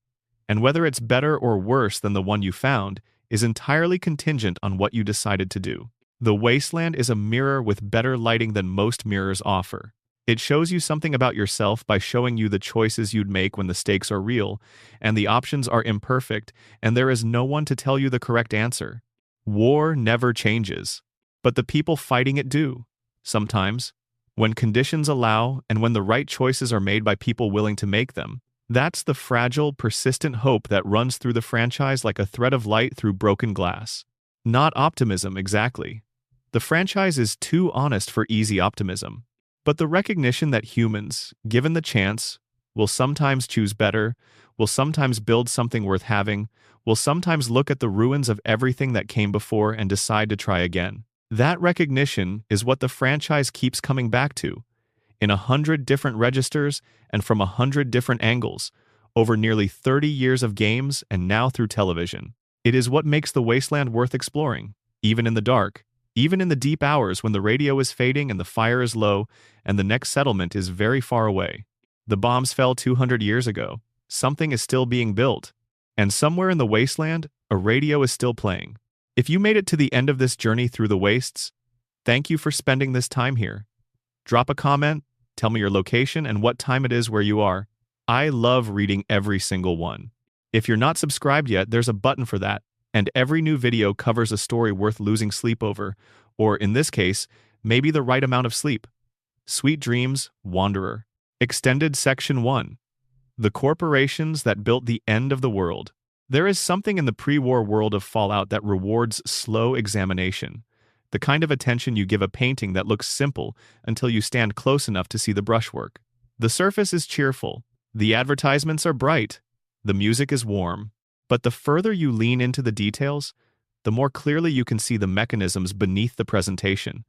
Speaker 1: And whether it's better or worse than the one you found is entirely contingent on what you decided to do. The Wasteland is a mirror with better lighting than most mirrors offer. It shows you something about yourself by showing you the choices you'd make when the stakes are real, and the options are imperfect, and there is no one to tell you the correct answer. War never changes, but the people fighting it do. Sometimes, when conditions allow and when the right choices are made by people willing to make them. That's the fragile, persistent hope that runs through the franchise like a thread of light through broken glass. Not optimism, exactly. The franchise is too honest for easy optimism. But the recognition that humans, given the chance, will sometimes choose better, will sometimes build something worth having, will sometimes look at the ruins of everything that came before and decide to try again. That recognition is what the franchise keeps coming back to, in 100 different registers and from 100 different angles, over nearly 30 years of games and now through television. It is what makes the Wasteland worth exploring, even in the dark. Even in the deep hours when the radio is fading and the fire is low and the next settlement is very far away. The bombs fell 200 years ago. Something is still being built. And somewhere in the Wasteland, a radio is still playing. If you made it to the end of this journey through the wastes, thank you for spending this time here. Drop a comment, tell me your location and what time it is where you are. I love reading every single one. If you're not subscribed yet, there's a button for that. And every new video covers a story worth losing sleep over, or in this case, maybe the right amount of sleep. Sweet Dreams, Wanderer. Extended Section 1. The corporations that built the end of the world. There is something in the pre-war world of Fallout that rewards slow examination, the kind of attention you give a painting that looks simple until you stand close enough to see the brushwork. The surface is cheerful, the advertisements are bright, the music is warm. But the further you lean into the details, the more clearly you can see the mechanisms beneath the presentation,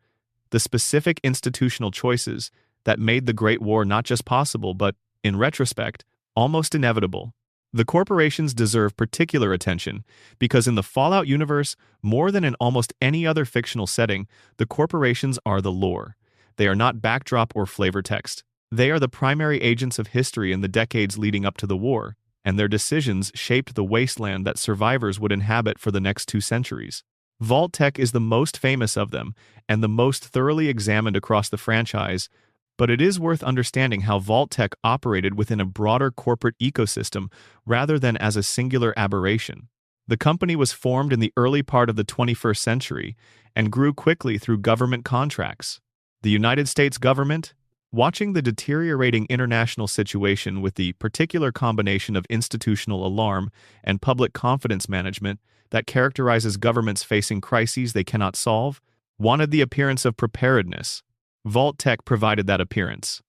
Speaker 1: the specific institutional choices that made the Great War not just possible but, in retrospect, almost inevitable. The corporations deserve particular attention because in the Fallout universe, more than in almost any other fictional setting, the corporations are the lore. They are not backdrop or flavor text. They are the primary agents of history in the decades leading up to the war, and their decisions shaped the wasteland that survivors would inhabit for the next 2 centuries. Vault-Tec is the most famous of them, and the most thoroughly examined across the franchise, but it is worth understanding how Vault-Tec operated within a broader corporate ecosystem rather than as a singular aberration. The company was formed in the early part of the 21st century and grew quickly through government contracts. The United States government, watching the deteriorating international situation with the particular combination of institutional alarm and public confidence management that characterizes governments facing crises they cannot solve, wanted the appearance of preparedness. Vault-Tec provided that appearance.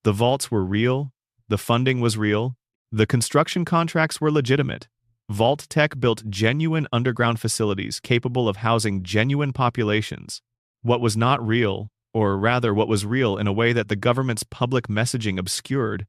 Speaker 1: The vaults were real, the funding was real, the construction contracts were legitimate. Vault-Tec built genuine underground facilities capable of housing genuine populations. What was not real, or rather what was real in a way that the government's public messaging obscured,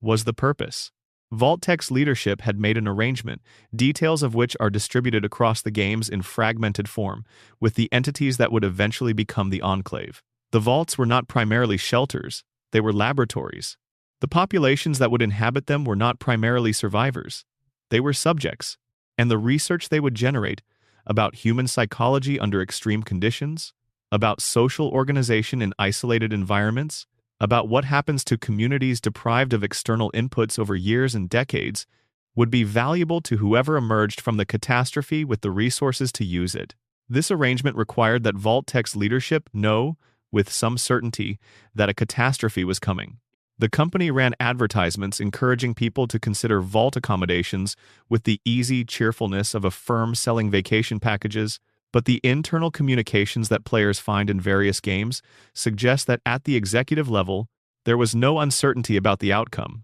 Speaker 1: was the purpose. Vault-Tec's leadership had made an arrangement, details of which are distributed across the games in fragmented form, with the entities that would eventually become the Enclave. The vaults were not primarily shelters, they were laboratories. The populations that would inhabit them were not primarily survivors, they were subjects, and the research they would generate about human psychology under extreme conditions, about social organization in isolated environments, about what happens to communities deprived of external inputs over years and decades, would be valuable to whoever emerged from the catastrophe with the resources to use it. This arrangement required that Vault-Tec's leadership know, with some certainty, that a catastrophe was coming. The company ran advertisements encouraging people to consider vault accommodations with the easy cheerfulness of a firm selling vacation packages, but the internal communications that players find in various games suggest that at the executive level, there was no uncertainty about the outcome.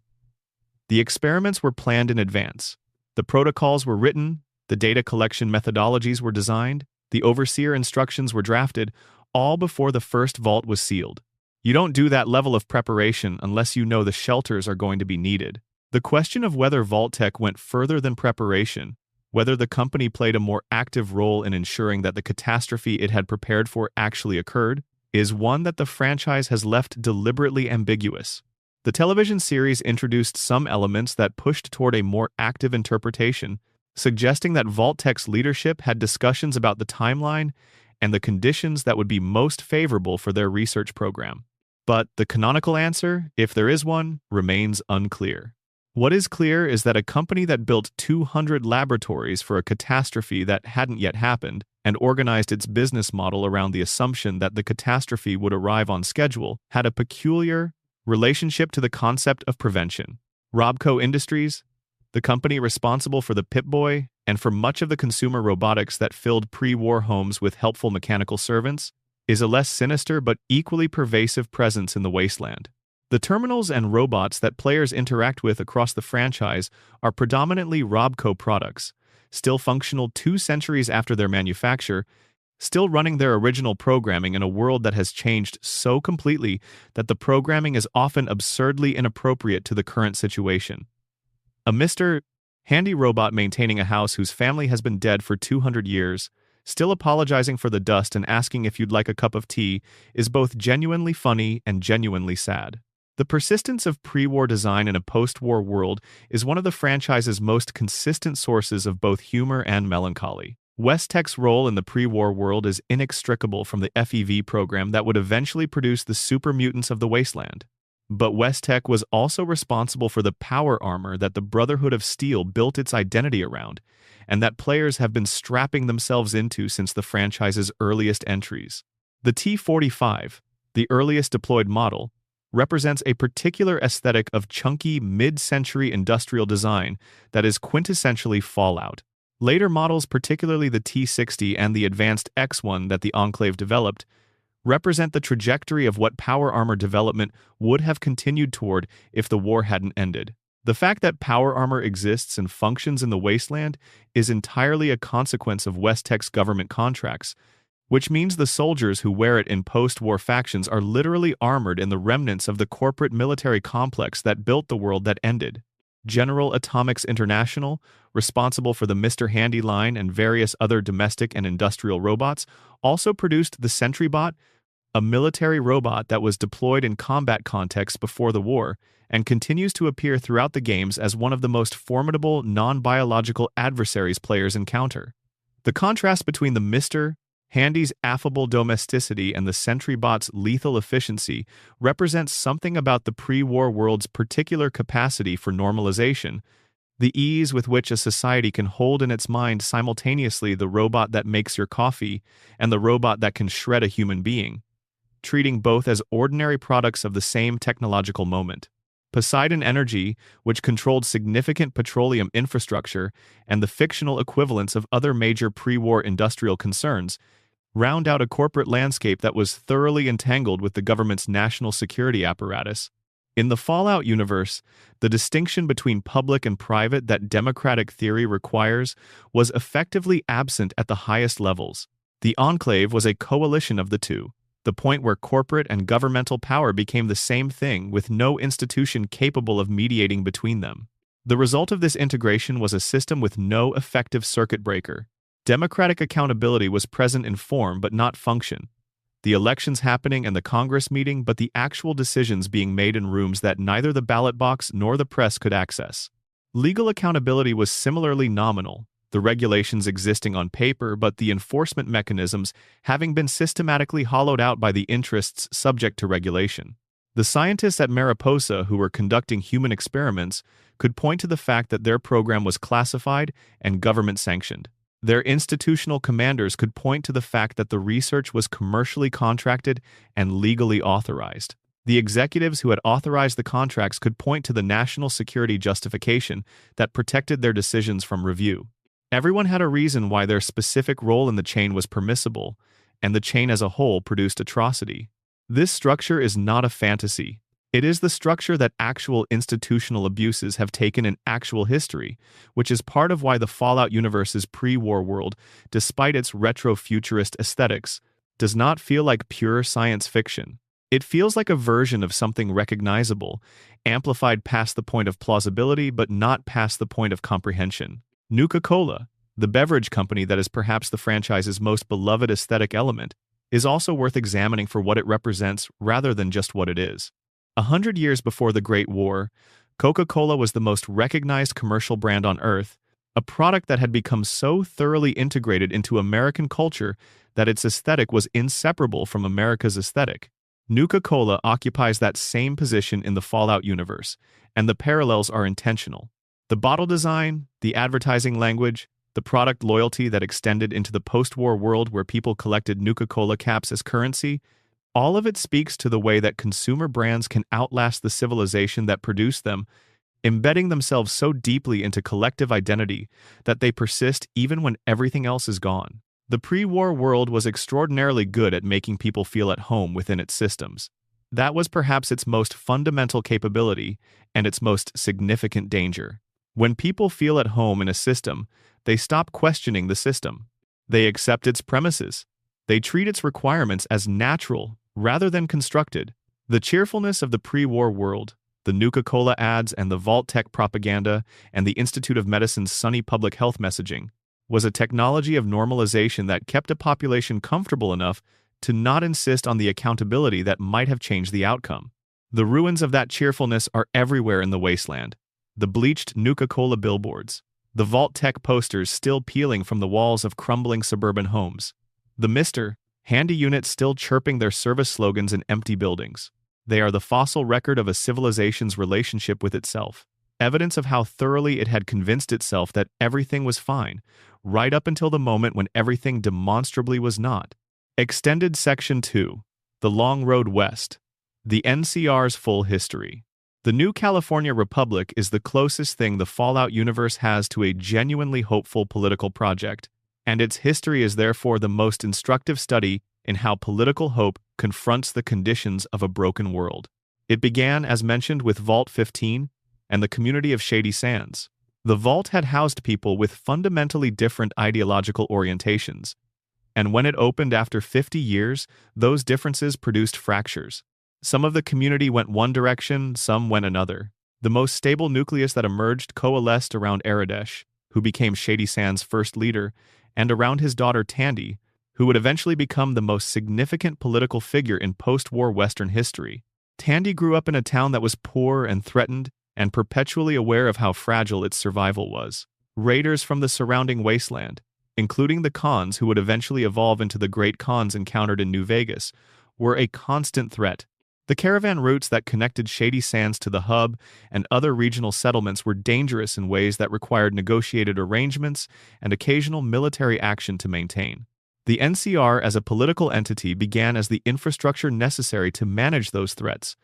Speaker 1: The experiments were planned in advance. The protocols were written, the data collection methodologies were designed, the overseer instructions were drafted, all before the first vault was sealed. You don't do that level of preparation unless you know the shelters are going to be needed. The question of whether Vault-Tec went further than preparation, whether the company played a more active role in ensuring that the catastrophe it had prepared for actually occurred, is one that the franchise has left deliberately ambiguous. The television series introduced some elements that pushed toward a more active interpretation, suggesting that Vault-Tec's leadership had discussions about the timeline and the conditions that would be most favorable for their research program. But the canonical answer, if there is one, remains unclear. What is clear is that a company that built 200 laboratories for a catastrophe that hadn't yet happened and organized its business model around the assumption that the catastrophe would arrive on schedule had a peculiar relationship to the concept of prevention. Robco Industries, the company responsible for the Pip-Boy and for much of the consumer robotics that filled pre-war homes with helpful mechanical servants, is a less sinister but equally pervasive presence in the wasteland. The terminals and robots that players interact with across the franchise are predominantly Robco products, still functional 2 centuries after their manufacture, still running their original programming in a world that has changed so completely that the programming is often absurdly inappropriate to the current situation. A Mr. Handy robot maintaining a house whose family has been dead for 200 years, still apologizing for the dust and asking if you'd like a cup of tea, is both genuinely funny and genuinely sad. The persistence of pre-war design in a post-war world is one of the franchise's most consistent sources of both humor and melancholy. West-Tech's role in the pre-war world is inextricable from the FEV program that would eventually produce the super mutants of the wasteland. But West-Tech was also responsible for the power armor that the Brotherhood of Steel built its identity around, and that players have been strapping themselves into since the franchise's earliest entries. The T-45, the earliest deployed model, represents a particular aesthetic of chunky mid-century industrial design that is quintessentially Fallout. Later models, particularly the T-60 and the advanced X-1 that the Enclave developed, represent the trajectory of what power armor development would have continued toward if the war hadn't ended. The fact that power armor exists and functions in the wasteland is entirely a consequence of West-Tech's government contracts, which means the soldiers who wear it in post-war factions are literally armored in the remnants of the corporate military complex that built the world that ended. General Atomics International, responsible for the Mr. Handy line and various other domestic and industrial robots, also produced the SentryBot, a military robot that was deployed in combat contexts before the war, and continues to appear throughout the games as one of the most formidable non-biological adversaries players encounter. The contrast between the Mr. Handy's affable domesticity and the SentryBot's lethal efficiency represents something about the pre-war world's particular capacity for normalization, the ease with which a society can hold in its mind simultaneously the robot that makes your coffee and the robot that can shred a human being, treating both as ordinary products of the same technological moment. Poseidon Energy, which controlled significant petroleum infrastructure and the fictional equivalents of other major pre-war industrial concerns, round out a corporate landscape that was thoroughly entangled with the government's national security apparatus. In the Fallout universe, the distinction between public and private that democratic theory requires was effectively absent at the highest levels. The Enclave was a coalition of the two, the point where corporate and governmental power became the same thing with no institution capable of mediating between them. The result of this integration was a system with no effective circuit breaker. Democratic accountability was present in form but not function. The elections happening and the Congress meeting, but the actual decisions being made in rooms that neither the ballot box nor the press could access. Legal accountability was similarly nominal, the regulations existing on paper but the enforcement mechanisms having been systematically hollowed out by the interests subject to regulation. The scientists at Mariposa who were conducting human experiments could point to the fact that their program was classified and government-sanctioned. Their institutional commanders could point to the fact that the research was commercially contracted and legally authorized. The executives who had authorized the contracts could point to the national security justification that protected their decisions from review. Everyone had a reason why their specific role in the chain was permissible, and the chain as a whole produced atrocity. This structure is not a fantasy. It is the structure that actual institutional abuses have taken in actual history, which is part of why the Fallout universe's pre-war world, despite its retro-futurist aesthetics, does not feel like pure science fiction. It feels like a version of something recognizable, amplified past the point of plausibility but not past the point of comprehension. Nuka-Cola, the beverage company that is perhaps the franchise's most beloved aesthetic element, is also worth examining for what it represents rather than just what it is. 100 years before the Great War, Coca-Cola was the most recognized commercial brand on Earth, a product that had become so thoroughly integrated into American culture that its aesthetic was inseparable from America's aesthetic. Nuka-Cola occupies that same position in the Fallout universe, and the parallels are intentional. The bottle design, the advertising language, the product loyalty that extended into the post-war world where people collected Nuka-Cola caps as currency, all of it speaks to the way that consumer brands can outlast the civilization that produced them, embedding themselves so deeply into collective identity that they persist even when everything else is gone. The pre-war world was extraordinarily good at making people feel at home within its systems. That was perhaps its most fundamental capability and its most significant danger. When people feel at home in a system, they stop questioning the system. They accept its premises. They treat its requirements as natural rather than constructed. The cheerfulness of the pre-war world, the Nuka-Cola ads and the Vault-Tec propaganda and the Institute of Medicine's sunny public health messaging, was a technology of normalization that kept a population comfortable enough to not insist on the accountability that might have changed the outcome. The ruins of that cheerfulness are everywhere in the wasteland. The bleached Nuka-Cola billboards, the Vault-Tec posters still peeling from the walls of crumbling suburban homes, the Mr. Handy units still chirping their service slogans in empty buildings. They are the fossil record of a civilization's relationship with itself, evidence of how thoroughly it had convinced itself that everything was fine, right up until the moment when everything demonstrably was not. Extended Section 2. The Long Road West. The NCR's full history. The New California Republic is the closest thing the Fallout universe has to a genuinely hopeful political project, and its history is therefore the most instructive study in how political hope confronts the conditions of a broken world. It began, as mentioned, with Vault 15 and the community of Shady Sands. The Vault had housed people with fundamentally different ideological orientations, and when it opened after 50 years, those differences produced fractures. Some of the community went one direction, some went another. The most stable nucleus that emerged coalesced around Aradesh, who became Shady Sands' first leader, and around his daughter Tandy, who would eventually become the most significant political figure in post-war Western history. Tandy grew up in a town that was poor and threatened, and perpetually aware of how fragile its survival was. Raiders from the surrounding wasteland, including the Khans who would eventually evolve into the great Khans encountered in New Vegas, were a constant threat. The caravan routes that connected Shady Sands to the hub and other regional settlements were dangerous in ways that required negotiated arrangements and occasional military action to maintain. The NCR as a political entity began as the infrastructure necessary to manage those threats,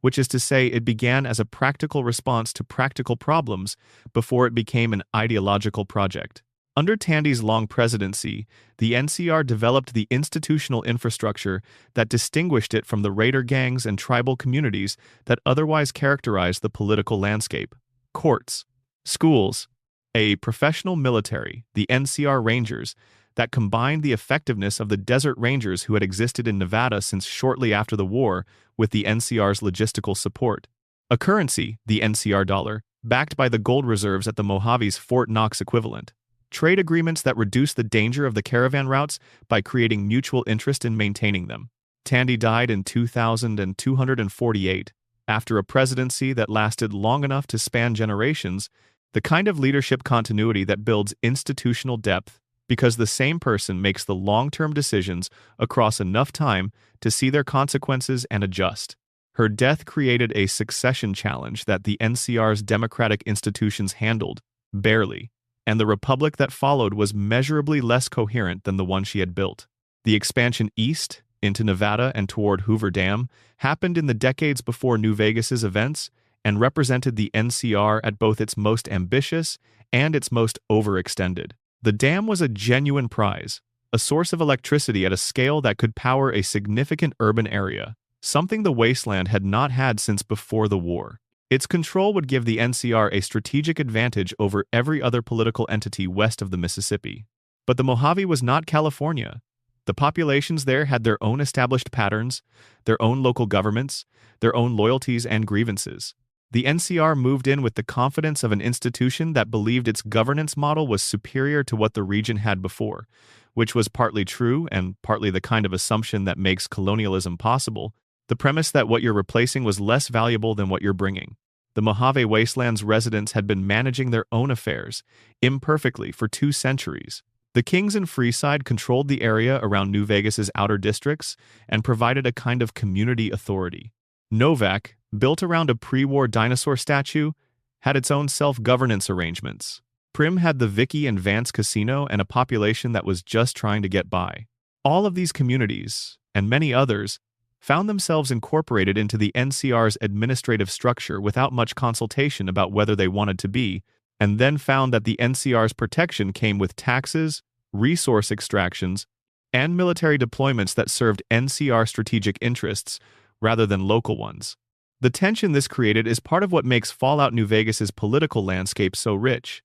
Speaker 1: which is to say it began as a practical response to practical problems before it became an ideological project. Under Tandy's long presidency, the NCR developed the institutional infrastructure that distinguished it from the raider gangs and tribal communities that otherwise characterized the political landscape. Courts, schools, a professional military, the NCR Rangers, that combined the effectiveness of the Desert Rangers who had existed in Nevada since shortly after the war with the NCR's logistical support. A currency, the NCR dollar, backed by the gold reserves at the Mojave's Fort Knox equivalent. Trade agreements that reduced the danger of the caravan routes by creating mutual interest in maintaining them. Tandy died in 2248, after a presidency that lasted long enough to span generations, the kind of leadership continuity that builds institutional depth because the same person makes the long-term decisions across enough time to see their consequences and adjust. Her death created a succession challenge that the NCR's democratic institutions handled, barely, and the republic that followed was measurably less coherent than the one she had built. The expansion east, into Nevada and toward Hoover Dam, happened in the decades before New Vegas's events and represented the NCR at both its most ambitious and its most overextended. The dam was a genuine prize, a source of electricity at a scale that could power a significant urban area. something the wasteland had not had since before the war. Its control would give the NCR a strategic advantage over every other political entity west of the Mississippi. But the Mojave was not California. The populations there had their own established patterns, their own local governments, their own loyalties and grievances. The NCR moved in with the confidence of an institution that believed its governance model was superior to what the region had before, which was partly true and partly the kind of assumption that makes colonialism possible, the premise that what you're replacing was less valuable than what you're bringing. The Mojave Wasteland's residents had been managing their own affairs, imperfectly, for 2 centuries. The Kings and Freeside controlled the area around New Vegas's outer districts and provided a kind of community authority. Novak, built around a pre-war dinosaur statue, had its own self-governance arrangements. Prim had the Vicky and Vance Casino and a population that was just trying to get by. All of these communities, and many others, found themselves incorporated into the NCR's administrative structure without much consultation about whether they wanted to be, and then found that the NCR's protection came with taxes, resource extractions, and military deployments that served NCR strategic interests rather than local ones. The tension this created is part of what makes Fallout New Vegas's political landscape so rich.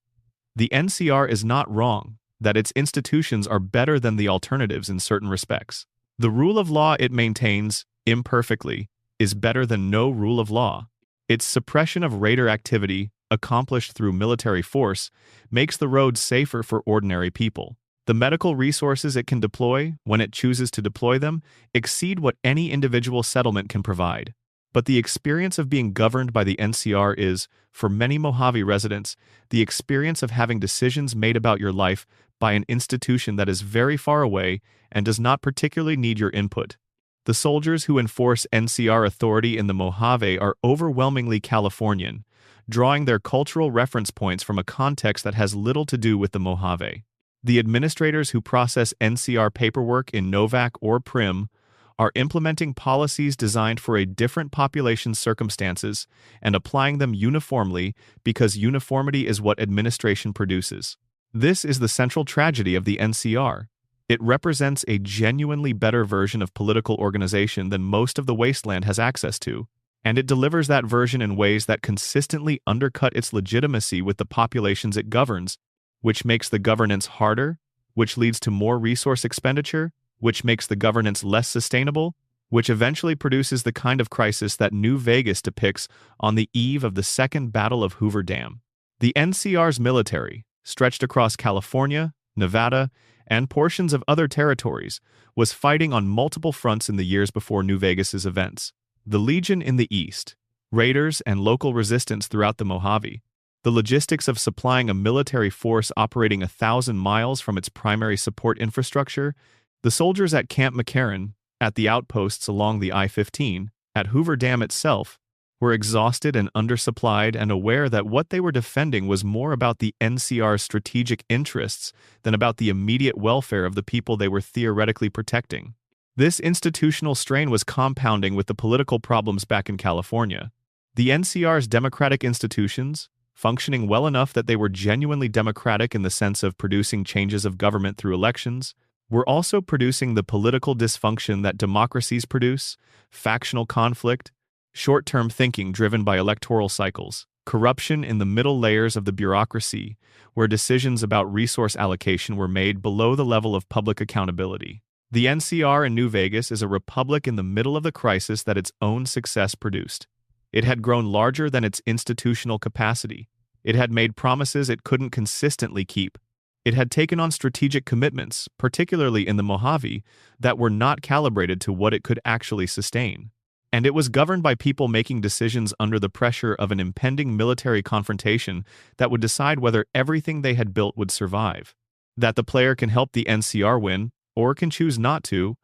Speaker 1: The NCR is not wrong that its institutions are better than the alternatives in certain respects. The rule of law it maintains, imperfectly, is better than no rule of law. Its suppression of raider activity, accomplished through military force, makes the roads safer for ordinary people. The medical resources it can deploy, when it chooses to deploy them, exceed what any individual settlement can provide. But the experience of being governed by the NCR is, for many Mojave residents, the experience of having decisions made about your life by an institution that is very far away and does not particularly need your input. The soldiers who enforce NCR authority in the Mojave are overwhelmingly Californian, drawing their cultural reference points from a context that has little to do with the Mojave. The administrators who process NCR paperwork in Novak or Prim are implementing policies designed for a different population's circumstances and applying them uniformly because uniformity is what administration produces. This is the central tragedy of the NCR. It represents a genuinely better version of political organization than most of the wasteland has access to, and it delivers that version in ways that consistently undercut its legitimacy with the populations it governs, which makes the governance harder, which leads to more resource expenditure, which makes the governance less sustainable, which eventually produces the kind of crisis that New Vegas depicts on the eve of the Second Battle of Hoover Dam. The NCR's military, stretched across California, Nevada, and portions of other territories, was fighting on multiple fronts in the years before New Vegas's events. The Legion in the east, raiders and local resistance throughout the Mojave, the logistics of supplying a military force operating 1,000 miles from its primary support infrastructure, the soldiers at Camp McCarran, at the outposts along the I-15, at Hoover Dam itself, were exhausted and undersupplied and aware that what they were defending was more about the NCR's strategic interests than about the immediate welfare of the people they were theoretically protecting. This institutional strain was compounding with the political problems back in California. The NCR's democratic institutions, functioning well enough that they were genuinely democratic in the sense of producing changes of government through elections, were also producing the political dysfunction that democracies produce: factional conflict, short-term thinking driven by electoral cycles, corruption in the middle layers of the bureaucracy, where decisions about resource allocation were made below the level of public accountability. The NCR in New Vegas is a republic in the middle of the crisis that its own success produced. It had grown larger than its institutional capacity. It had made promises it couldn't consistently keep. It had taken on strategic commitments, particularly in the Mojave, that were not calibrated to what it could actually sustain. And it was governed by people making decisions under the pressure of an impending military confrontation that would decide whether everything they had built would survive. That the player can help the NCR win, or can choose not to,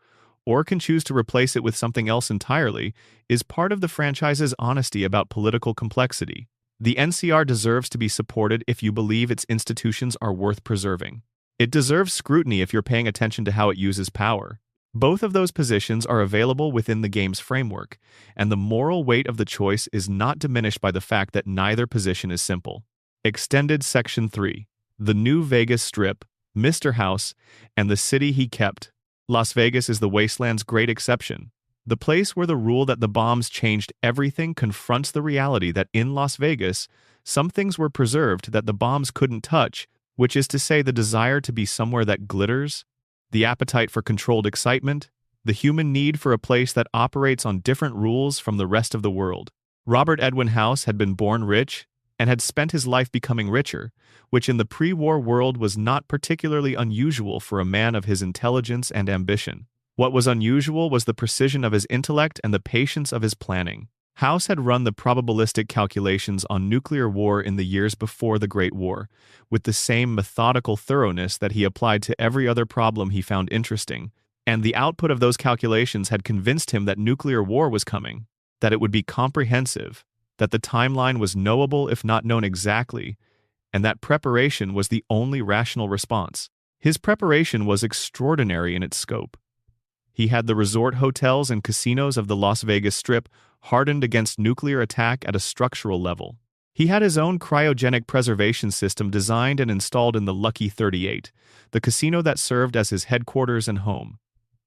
Speaker 1: or can choose to replace it with something else entirely, is part of the franchise's honesty about political complexity. The NCR deserves to be supported if you believe its institutions are worth preserving. It deserves scrutiny if you're paying attention to how it uses power. Both of those positions are available within the game's framework, and the moral weight of the choice is not diminished by the fact that neither position is simple. Extended Section 3. The New Vegas Strip, Mr. House, and the City He Kept. Las Vegas is the wasteland's great exception. The place where the rule that the bombs changed everything confronts the reality that in Las Vegas, some things were preserved that the bombs couldn't touch, which is to say the desire to be somewhere that glitters, the appetite for controlled excitement, the human need for a place that operates on different rules from the rest of the world. Robert Edwin House had been born rich and had spent his life becoming richer, which in the pre-war world was not particularly unusual for a man of his intelligence and ambition. What was unusual was the precision of his intellect and the patience of his planning. House had run the probabilistic calculations on nuclear war in the years before the Great War, with the same methodical thoroughness that he applied to every other problem he found interesting, and the output of those calculations had convinced him that nuclear war was coming, that it would be comprehensive, that the timeline was knowable if not known exactly, and that preparation was the only rational response. His preparation was extraordinary in its scope. He had the resort hotels and casinos of the Las Vegas Strip hardened against nuclear attack at a structural level. He had his own cryogenic preservation system designed and installed in the Lucky 38, the casino that served as his headquarters and home.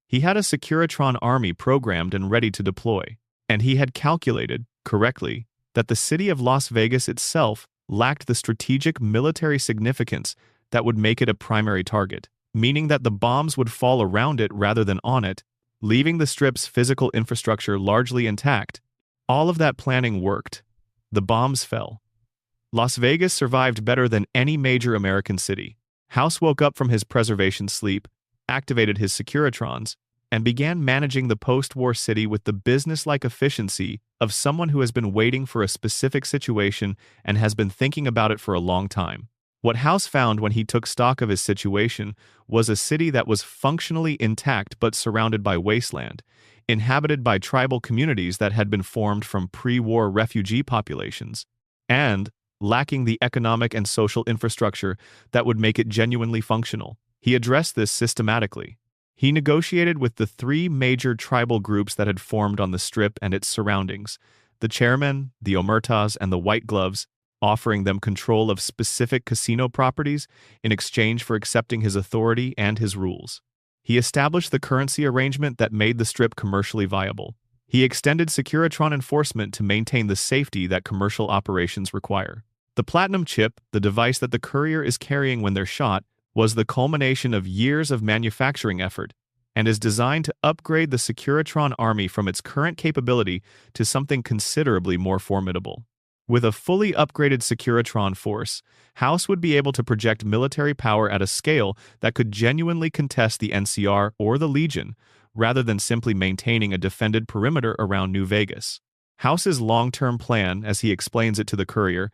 Speaker 1: He had a Securitron army programmed and ready to deploy, and he had calculated, correctly, that the city of Las Vegas itself lacked the strategic military significance that would make it a primary target, meaning that the bombs would fall around it rather than on it, leaving the Strip's physical infrastructure largely intact. All of that planning worked. The bombs fell. Las Vegas survived better than any major American city. House woke up from his preservation sleep, activated his Securitrons, and began managing the post-war city with the business-like efficiency of someone who has been waiting for a specific situation and has been thinking about it for a long time. What House found when he took stock of his situation was a city that was functionally intact but surrounded by wasteland, inhabited by tribal communities that had been formed from pre-war refugee populations, and lacking the economic and social infrastructure that would make it genuinely functional. He addressed this systematically. He negotiated with the three major tribal groups that had formed on the Strip and its surroundings, the Chairmen, the Omertas, and the White Gloves, offering them control of specific casino properties in exchange for accepting his authority and his rules. He established the currency arrangement that made the Strip commercially viable. He extended Securitron enforcement to maintain the safety that commercial operations require. The Platinum Chip, the device that the courier is carrying when they're shot, was the culmination of years of manufacturing effort and is designed to upgrade the Securitron army from its current capability to something considerably more formidable. With a fully upgraded Securitron force, House would be able to project military power at a scale that could genuinely contest the NCR or the Legion, rather than simply maintaining a defended perimeter around New Vegas. House's long-term plan, as he explains it to the courier,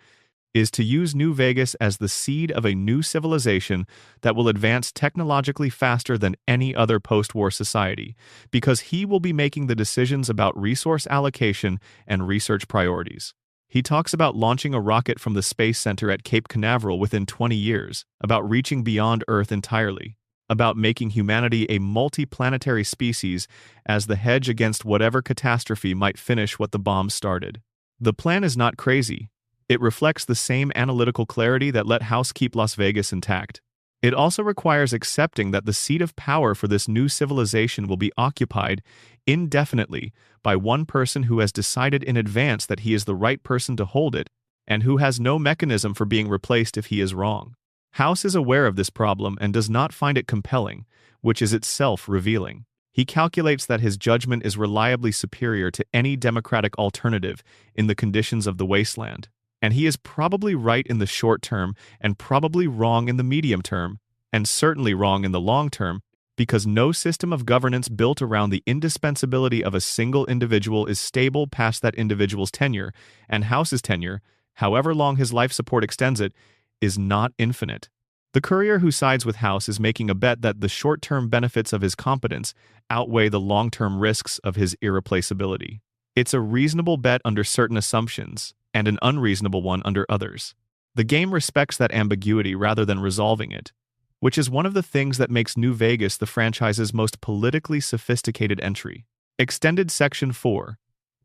Speaker 1: is to use New Vegas as the seed of a new civilization that will advance technologically faster than any other post-war society, because he will be making the decisions about resource allocation and research priorities. He talks about launching a rocket from the Space Center at Cape Canaveral within 20 years, about reaching beyond Earth entirely, about making humanity a multi-planetary species as the hedge against whatever catastrophe might finish what the bombs started. The plan is not crazy. It reflects the same analytical clarity that let House keep Las Vegas intact. It also requires accepting that the seat of power for this new civilization will be occupied indefinitely by one person who has decided in advance that he is the right person to hold it and who has no mechanism for being replaced if he is wrong. House is aware of this problem and does not find it compelling, which is itself revealing. He calculates that his judgment is reliably superior to any democratic alternative in the conditions of the wasteland. And he is probably right in the short term and probably wrong in the medium term, and certainly wrong in the long term, because no system of governance built around the indispensability of a single individual is stable past that individual's tenure, and House's tenure, however long his life support extends it, is not infinite. The courier who sides with House is making a bet that the short-term benefits of his competence outweigh the long-term risks of his irreplaceability. It's a reasonable bet under certain assumptions, and an unreasonable one under others. The game respects that ambiguity rather than resolving it, which is one of the things that makes New Vegas the franchise's most politically sophisticated entry. Extended Section 4.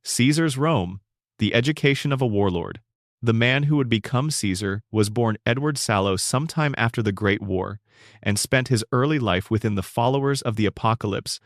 Speaker 1: Caesar's Rome, the education of a warlord. The man who would become Caesar was born Edward Sallow sometime after the Great War, and spent his early life within the followers of the apocalypse,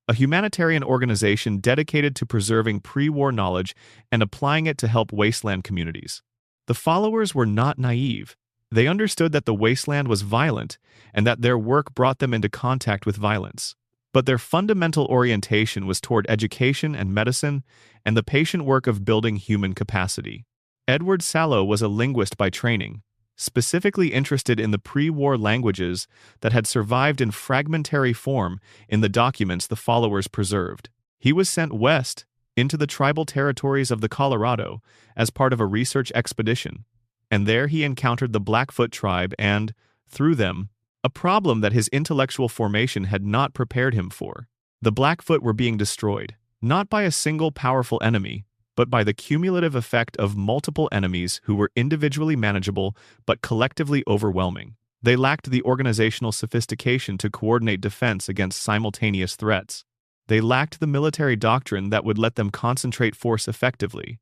Speaker 1: a humanitarian organization dedicated to preserving pre-war knowledge and applying it to help wasteland communities. The followers were not naive. They understood that the wasteland was violent and that their work brought them into contact with violence. But their fundamental orientation was toward education and medicine and the patient work of building human capacity. Edward Sallow was a linguist by training, specifically interested in the pre-war languages that had survived in fragmentary form in the documents the followers preserved. He was sent west into the tribal territories of the Colorado as part of a research expedition, and there he encountered the Blackfoot tribe and, through them, a problem that his intellectual formation had not prepared him for. The Blackfoot were being destroyed, not by a single powerful enemy, but by the cumulative effect of multiple enemies who were individually manageable but collectively overwhelming. They lacked the organizational sophistication to coordinate defense against simultaneous threats. They lacked the military doctrine that would let them concentrate force effectively.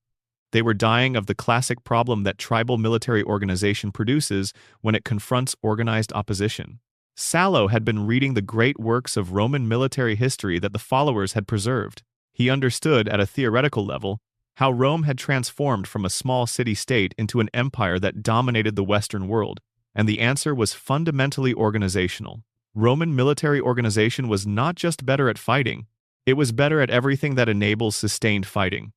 Speaker 1: They were dying of the classic problem that tribal military organization produces when it confronts organized opposition. Sallow had been reading the great works of Roman military history that the followers had preserved. He understood, at a theoretical level, how Rome had transformed from a small city-state into an empire that dominated the Western world, and the answer was fundamentally organizational. Roman military organization was not just better at fighting, it was better at everything that enables sustained fighting.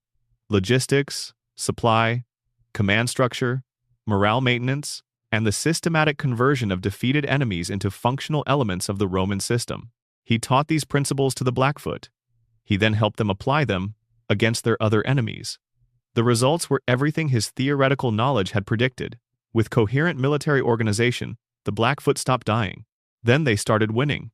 Speaker 1: Logistics, supply, command structure, morale maintenance, and the systematic conversion of defeated enemies into functional elements of the Roman system. He taught these principles to the Blackfoot. He then helped them apply them against their other enemies. The results were everything his theoretical knowledge had predicted. With coherent military organization, the Blackfoot stopped dying. Then they started winning.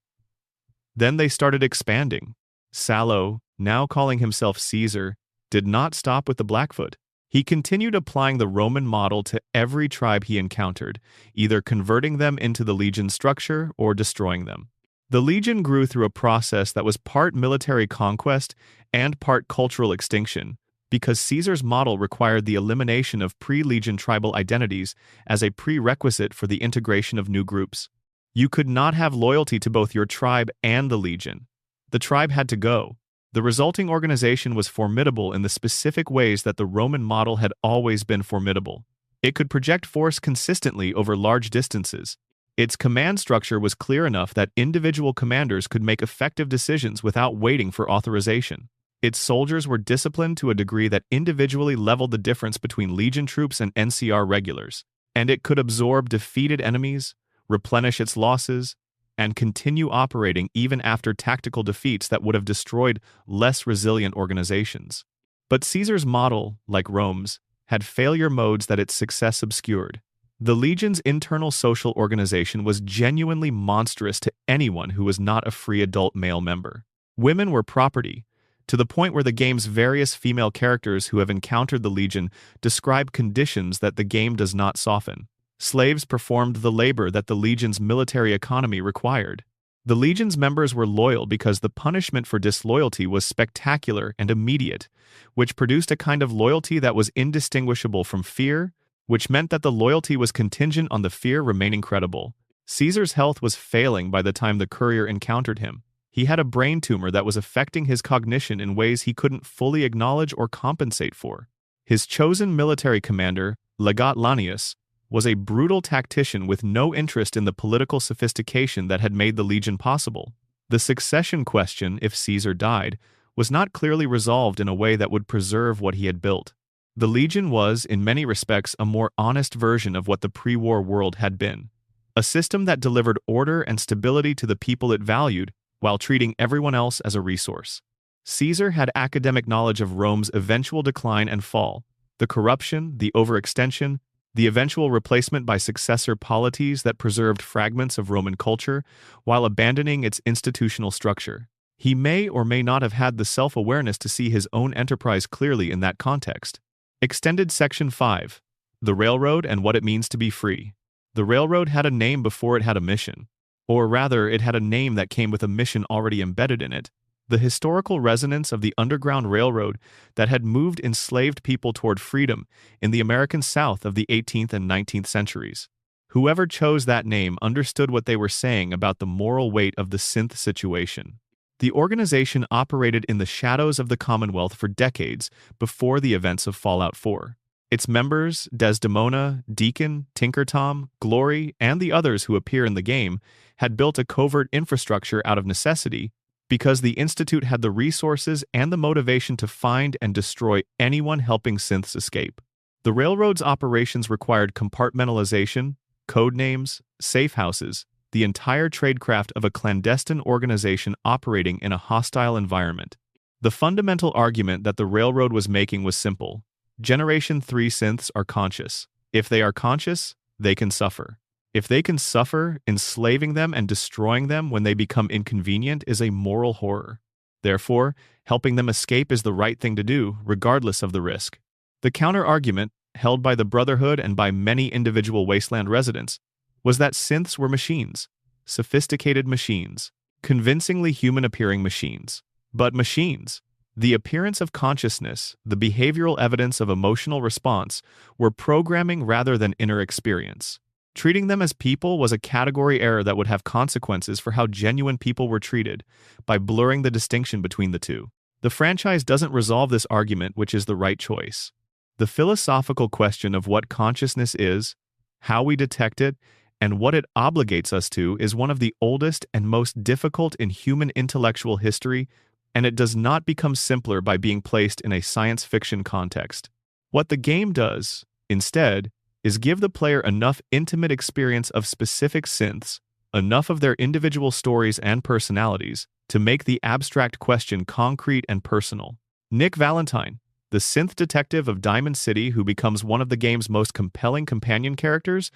Speaker 1: Then they started expanding. Sallow, now calling himself Caesar, did not stop with the Blackfoot. He continued applying the Roman model to every tribe he encountered, either converting them into the legion structure or destroying them. The legion grew through a process that was part military conquest and part cultural extinction, because Caesar's model required the elimination of pre-legion tribal identities as a prerequisite for the integration of new groups. You could not have loyalty to both your tribe and the legion. The tribe had to go. The resulting organization was formidable in the specific ways that the Roman model had always been formidable. It could project force consistently over large distances. Its command structure was clear enough that individual commanders could make effective decisions without waiting for authorization. Its soldiers were disciplined to a degree that individually leveled the difference between Legion troops and NCR regulars, and it could absorb defeated enemies, replenish its losses, and continue operating even after tactical defeats that would have destroyed less resilient organizations. But Caesar's model, like Rome's, had failure modes that its success obscured. The Legion's internal social organization was genuinely monstrous to anyone who was not a free adult male member. Women were property, to the point where the game's various female characters who have encountered the Legion describe conditions that the game does not soften. Slaves performed the labor that the Legion's military economy required. The Legion's members were loyal because the punishment for disloyalty was spectacular and immediate, which produced a kind of loyalty that was indistinguishable from fear, which meant that the loyalty was contingent on the fear remaining credible. Caesar's health was failing by the time the courier encountered him. He had a brain tumor that was affecting his cognition in ways he couldn't fully acknowledge or compensate for. His chosen military commander, Legat Lanius, was a brutal tactician with no interest in the political sophistication that had made the Legion possible. The succession question, if Caesar died, was not clearly resolved in a way that would preserve what he had built. The Legion was, in many respects, a more honest version of what the pre-war world had been. A system that delivered order and stability to the people it valued, while treating everyone else as a resource. Caesar had academic knowledge of Rome's eventual decline and fall, the corruption, the overextension, the eventual replacement by successor polities that preserved fragments of Roman culture while abandoning its institutional structure. He may or may not have had the self-awareness to see his own enterprise clearly in that context. Extended Section 5. The Railroad and What It Means to Be Free. The railroad had a name before it had a mission. Or rather, it had a name that came with a mission already embedded in it. The historical resonance of the Underground Railroad that had moved enslaved people toward freedom in the American South of the 18th and 19th centuries. Whoever chose that name understood what they were saying about the moral weight of the synth situation. The organization operated in the shadows of the Commonwealth for decades before the events of Fallout 4. Its members, Desdemona, Deacon, Tinker Tom, Glory, and the others who appear in the game, had built a covert infrastructure out of necessity because the Institute had the resources and the motivation to find and destroy anyone helping synths escape. The Railroad's operations required compartmentalization, code names, safe houses, the entire tradecraft of a clandestine organization operating in a hostile environment. The fundamental argument that the Railroad was making was simple. Generation 3 synths are conscious. If they are conscious, they can suffer. If they can suffer, enslaving them and destroying them when they become inconvenient is a moral horror. Therefore, helping them escape is the right thing to do, regardless of the risk. The counter-argument, held by the Brotherhood and by many individual Wasteland residents, was that synths were machines, sophisticated machines, convincingly human-appearing machines. But machines, the appearance of consciousness, the behavioral evidence of emotional response, were programming rather than inner experience. Treating them as people was a category error that would have consequences for how genuine people were treated, by blurring the distinction between the two. The franchise doesn't resolve this argument, which is the right choice. The philosophical question of what consciousness is, how we detect it, and what it obligates us to is one of the oldest and most difficult in human intellectual history, and it does not become simpler by being placed in a science fiction context. What the game does, instead, is give the player enough intimate experience of specific synths, enough of their individual stories and personalities, to make the abstract question concrete and personal. Nick Valentine, the synth detective of Diamond City who becomes one of the game's most compelling companion characters,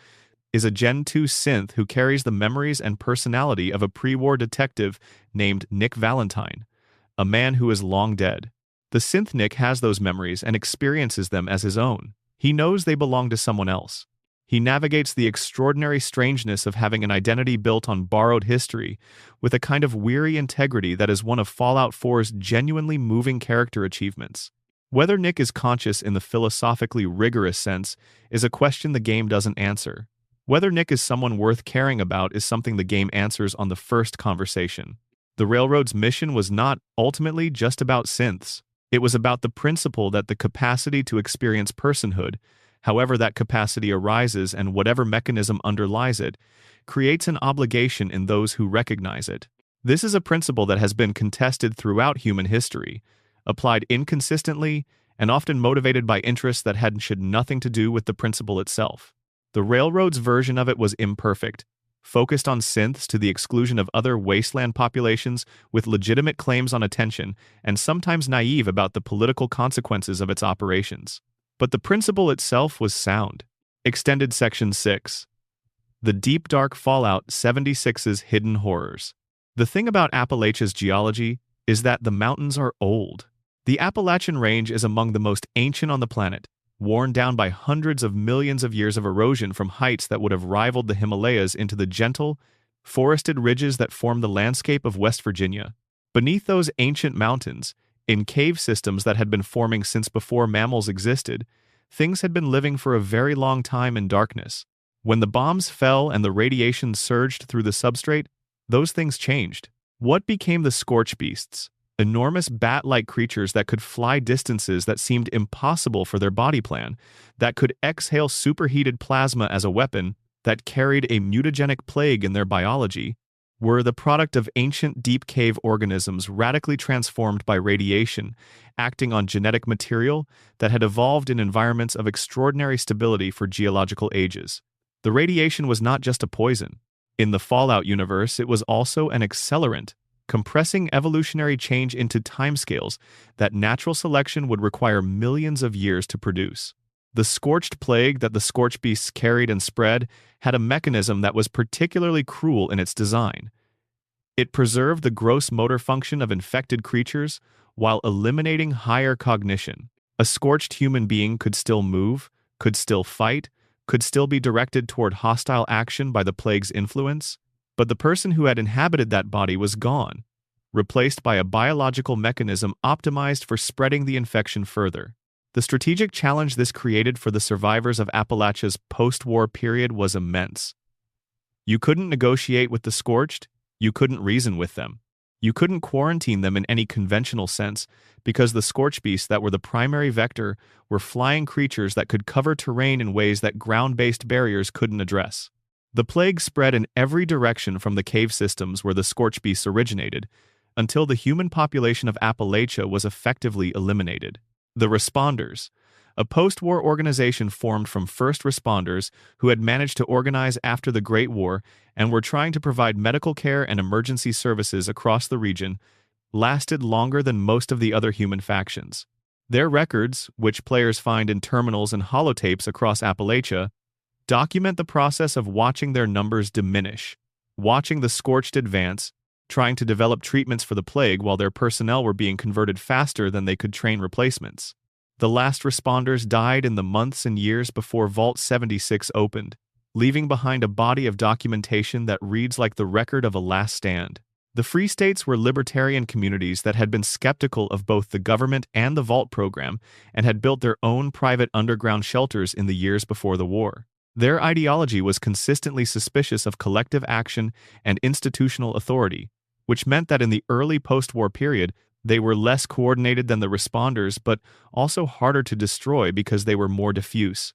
Speaker 1: is a Gen 2 synth who carries the memories and personality of a pre-war detective named Nick Valentine, a man who is long dead. The synth Nick has those memories and experiences them as his own. He knows they belong to someone else. He navigates the extraordinary strangeness of having an identity built on borrowed history with a kind of weary integrity that is one of Fallout 4's genuinely moving character achievements. Whether Nick is conscious in the philosophically rigorous sense is a question the game doesn't answer. Whether Nick is someone worth caring about is something the game answers on the first conversation. The Railroad's mission was not, ultimately, just about synths. It was about the principle that the capacity to experience personhood, however that capacity arises and whatever mechanism underlies it, creates an obligation in those who recognize it. This is a principle that has been contested throughout human history, applied inconsistently, and often motivated by interests that had nothing to do with the principle itself. The Railroad's version of it was imperfect, focused on synths to the exclusion of other wasteland populations with legitimate claims on attention, and sometimes naive about the political consequences of its operations. But the principle itself was sound. Extended Section 6. The Deep Dark Fallout 76's Hidden Horrors. The thing about Appalachia's geology is that the mountains are old. The Appalachian Range is among the most ancient on the planet, worn down by hundreds of millions of years of erosion from heights that would have rivaled the Himalayas into the gentle, forested ridges that form the landscape of West Virginia. Beneath those ancient mountains, in cave systems that had been forming since before mammals existed, things had been living for a very long time in darkness. When the bombs fell and the radiation surged through the substrate, those things changed. What became the scorch beasts? Enormous bat-like creatures that could fly distances that seemed impossible for their body plan, that could exhale superheated plasma as a weapon, that carried a mutagenic plague in their biology, were the product of ancient deep cave organisms radically transformed by radiation, acting on genetic material that had evolved in environments of extraordinary stability for geological ages. The radiation was not just a poison. In the Fallout universe, it was also an accelerant, compressing evolutionary change into timescales that natural selection would require millions of years to produce. The scorched plague that the scorch beasts carried and spread had a mechanism that was particularly cruel in its design. It preserved the gross motor function of infected creatures while eliminating higher cognition. A scorched human being could still move, could still fight, could still be directed toward hostile action by the plague's influence, but the person who had inhabited that body was gone, replaced by a biological mechanism optimized for spreading the infection further. The strategic challenge this created for the survivors of Appalachia's post-war period was immense. You couldn't negotiate with the scorched, you couldn't reason with them. You couldn't quarantine them in any conventional sense because the scorch beasts that were the primary vector were flying creatures that could cover terrain in ways that ground-based barriers couldn't address. The plague spread in every direction from the cave systems where the scorch beasts originated, until the human population of Appalachia was effectively eliminated. The Responders, a post-war organization formed from first responders who had managed to organize after the Great War and were trying to provide medical care and emergency services across the region, lasted longer than most of the other human factions. Their records, which players find in terminals and holotapes across Appalachia, document the process of watching their numbers diminish, watching the scorched advance, trying to develop treatments for the plague while their personnel were being converted faster than they could train replacements. The last responders died in the months and years before Vault 76 opened, leaving behind a body of documentation that reads like the record of a last stand. The Free States were libertarian communities that had been skeptical of both the government and the Vault program and had built their own private underground shelters in the years before the war. Their ideology was consistently suspicious of collective action and institutional authority, which meant that in the early post-war period, they were less coordinated than the responders but also harder to destroy because they were more diffuse.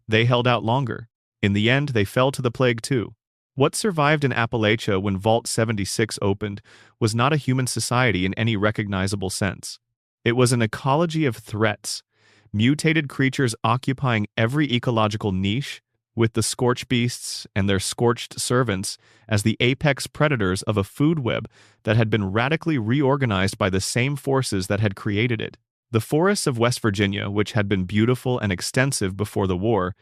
Speaker 1: They held out longer. In the end, they fell to the plague too. What survived in Appalachia when Vault 76 opened was not a human society in any recognizable sense. It was an ecology of threats, mutated creatures occupying every ecological niche, with the scorch beasts and their scorched servants as the apex predators of a food web that had been radically reorganized by the same forces that had created it. The forests of West Virginia, which had been beautiful and extensive before the war,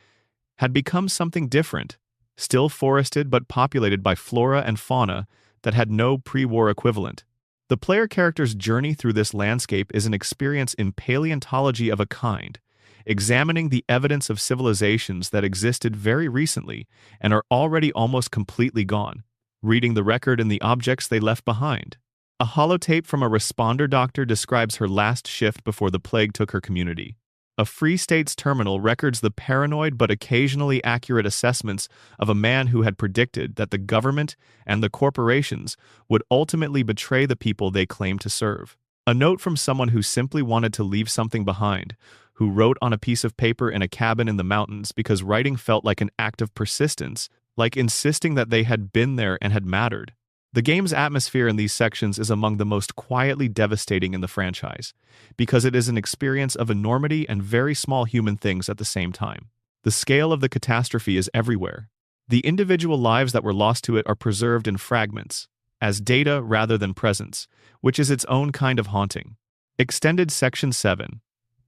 Speaker 1: had become something different, still forested but populated by flora and fauna that had no pre-war equivalent. The player character's journey through this landscape is an experience in paleontology of a kind, examining the evidence of civilizations that existed very recently and are already almost completely gone, reading the record and the objects they left behind. A holotape from a responder doctor describes her last shift before the plague took her community. A Free States terminal records the paranoid but occasionally accurate assessments of a man who had predicted that the government and the corporations would ultimately betray the people they claimed to serve. A note from someone who simply wanted to leave something behind, who wrote on a piece of paper in a cabin in the mountains because writing felt like an act of persistence, like insisting that they had been there and had mattered. The game's atmosphere in these sections is among the most quietly devastating in the franchise, because it is an experience of enormity and very small human things at the same time. The scale of the catastrophe is everywhere. The individual lives that were lost to it are preserved in fragments, as data rather than presence, which is its own kind of haunting. Extended Section 7.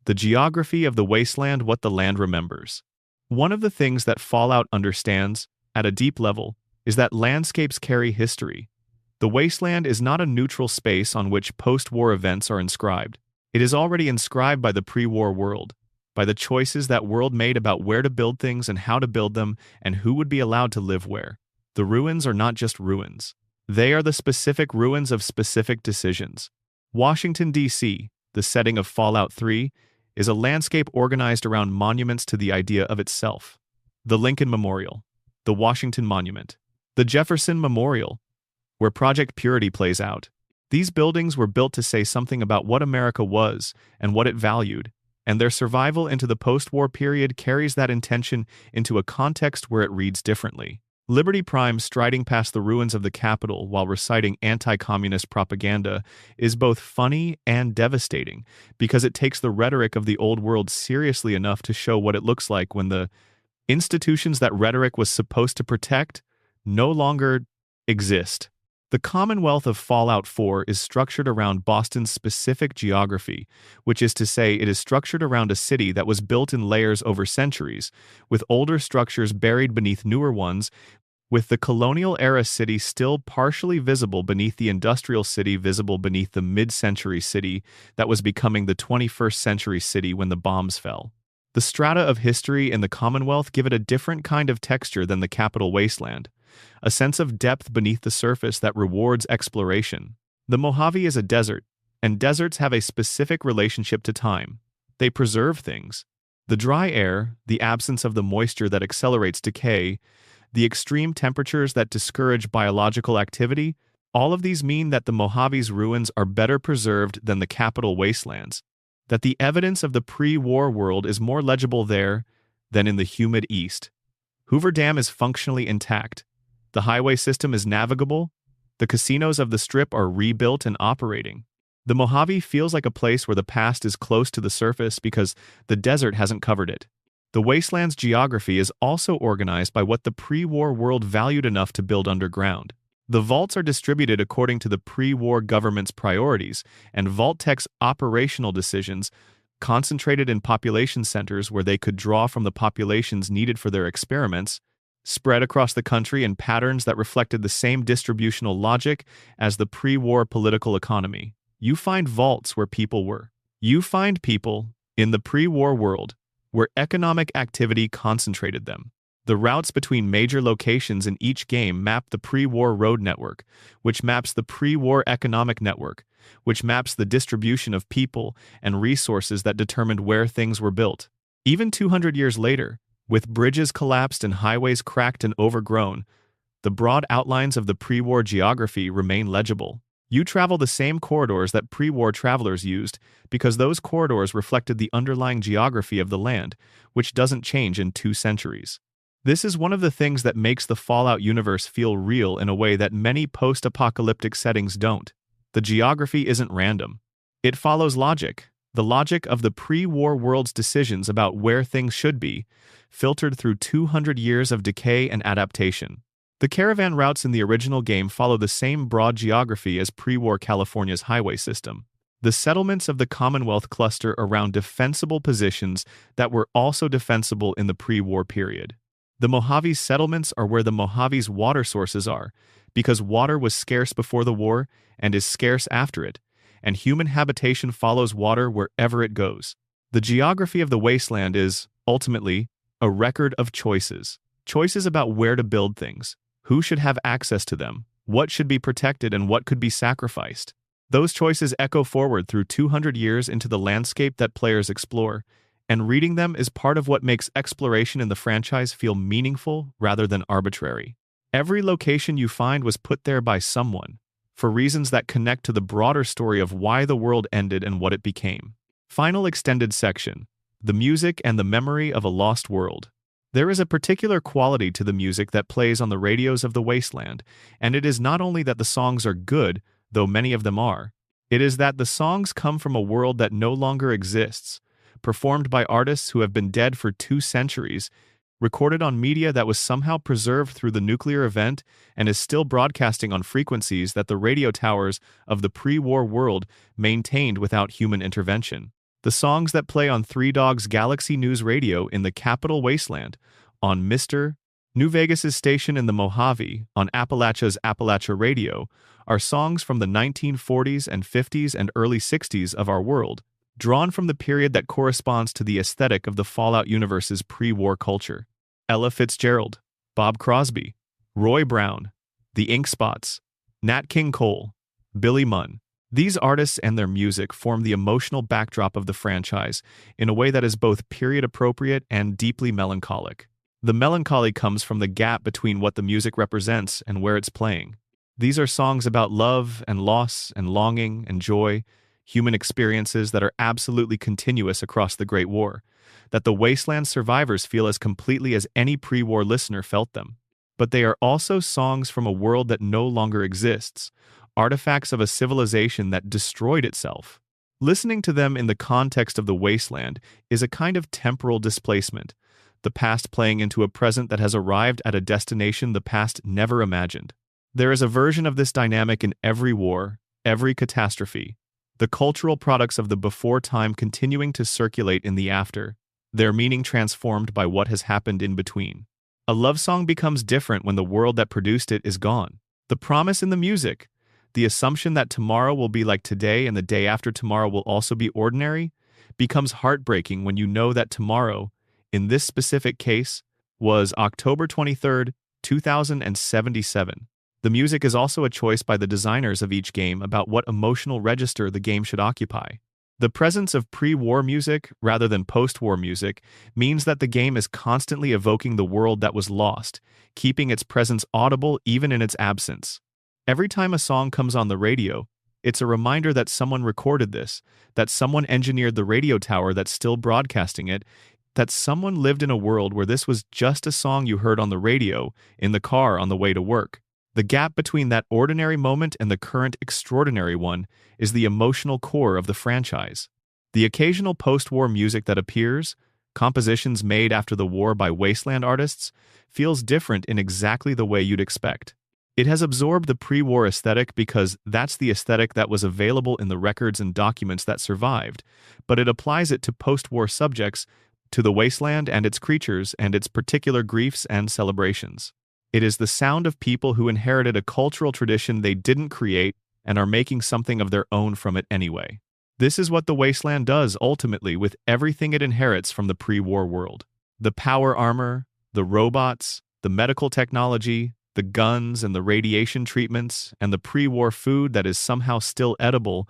Speaker 1: The geography of the wasteland, what the land remembers. One of the things that Fallout understands, at a deep level, is that landscapes carry history. The wasteland is not a neutral space on which post-war events are inscribed. It is already inscribed by the pre-war world, by the choices that world made about where to build things and how to build them and who would be allowed to live where. The ruins are not just ruins. They are the specific ruins of specific decisions. Washington, D.C., the setting of Fallout 3, is a landscape organized around monuments to the idea of itself. The Lincoln Memorial, the Washington Monument, the Jefferson Memorial, where Project Purity plays out. These buildings were built to say something about what America was and what it valued, and their survival into the post-war period carries that intention into a context where it reads differently. Liberty Prime striding past the ruins of the Capitol while reciting anti-communist propaganda is both funny and devastating because it takes the rhetoric of the old world seriously enough to show what it looks like when the institutions that rhetoric was supposed to protect no longer exist. The Commonwealth of Fallout 4 is structured around Boston's specific geography, which is to say it is structured around a city that was built in layers over centuries, with older structures buried beneath newer ones, with the colonial-era city still partially visible beneath the industrial city visible beneath the mid-century city that was becoming the 21st century city when the bombs fell. The strata of history in the Commonwealth give it a different kind of texture than the Capitol Wasteland, a sense of depth beneath the surface that rewards exploration. The Mojave is a desert, and deserts have a specific relationship to time. They preserve things. The dry air, the absence of the moisture that accelerates decay, the extreme temperatures that discourage biological activity, All of these mean that the Mojave's ruins are better preserved than the capital wastelands, that the evidence of the pre-war world is more legible there than in the humid east. Hoover Dam is functionally intact. The highway system is navigable. The casinos of the Strip are rebuilt and operating. The Mojave feels like a place where the past is close to the surface because the desert hasn't covered it. The wasteland's geography is also organized by what the pre-war world valued enough to build underground. The vaults are distributed according to the pre-war government's priorities, and Vault-Tech's operational decisions concentrated in population centers where they could draw from the populations needed for their experiments, spread across the country in patterns that reflected the same distributional logic as the pre-war political economy. You find vaults where people were. You find people in the pre-war world where economic activity concentrated them. The routes between major locations in each game map the pre-war road network, which maps the pre-war economic network, which maps the distribution of people and resources that determined where things were built. Even 200 years later, with bridges collapsed and highways cracked and overgrown, the broad outlines of the pre-war geography remain legible. You travel the same corridors that pre-war travelers used because those corridors reflected the underlying geography of the land, which doesn't change in 2 centuries. This is one of the things that makes the Fallout universe feel real in a way that many post-apocalyptic settings don't. The geography isn't random. It follows logic, the logic of the pre-war world's decisions about where things should be, filtered through 200 years of decay and adaptation. The caravan routes in the original game follow the same broad geography as pre-war California's highway system. The settlements of the Commonwealth cluster around defensible positions that were also defensible in the pre-war period. The Mojave's settlements are where the Mojave's water sources are, because water was scarce before the war and is scarce after it, and human habitation follows water wherever it goes. The geography of the wasteland is, ultimately, a record of choices. Choices about where to build things, who should have access to them, what should be protected and what could be sacrificed. Those choices echo forward through 200 years into the landscape that players explore, and reading them is part of what makes exploration in the franchise feel meaningful rather than arbitrary. Every location you find was put there by someone, for reasons that connect to the broader story of why the world ended and what it became. Final extended section: the music and the memory of a lost world. There is a particular quality to the music that plays on the radios of the wasteland, and it is not only that the songs are good, though many of them are. It is that the songs come from a world that no longer exists, performed by artists who have been dead for 2 centuries, recorded on media that was somehow preserved through the nuclear event and is still broadcasting on frequencies that the radio towers of the pre-war world maintained without human intervention. The songs that play on Three Dogs Galaxy News Radio in the Capital Wasteland, on Mr. New Vegas's station in the Mojave, on Appalachia's Appalachia Radio, are songs from the 1940s and 50s and early 60s of our world, drawn from the period that corresponds to the aesthetic of the Fallout universe's pre-war culture. Ella Fitzgerald, Bob Crosby, Roy Brown, The Ink Spots, Nat King Cole, Billy Munn. These artists and their music form the emotional backdrop of the franchise in a way that is both period-appropriate and deeply melancholic. The melancholy comes from the gap between what the music represents and where it's playing. These are songs about love and loss and longing and joy, human experiences that are absolutely continuous across the Great War, that the wasteland survivors feel as completely as any pre-war listener felt them. But they are also songs from a world that no longer exists, artifacts of a civilization that destroyed itself. Listening to them in the context of the wasteland is a kind of temporal displacement, the past playing into a present that has arrived at a destination the past never imagined. There is a version of this dynamic in every war, every catastrophe, the cultural products of the before time continuing to circulate in the after, their meaning transformed by what has happened in between. A love song becomes different when the world that produced it is gone. The promise in the music, the assumption that tomorrow will be like today and the day after tomorrow will also be ordinary, becomes heartbreaking when you know that tomorrow, in this specific case, was October 23rd, 2077. The music is also a choice by the designers of each game about what emotional register the game should occupy. The presence of pre-war music, rather than post-war music, means that the game is constantly evoking the world that was lost, keeping its presence audible even in its absence. Every time a song comes on the radio, it's a reminder that someone recorded this, that someone engineered the radio tower that's still broadcasting it, that someone lived in a world where this was just a song you heard on the radio, in the car on the way to work. The gap between that ordinary moment and the current extraordinary one is the emotional core of the franchise. The occasional post-war music that appears, compositions made after the war by wasteland artists, feels different in exactly the way you'd expect. It has absorbed the pre-war aesthetic because that's the aesthetic that was available in the records and documents that survived, but it applies it to post-war subjects, to the wasteland and its creatures and its particular griefs and celebrations. It is the sound of people who inherited a cultural tradition they didn't create and are making something of their own from it anyway. This is what the wasteland does ultimately with everything it inherits from the pre-war world. The power armor, the robots, the medical technology, the guns and the radiation treatments, and the pre-war food that is somehow still edible,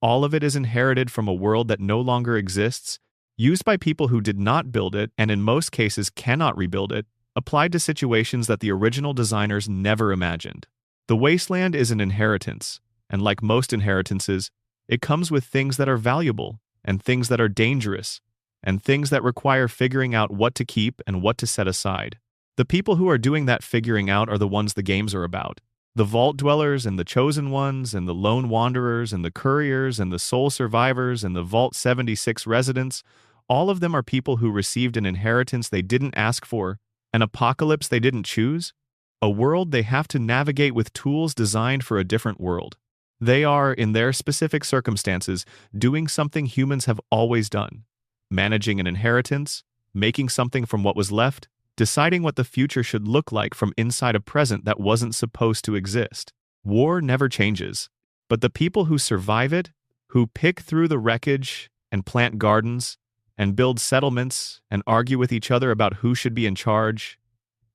Speaker 1: all of it is inherited from a world that no longer exists, used by people who did not build it and in most cases cannot rebuild it, applied to situations that the original designers never imagined. The wasteland is an inheritance, and like most inheritances, it comes with things that are valuable, and things that are dangerous, and things that require figuring out what to keep and what to set aside. The people who are doing that figuring out are the ones the games are about. The Vault Dwellers and the Chosen Ones and the Lone Wanderers and the Couriers and the Soul Survivors and the Vault 76 residents, all of them are people who received an inheritance they didn't ask for, an apocalypse they didn't choose, a world they have to navigate with tools designed for a different world. They are, in their specific circumstances, doing something humans have always done: managing an inheritance, making something from what was left, deciding what the future should look like from inside a present that wasn't supposed to exist. War never changes, but the people who survive it, who pick through the wreckage and plant gardens and build settlements and argue with each other about who should be in charge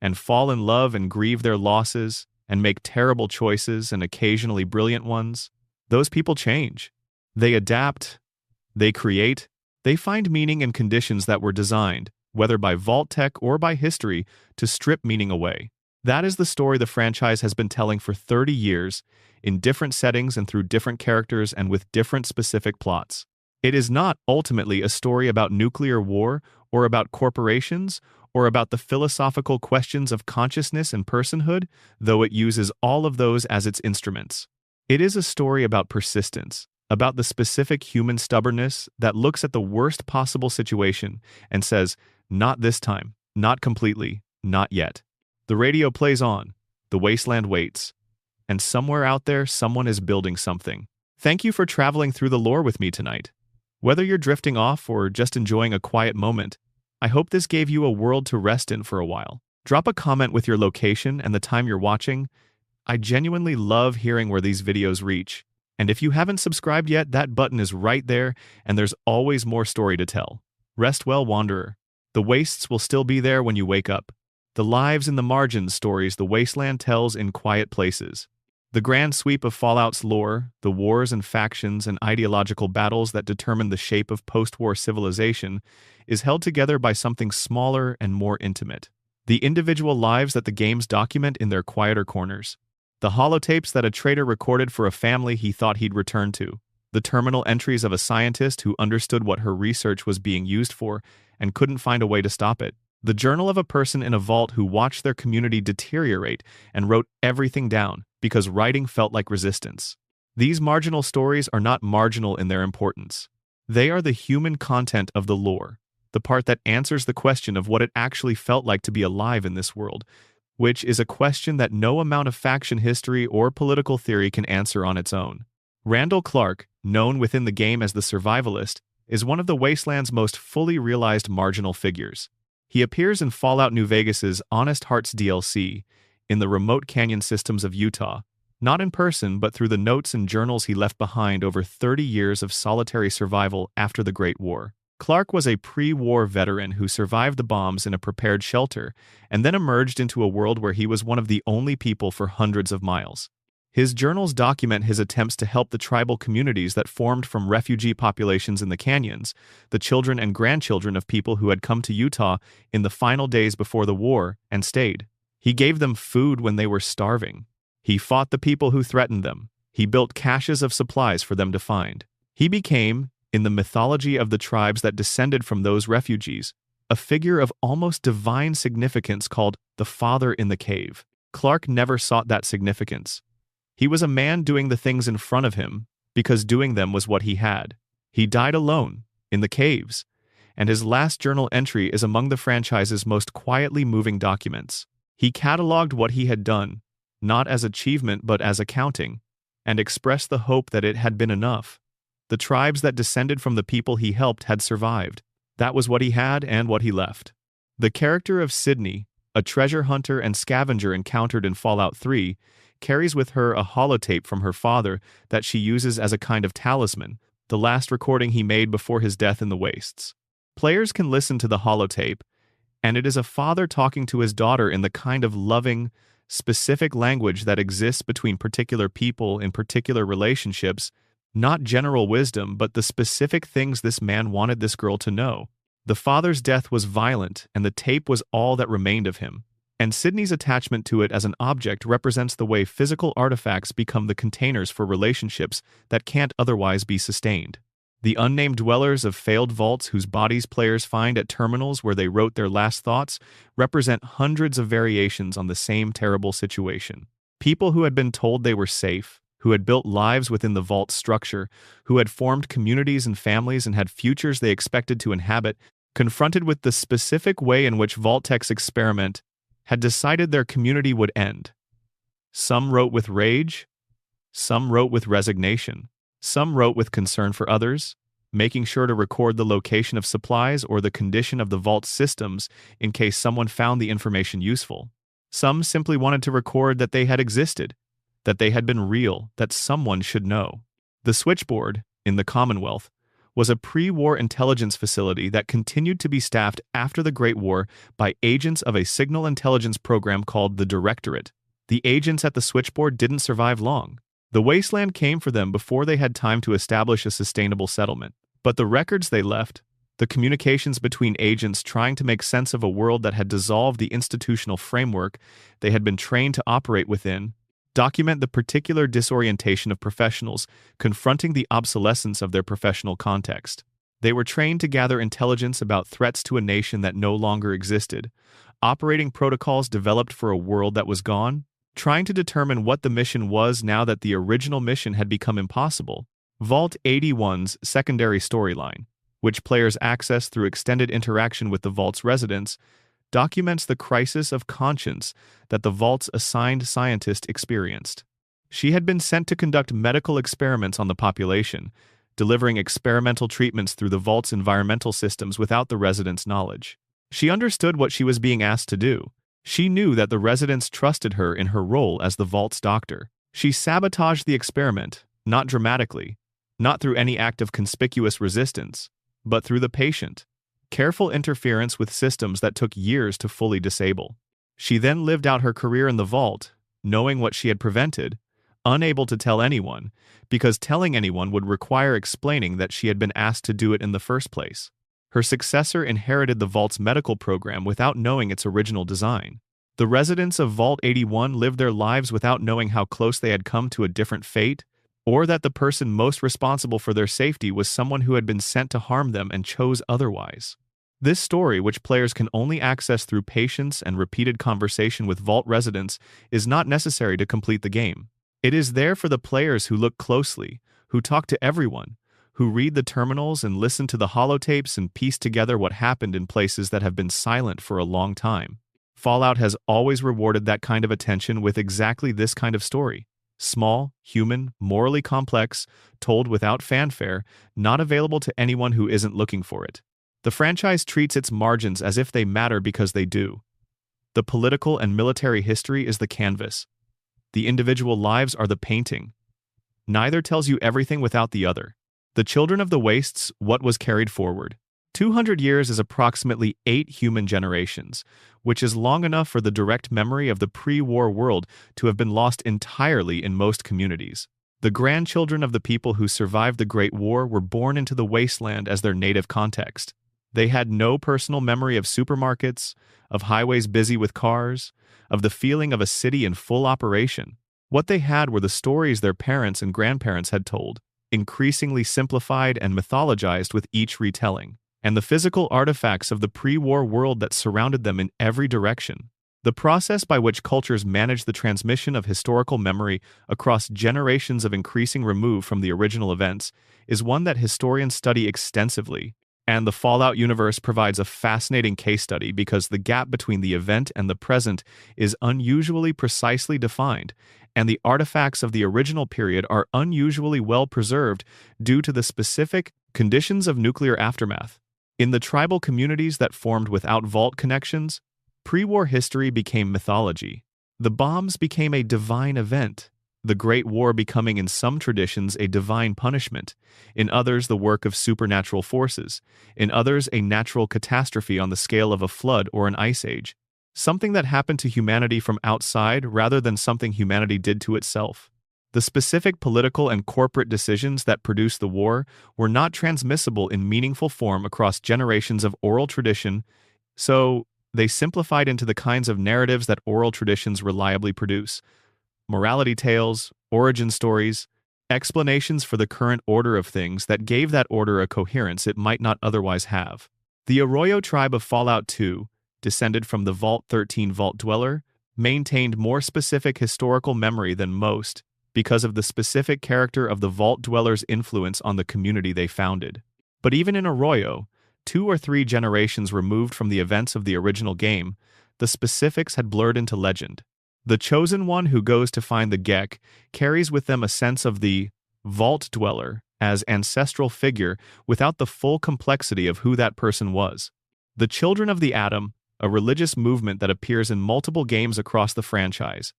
Speaker 1: and fall in love and grieve their losses and make terrible choices and occasionally brilliant ones, those people change. They adapt, they create, they find meaning in conditions that were designed, whether by Vault Tech or by history, to strip meaning away. That is the story the franchise has been telling for 30 years, in different settings and through different characters and with different specific plots. It is not ultimately a story about nuclear war or about corporations or about the philosophical questions of consciousness and personhood, though it uses all of those as its instruments. It is a story about persistence, about the specific human stubbornness that looks at the worst possible situation and says, "Not this time, not completely, not yet." The radio plays on, the wasteland waits, and somewhere out there someone is building something. Thank you for traveling through the lore with me tonight. Whether you're drifting off or just enjoying a quiet moment, I hope this gave you a world to rest in for a while. Drop a comment with your location and the time you're watching. I genuinely love hearing where these videos reach. And if you haven't subscribed yet, that button is right there, and there's always more story to tell. Rest well, Wanderer. The wastes will still be there when you wake up. The lives in the margins stories the wasteland tells in quiet places. The grand sweep of Fallout's lore, the wars and factions and ideological battles that determine the shape of post-war civilization, is held together by something smaller and more intimate. The individual lives that the games document in their quieter corners. The holotapes that a trader recorded for a family he thought he'd return to. The terminal entries of a scientist who understood what her research was being used for and couldn't find a way to stop it. The journal of a person in a vault who watched their community deteriorate and wrote everything down because writing felt like resistance. These marginal stories are not marginal in their importance. They are the human content of the lore, the part that answers the question of what it actually felt like to be alive in this world, which is a question that no amount of faction history or political theory can answer on its own. Randall Clark, known within the game as the Survivalist, is one of the Wasteland's most fully realized marginal figures. He appears in Fallout New Vegas's Honest Hearts DLC, in the remote canyon systems of Utah, not in person but through the notes and journals he left behind over 30 years of solitary survival after the Great War. Clark was a pre-war veteran who survived the bombs in a prepared shelter and then emerged into a world where he was one of the only people for hundreds of miles. His journals document his attempts to help the tribal communities that formed from refugee populations in the canyons, the children and grandchildren of people who had come to Utah in the final days before the war and stayed. He gave them food when they were starving. He fought the people who threatened them. He built caches of supplies for them to find. He became, in the mythology of the tribes that descended from those refugees, a figure of almost divine significance called the Father in the Cave. Clark never sought that significance. He was a man doing the things in front of him because doing them was what he had. He died alone, in the caves, and his last journal entry is among the franchise's most quietly moving documents. He cataloged what he had done, not as achievement but as accounting, and expressed the hope that it had been enough. The tribes that descended from the people he helped had survived. That was what he had and what he left. The character of Sydney, a treasure hunter and scavenger encountered in Fallout 3, carries with her a holotape from her father that she uses as a kind of talisman, the last recording he made before his death in the wastes. Players can listen to the holotape, and it is a father talking to his daughter in the kind of loving, specific language that exists between particular people in particular relationships, not general wisdom but the specific things this man wanted this girl to know. The father's death was violent, and the tape was all that remained of him. And Sydney's attachment to it as an object represents the way physical artifacts become the containers for relationships that can't otherwise be sustained. The unnamed dwellers of failed vaults whose bodies players find at terminals where they wrote their last thoughts represent hundreds of variations on the same terrible situation. People who had been told they were safe, who had built lives within the vault structure, who had formed communities and families and had futures they expected to inhabit, confronted with the specific way in which Vault-Tech's experiment had decided their community would end. Some wrote with rage, some wrote with resignation, some wrote with concern for others, making sure to record the location of supplies or the condition of the vault systems in case someone found the information useful. Some simply wanted to record that they had existed, that they had been real, that someone should know. The switchboard, in the Commonwealth, was a pre-war intelligence facility that continued to be staffed after the Great War by agents of a signal intelligence program called the Directorate. The agents at the switchboard didn't survive long. The wasteland came for them before they had time to establish a sustainable settlement. But the records they left, the communications between agents trying to make sense of a world that had dissolved the institutional framework they had been trained to operate within, document the particular disorientation of professionals confronting the obsolescence of their professional context. They were trained to gather intelligence about threats to a nation that no longer existed, operating protocols developed for a world that was gone, trying to determine what the mission was now that the original mission had become impossible. Vault 81's secondary storyline, which players access through extended interaction with the Vault's residents, documents the crisis of conscience that the Vault's assigned scientist experienced. She had been sent to conduct medical experiments on the population, delivering experimental treatments through the Vault's environmental systems without the residents' knowledge. She understood what she was being asked to do. She knew that the residents trusted her in her role as the Vault's doctor. She sabotaged the experiment, not dramatically, not through any act of conspicuous resistance, but through the patient. Careful interference with systems that took years to fully disable. She then lived out her career in the Vault, knowing what she had prevented, unable to tell anyone, because telling anyone would require explaining that she had been asked to do it in the first place. Her successor inherited the Vault's medical program without knowing its original design. The residents of Vault 81 lived their lives without knowing how close they had come to a different fate, or that the person most responsible for their safety was someone who had been sent to harm them and chose otherwise. This story, which players can only access through patience and repeated conversation with Vault residents, is not necessary to complete the game. It is there for the players who look closely, who talk to everyone, who read the terminals and listen to the holotapes and piece together what happened in places that have been silent for a long time. Fallout has always rewarded that kind of attention with exactly this kind of story. Small, human, morally complex, told without fanfare, not available to anyone who isn't looking for it. The franchise treats its margins as if they matter because they do. The political and military history is the canvas. The individual lives are the painting. Neither tells you everything without the other. The Children of the Wastes, what was carried forward. 200 years is approximately 8 human generations, which is long enough for the direct memory of the pre-war world to have been lost entirely in most communities. The grandchildren of the people who survived the Great War were born into the wasteland as their native context. They had no personal memory of supermarkets, of highways busy with cars, of the feeling of a city in full operation. What they had were the stories their parents and grandparents had told, increasingly simplified and mythologized with each retelling, and the physical artifacts of the pre-war world that surrounded them in every direction. The process by which cultures manage the transmission of historical memory across generations of increasing remove from the original events is one that historians study extensively, and the Fallout universe provides a fascinating case study because the gap between the event and the present is unusually precisely defined, and the artifacts of the original period are unusually well preserved due to the specific conditions of nuclear aftermath. In the tribal communities that formed without vault connections, pre-war history became mythology. The bombs became a divine event, the Great War becoming in some traditions a divine punishment, in others the work of supernatural forces, in others a natural catastrophe on the scale of a flood or an ice age, something that happened to humanity from outside rather than something humanity did to itself. The specific political and corporate decisions that produced the war were not transmissible in meaningful form across generations of oral tradition, so they simplified into the kinds of narratives that oral traditions reliably produce: morality tales, origin stories, explanations for the current order of things that gave that order a coherence it might not otherwise have. The Arroyo tribe of Fallout 2, descended from the Vault 13 Vault Dweller, maintained more specific historical memory than most because of the specific character of the Vault Dweller's influence on the community they founded. But even in Arroyo, 2 or 3 generations removed from the events of the original game, the specifics had blurred into legend. The chosen one who goes to find the Gek carries with them a sense of the Vault Dweller as ancestral figure without the full complexity of who that person was. The Children of the Atom, a religious movement that appears in multiple games across the franchise,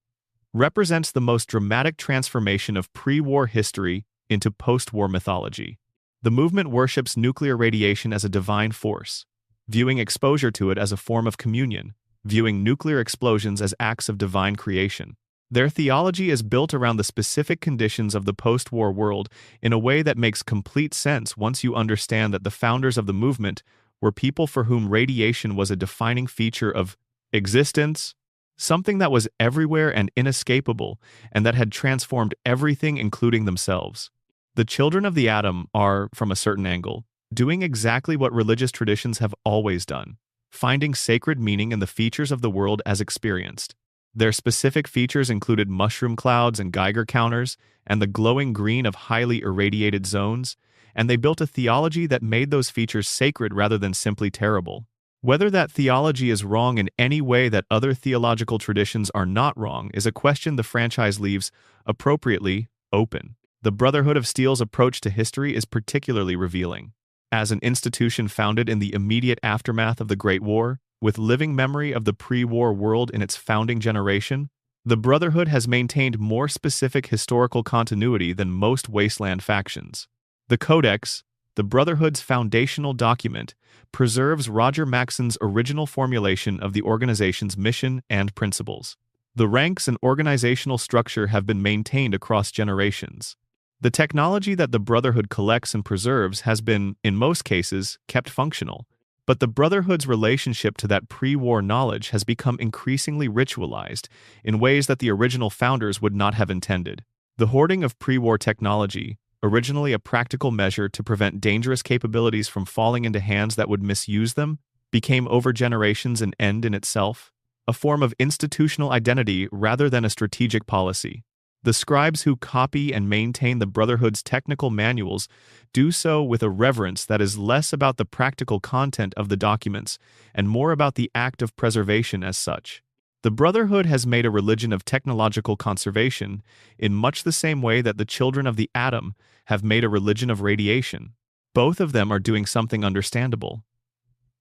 Speaker 1: represents the most dramatic transformation of pre-war history into post-war mythology. The movement worships nuclear radiation as a divine force, viewing exposure to it as a form of communion, viewing nuclear explosions as acts of divine creation. Their theology is built around the specific conditions of the post-war world in a way that makes complete sense once you understand that the founders of the movement were people for whom radiation was a defining feature of existence, something that was everywhere and inescapable, and that had transformed everything, including themselves. The Children of the Atom are, from a certain angle, doing exactly what religious traditions have always done: finding sacred meaning in the features of the world as experienced. Their specific features included mushroom clouds and Geiger counters, and the glowing green of highly irradiated zones, and they built a theology that made those features sacred rather than simply terrible. Whether that theology is wrong in any way that other theological traditions are not wrong is a question the franchise leaves, appropriately, open. The Brotherhood of Steel's approach to history is particularly revealing. As an institution founded in the immediate aftermath of the Great War, with living memory of the pre-war world in its founding generation, the Brotherhood has maintained more specific historical continuity than most wasteland factions. The Codex, the Brotherhood's foundational document, preserves Roger Maxon's original formulation of the organization's mission and principles. The ranks and organizational structure have been maintained across generations. The technology that the Brotherhood collects and preserves has been, in most cases, kept functional, but the Brotherhood's relationship to that pre-war knowledge has become increasingly ritualized in ways that the original founders would not have intended. The hoarding of pre-war technology, originally a practical measure to prevent dangerous capabilities from falling into hands that would misuse them, became over generations an end in itself, a form of institutional identity rather than a strategic policy. The scribes who copy and maintain the Brotherhood's technical manuals do so with a reverence that is less about the practical content of the documents and more about the act of preservation as such. The Brotherhood has made a religion of technological conservation in much the same way that the Children of the Atom have made a religion of radiation. Both of them are doing something understandable.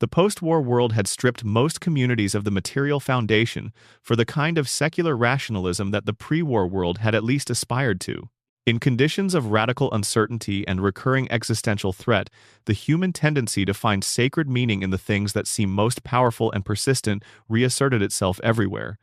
Speaker 1: The post-war world had stripped most communities of the material foundation for the kind of secular rationalism that the pre-war world had at least aspired to. In conditions of radical uncertainty and recurring existential threat, the human tendency to find sacred meaning in the things that seem most powerful and persistent reasserted itself everywhere,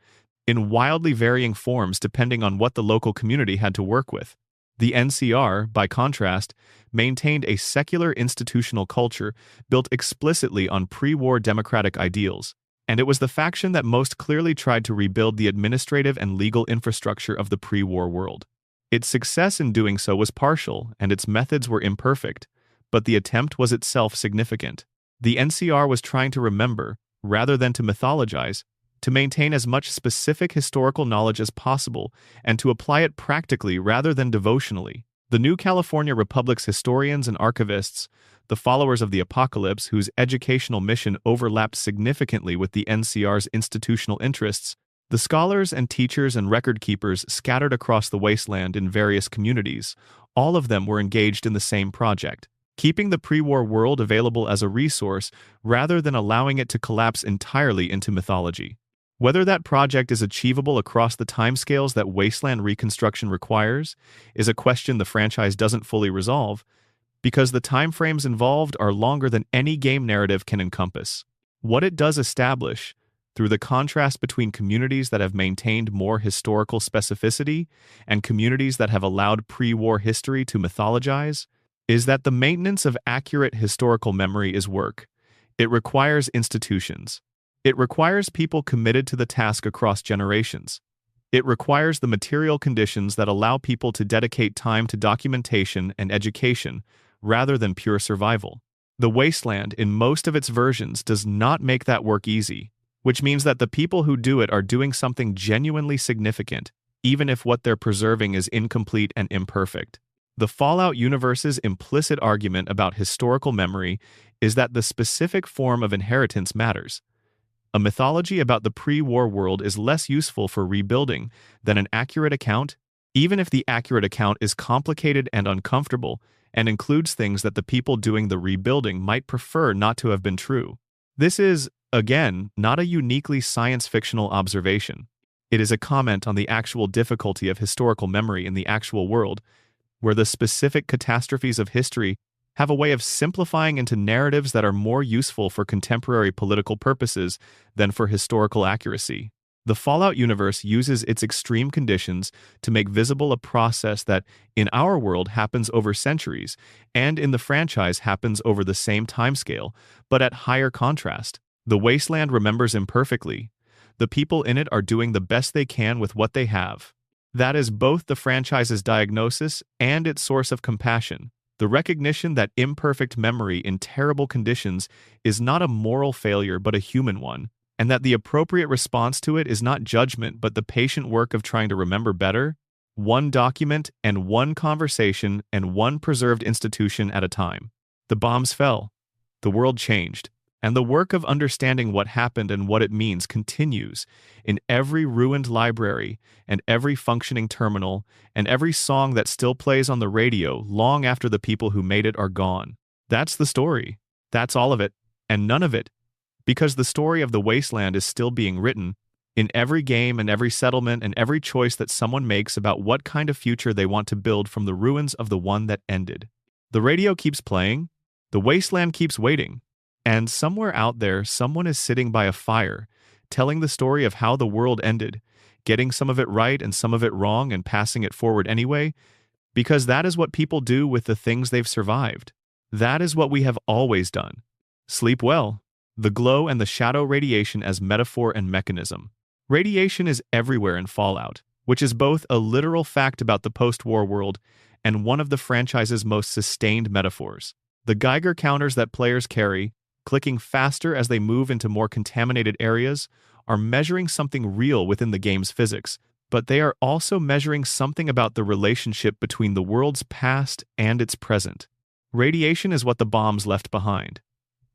Speaker 1: in wildly varying forms depending on what the local community had to work with. The NCR, by contrast, maintained a secular institutional culture built explicitly on pre-war democratic ideals, and it was the faction that most clearly tried to rebuild the administrative and legal infrastructure of the pre-war world. Its success in doing so was partial, and its methods were imperfect, but the attempt was itself significant. The NCR was trying to remember, rather than to mythologize, to maintain as much specific historical knowledge as possible, and to apply it practically rather than devotionally. The New California Republic's historians and archivists, the followers of the apocalypse whose educational mission overlapped significantly with the NCR's institutional interests, the scholars and teachers and record keepers scattered across the wasteland in various communities, all of them were engaged in the same project, keeping the pre-war world available as a resource rather than allowing it to collapse entirely into mythology. Whether that project is achievable across the timescales that wasteland reconstruction requires is a question the franchise doesn't fully resolve, because the timeframes involved are longer than any game narrative can encompass. What it does establish, through the contrast between communities that have maintained more historical specificity and communities that have allowed pre-war history to mythologize, is that the maintenance of accurate historical memory is work. It requires institutions. It requires people committed to the task across generations. It requires the material conditions that allow people to dedicate time to documentation and education rather than pure survival. The Wasteland, in most of its versions, does not make that work easy, which means that the people who do it are doing something genuinely significant, even if what they're preserving is incomplete and imperfect. The Fallout universe's implicit argument about historical memory is that the specific form of inheritance matters. A mythology about the pre-war world is less useful for rebuilding than an accurate account, even if the accurate account is complicated and uncomfortable and includes things that the people doing the rebuilding might prefer not to have been true. This is, again, not a uniquely science-fictional observation. It is a comment on the actual difficulty of historical memory in the actual world, where the specific catastrophes of history have a way of simplifying into narratives that are more useful for contemporary political purposes than for historical accuracy. The Fallout universe uses its extreme conditions to make visible a process that, in our world, happens over centuries, and in the franchise happens over the same timescale, but at higher contrast. The Wasteland remembers imperfectly. The people in it are doing the best they can with what they have. That is both the franchise's diagnosis and its source of compassion. The recognition that imperfect memory in terrible conditions is not a moral failure but a human one, and that the appropriate response to it is not judgment but the patient work of trying to remember better, one document and one conversation and one preserved institution at a time. The bombs fell. The world changed. And the work of understanding what happened and what it means continues in every ruined library and every functioning terminal and every song that still plays on the radio long after the people who made it are gone. That's the story. That's all of it, and none of it, because the story of the Wasteland is still being written in every game and every settlement and every choice that someone makes about what kind of future they want to build from the ruins of the one that ended. The radio keeps playing. The Wasteland keeps waiting. And somewhere out there, someone is sitting by a fire, telling the story of how the world ended, getting some of it right and some of it wrong and passing it forward anyway, because that is what people do with the things they've survived. That is what we have always done. Sleep well. The glow and the shadow radiation as metaphor and mechanism. Radiation is everywhere in Fallout, which is both a literal fact about the post-war world and one of the franchise's most sustained metaphors. The Geiger counters that players carry, clicking faster as they move into more contaminated areas, are measuring something real within the game's physics, but they are also measuring something about the relationship between the world's past and its present. Radiation is what the bombs left behind.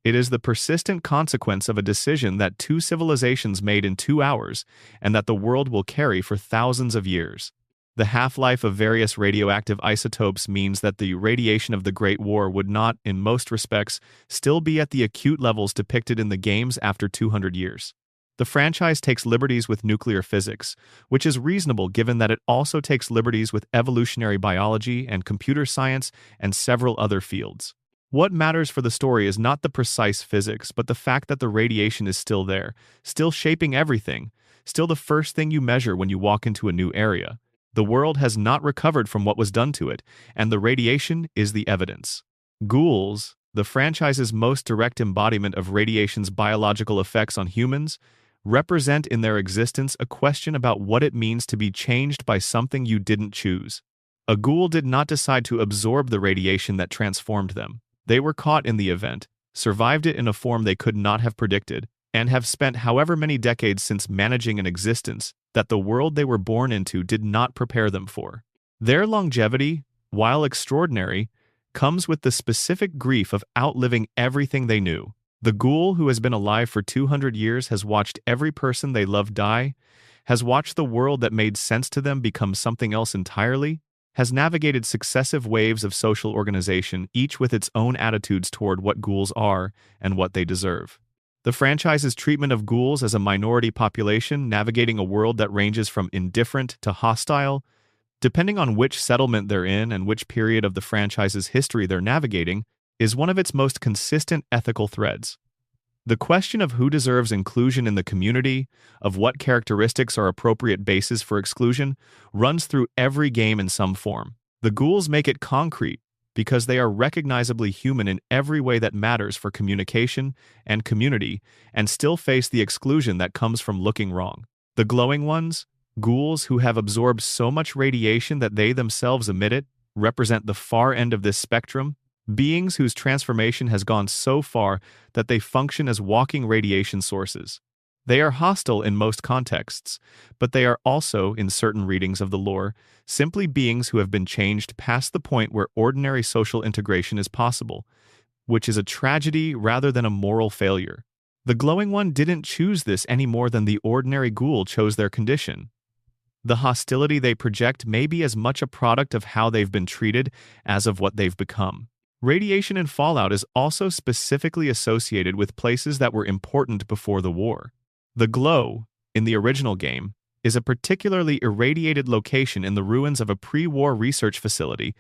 Speaker 1: It is the persistent consequence of a decision that two civilizations made in 2 hours and that the world will carry for thousands of years. The half-life of various radioactive isotopes means that the radiation of the Great War would not, in most respects, still be at the acute levels depicted in the games after 200 years. The franchise takes liberties with nuclear physics, which is reasonable given that it also takes liberties with evolutionary biology and computer science and several other fields. What matters for the story is not the precise physics, but the fact that the radiation is still there, still shaping everything, still the first thing you measure when you walk into a new area. The world has not recovered from what was done to it, and the radiation is the evidence. Ghouls, the franchise's most direct embodiment of radiation's biological effects on humans, represent in their existence a question about what it means to be changed by something you didn't choose. A ghoul did not decide to absorb the radiation that transformed them. They were caught in the event, survived it in a form they could not have predicted, and have spent however many decades since managing an existence that the world they were born into did not prepare them for. Their longevity, while extraordinary, comes with the specific grief of outliving everything they knew. The ghoul who has been alive for 200 years has watched every person they love die, has watched the world that made sense to them become something else entirely, has navigated successive waves of social organization, each with its own attitudes toward what ghouls are and what they deserve. The franchise's treatment of ghouls as a minority population navigating a world that ranges from indifferent to hostile, depending on which settlement they're in and which period of the franchise's history they're navigating, is one of its most consistent ethical threads. The question of who deserves inclusion in the community, of what characteristics are appropriate bases for exclusion, runs through every game in some form. The ghouls make it concrete because they are recognizably human in every way that matters for communication and community, and still face the exclusion that comes from looking wrong. The glowing ones, ghouls who have absorbed so much radiation that they themselves emit it, represent the far end of this spectrum, beings whose transformation has gone so far that they function as walking radiation sources. They are hostile in most contexts, but they are also, in certain readings of the lore, simply beings who have been changed past the point where ordinary social integration is possible, which is a tragedy rather than a moral failure. The glowing one didn't choose this any more than the ordinary ghoul chose their condition. The hostility they project may be as much a product of how they've been treated as of what they've become. Radiation in Fallout is also specifically associated with places that were important before the war. The Glow, in the original game, is a particularly irradiated location in the ruins of a pre-war research facility,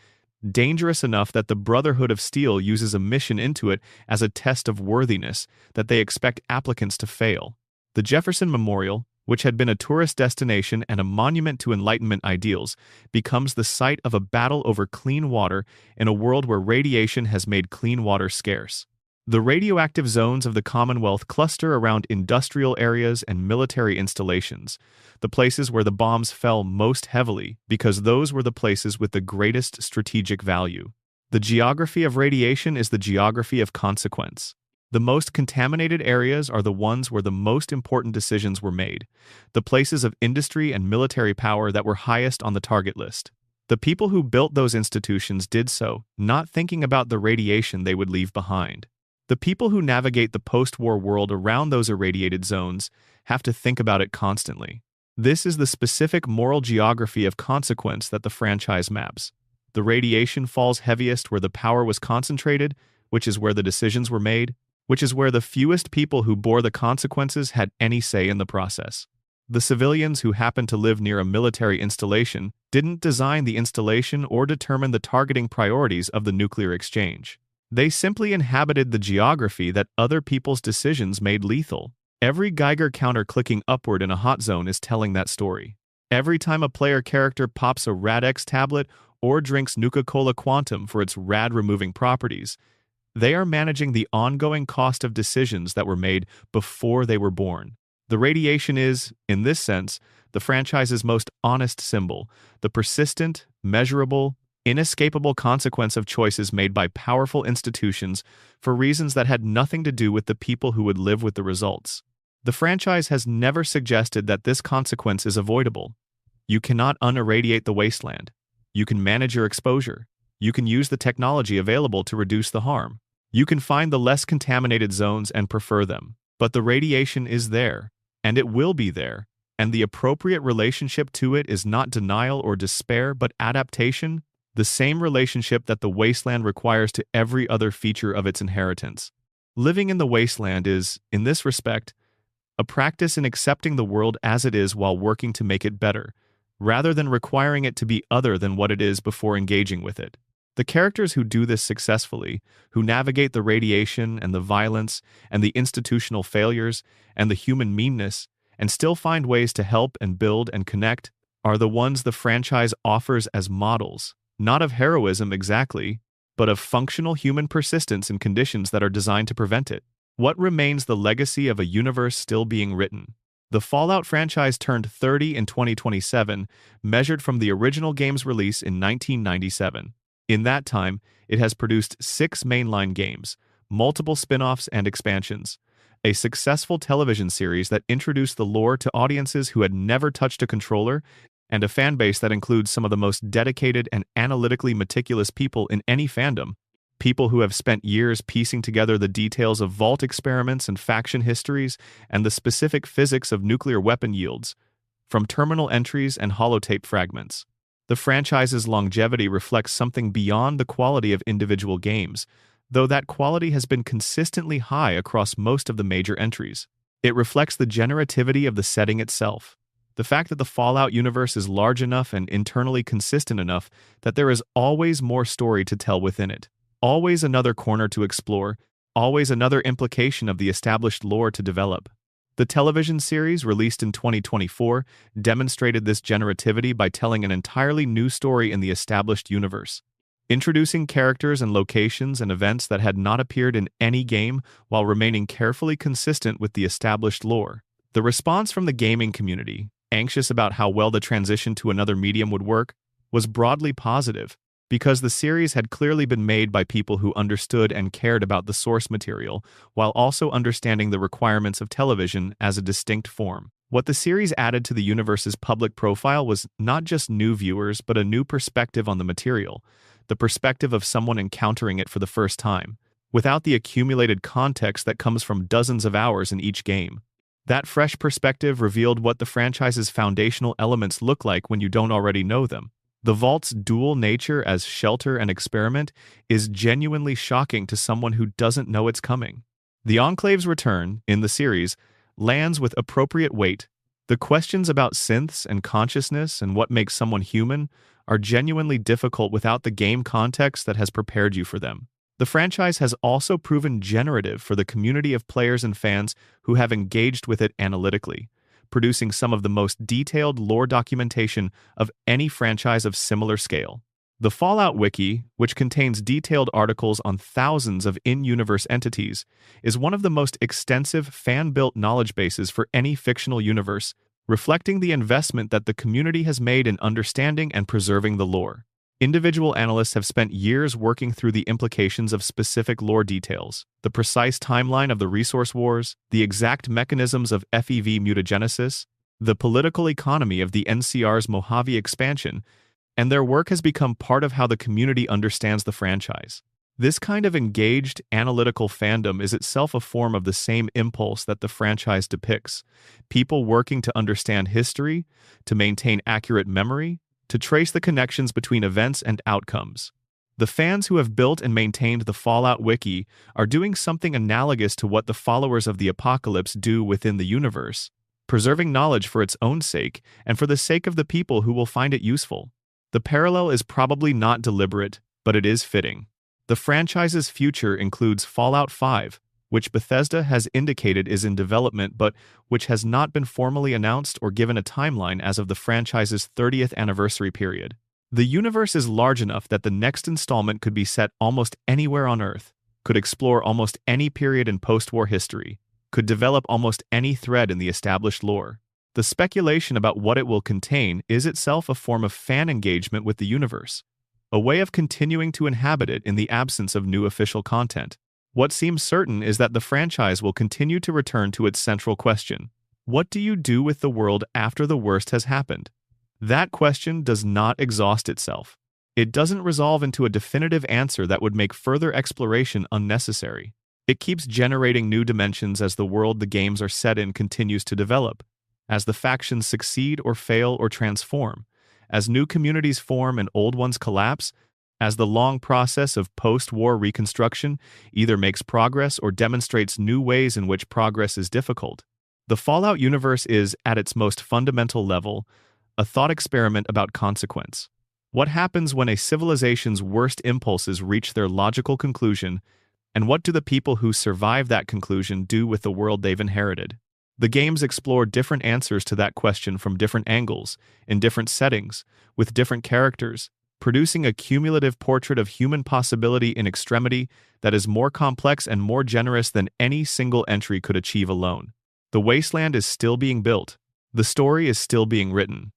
Speaker 1: dangerous enough that the Brotherhood of Steel uses a mission into it as a test of worthiness that they expect applicants to fail. The Jefferson Memorial, which had been a tourist destination and a monument to Enlightenment ideals, becomes the site of a battle over clean water in a world where radiation has made clean water scarce. The radioactive zones of the Commonwealth cluster around industrial areas and military installations, the places where the bombs fell most heavily because those were the places with the greatest strategic value. The geography of radiation is the geography of consequence. The most contaminated areas are the ones where the most important decisions were made, the places of industry and military power that were highest on the target list. The people who built those institutions did so, not thinking about the radiation they would leave behind. The people who navigate the post-war world around those irradiated zones have to think about it constantly. This is the specific moral geography of consequence that the franchise maps. The radiation falls heaviest where the power was concentrated, which is where the decisions were made, which is where the fewest people who bore the consequences had any say in the process. The civilians who happened to live near a military installation didn't design the installation or determine the targeting priorities of the nuclear exchange. They simply inhabited the geography that other people's decisions made lethal. Every Geiger counter clicking upward in a hot zone is telling that story. Every time a player character pops a Rad-X tablet or drinks Nuka-Cola Quantum for its rad-removing properties, they are managing the ongoing cost of decisions that were made before they were born. The radiation is, in this sense, the franchise's most honest symbol, the persistent, measurable, inescapable consequence of choices made by powerful institutions for reasons that had nothing to do with the people who would live with the results. The franchise has never suggested that this consequence is avoidable. You cannot unirradiate the wasteland. You can manage your exposure. You can use the technology available to reduce the harm. You can find the less contaminated zones and prefer them. But the radiation is there, and it will be there, and the appropriate relationship to it is not denial or despair, but adaptation, the same relationship that the wasteland requires to every other feature of its inheritance. Living in the wasteland is, in this respect, a practice in accepting the world as it is while working to make it better, rather than requiring it to be other than what it is before engaging with it. The characters who do this successfully, who navigate the radiation and the violence and the institutional failures and the human meanness, and still find ways to help and build and connect, are the ones the franchise offers as models, not of heroism exactly, but of functional human persistence in conditions that are designed to prevent it. What remains the legacy of a universe still being written? The Fallout franchise turned 30 in 2027, measured from the original game's release in 1997. In that time, it has produced 6 mainline games, multiple spin-offs and expansions, a successful television series that introduced the lore to audiences who had never touched a controller, and a fanbase that includes some of the most dedicated and analytically meticulous people in any fandom. People who have spent years piecing together the details of vault experiments and faction histories and the specific physics of nuclear weapon yields, from terminal entries and holotape fragments. The franchise's longevity reflects something beyond the quality of individual games, though that quality has been consistently high across most of the major entries. It reflects the generativity of the setting itself. The fact that the Fallout universe is large enough and internally consistent enough that there is always more story to tell within it. Always another corner to explore, always another implication of the established lore to develop. The television series, released in 2024, demonstrated this generativity by telling an entirely new story in the established universe, introducing characters and locations and events that had not appeared in any game while remaining carefully consistent with the established lore. The response from the gaming community, anxious about how well the transition to another medium would work, was broadly positive, because the series had clearly been made by people who understood and cared about the source material, while also understanding the requirements of television as a distinct form. What the series added to the universe's public profile was not just new viewers, but a new perspective on the material, the perspective of someone encountering it for the first time, without the accumulated context that comes from dozens of hours in each game. That fresh perspective revealed what the franchise's foundational elements look like when you don't already know them. The Vault's dual nature as shelter and experiment is genuinely shocking to someone who doesn't know it's coming. The Enclave's return, in the series, lands with appropriate weight. The questions about synths and consciousness and what makes someone human are genuinely difficult without the game context that has prepared you for them. The franchise has also proven generative for the community of players and fans who have engaged with it analytically, producing some of the most detailed lore documentation of any franchise of similar scale. The Fallout Wiki, which contains detailed articles on thousands of in-universe entities, is one of the most extensive fan-built knowledge bases for any fictional universe, reflecting the investment that the community has made in understanding and preserving the lore. Individual analysts have spent years working through the implications of specific lore details, the precise timeline of the resource wars, the exact mechanisms of FEV mutagenesis, the political economy of the NCR's Mojave expansion, and their work has become part of how the community understands the franchise. This kind of engaged, analytical fandom is itself a form of the same impulse that the franchise depicts: people working to understand history, to maintain accurate memory, to trace the connections between events and outcomes. The fans who have built and maintained the Fallout Wiki are doing something analogous to what the followers of the apocalypse do within the universe, preserving knowledge for its own sake and for the sake of the people who will find it useful. The parallel is probably not deliberate, but it is fitting. The franchise's future includes Fallout 5, which Bethesda has indicated is in development but which has not been formally announced or given a timeline as of the franchise's 30th anniversary period. The universe is large enough that the next installment could be set almost anywhere on Earth, could explore almost any period in post-war history, could develop almost any thread in the established lore. The speculation about what it will contain is itself a form of fan engagement with the universe, a way of continuing to inhabit it in the absence of new official content. What seems certain is that the franchise will continue to return to its central question: what do you do with the world after the worst has happened? That question does not exhaust itself. It doesn't resolve into a definitive answer that would make further exploration unnecessary. It keeps generating new dimensions as the world the games are set in continues to develop, as the factions succeed or fail or transform, as new communities form and old ones collapse, as the long process of post-war reconstruction either makes progress or demonstrates new ways in which progress is difficult. The Fallout universe is, at its most fundamental level, a thought experiment about consequence. What happens when a civilization's worst impulses reach their logical conclusion, and what do the people who survive that conclusion do with the world they've inherited? The games explore different answers to that question from different angles, in different settings, with different characters, producing a cumulative portrait of human possibility in extremity that is more complex and more generous than any single entry could achieve alone. The wasteland is still being built. The story is still being written.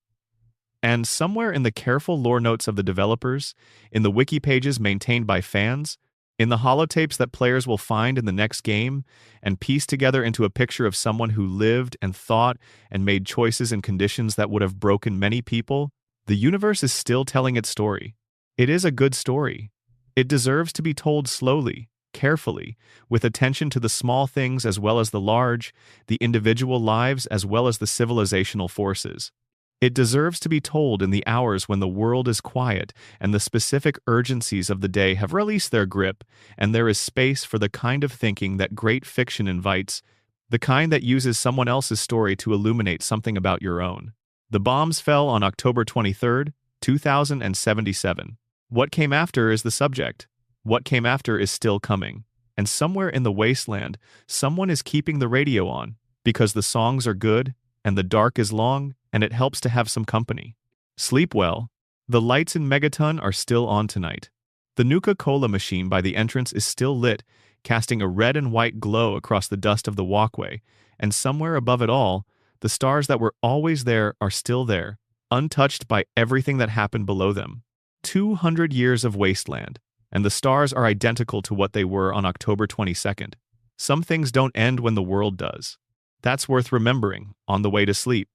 Speaker 1: And somewhere in the careful lore notes of the developers, in the wiki pages maintained by fans, in the holotapes that players will find in the next game, and piece together into a picture of someone who lived and thought and made choices in conditions that would have broken many people, the universe is still telling its story. It is a good story. It deserves to be told slowly, carefully, with attention to the small things as well as the large, the individual lives as well as the civilizational forces. It deserves to be told in the hours when the world is quiet and the specific urgencies of the day have released their grip, and there is space for the kind of thinking that great fiction invites, the kind that uses someone else's story to illuminate something about your own. The bombs fell on October 23, 2077. What came after is the subject. What came after is still coming. And somewhere in the wasteland, someone is keeping the radio on, because the songs are good, and the dark is long, and it helps to have some company. Sleep well. The lights in Megaton are still on tonight. The Nuka-Cola machine by the entrance is still lit, casting a red and white glow across the dust of the walkway, and somewhere above it all, the stars that were always there are still there, untouched by everything that happened below them. 200 years of wasteland, and the stars are identical to what they were on October 22nd. Some things don't end when the world does. That's worth remembering on the way to sleep.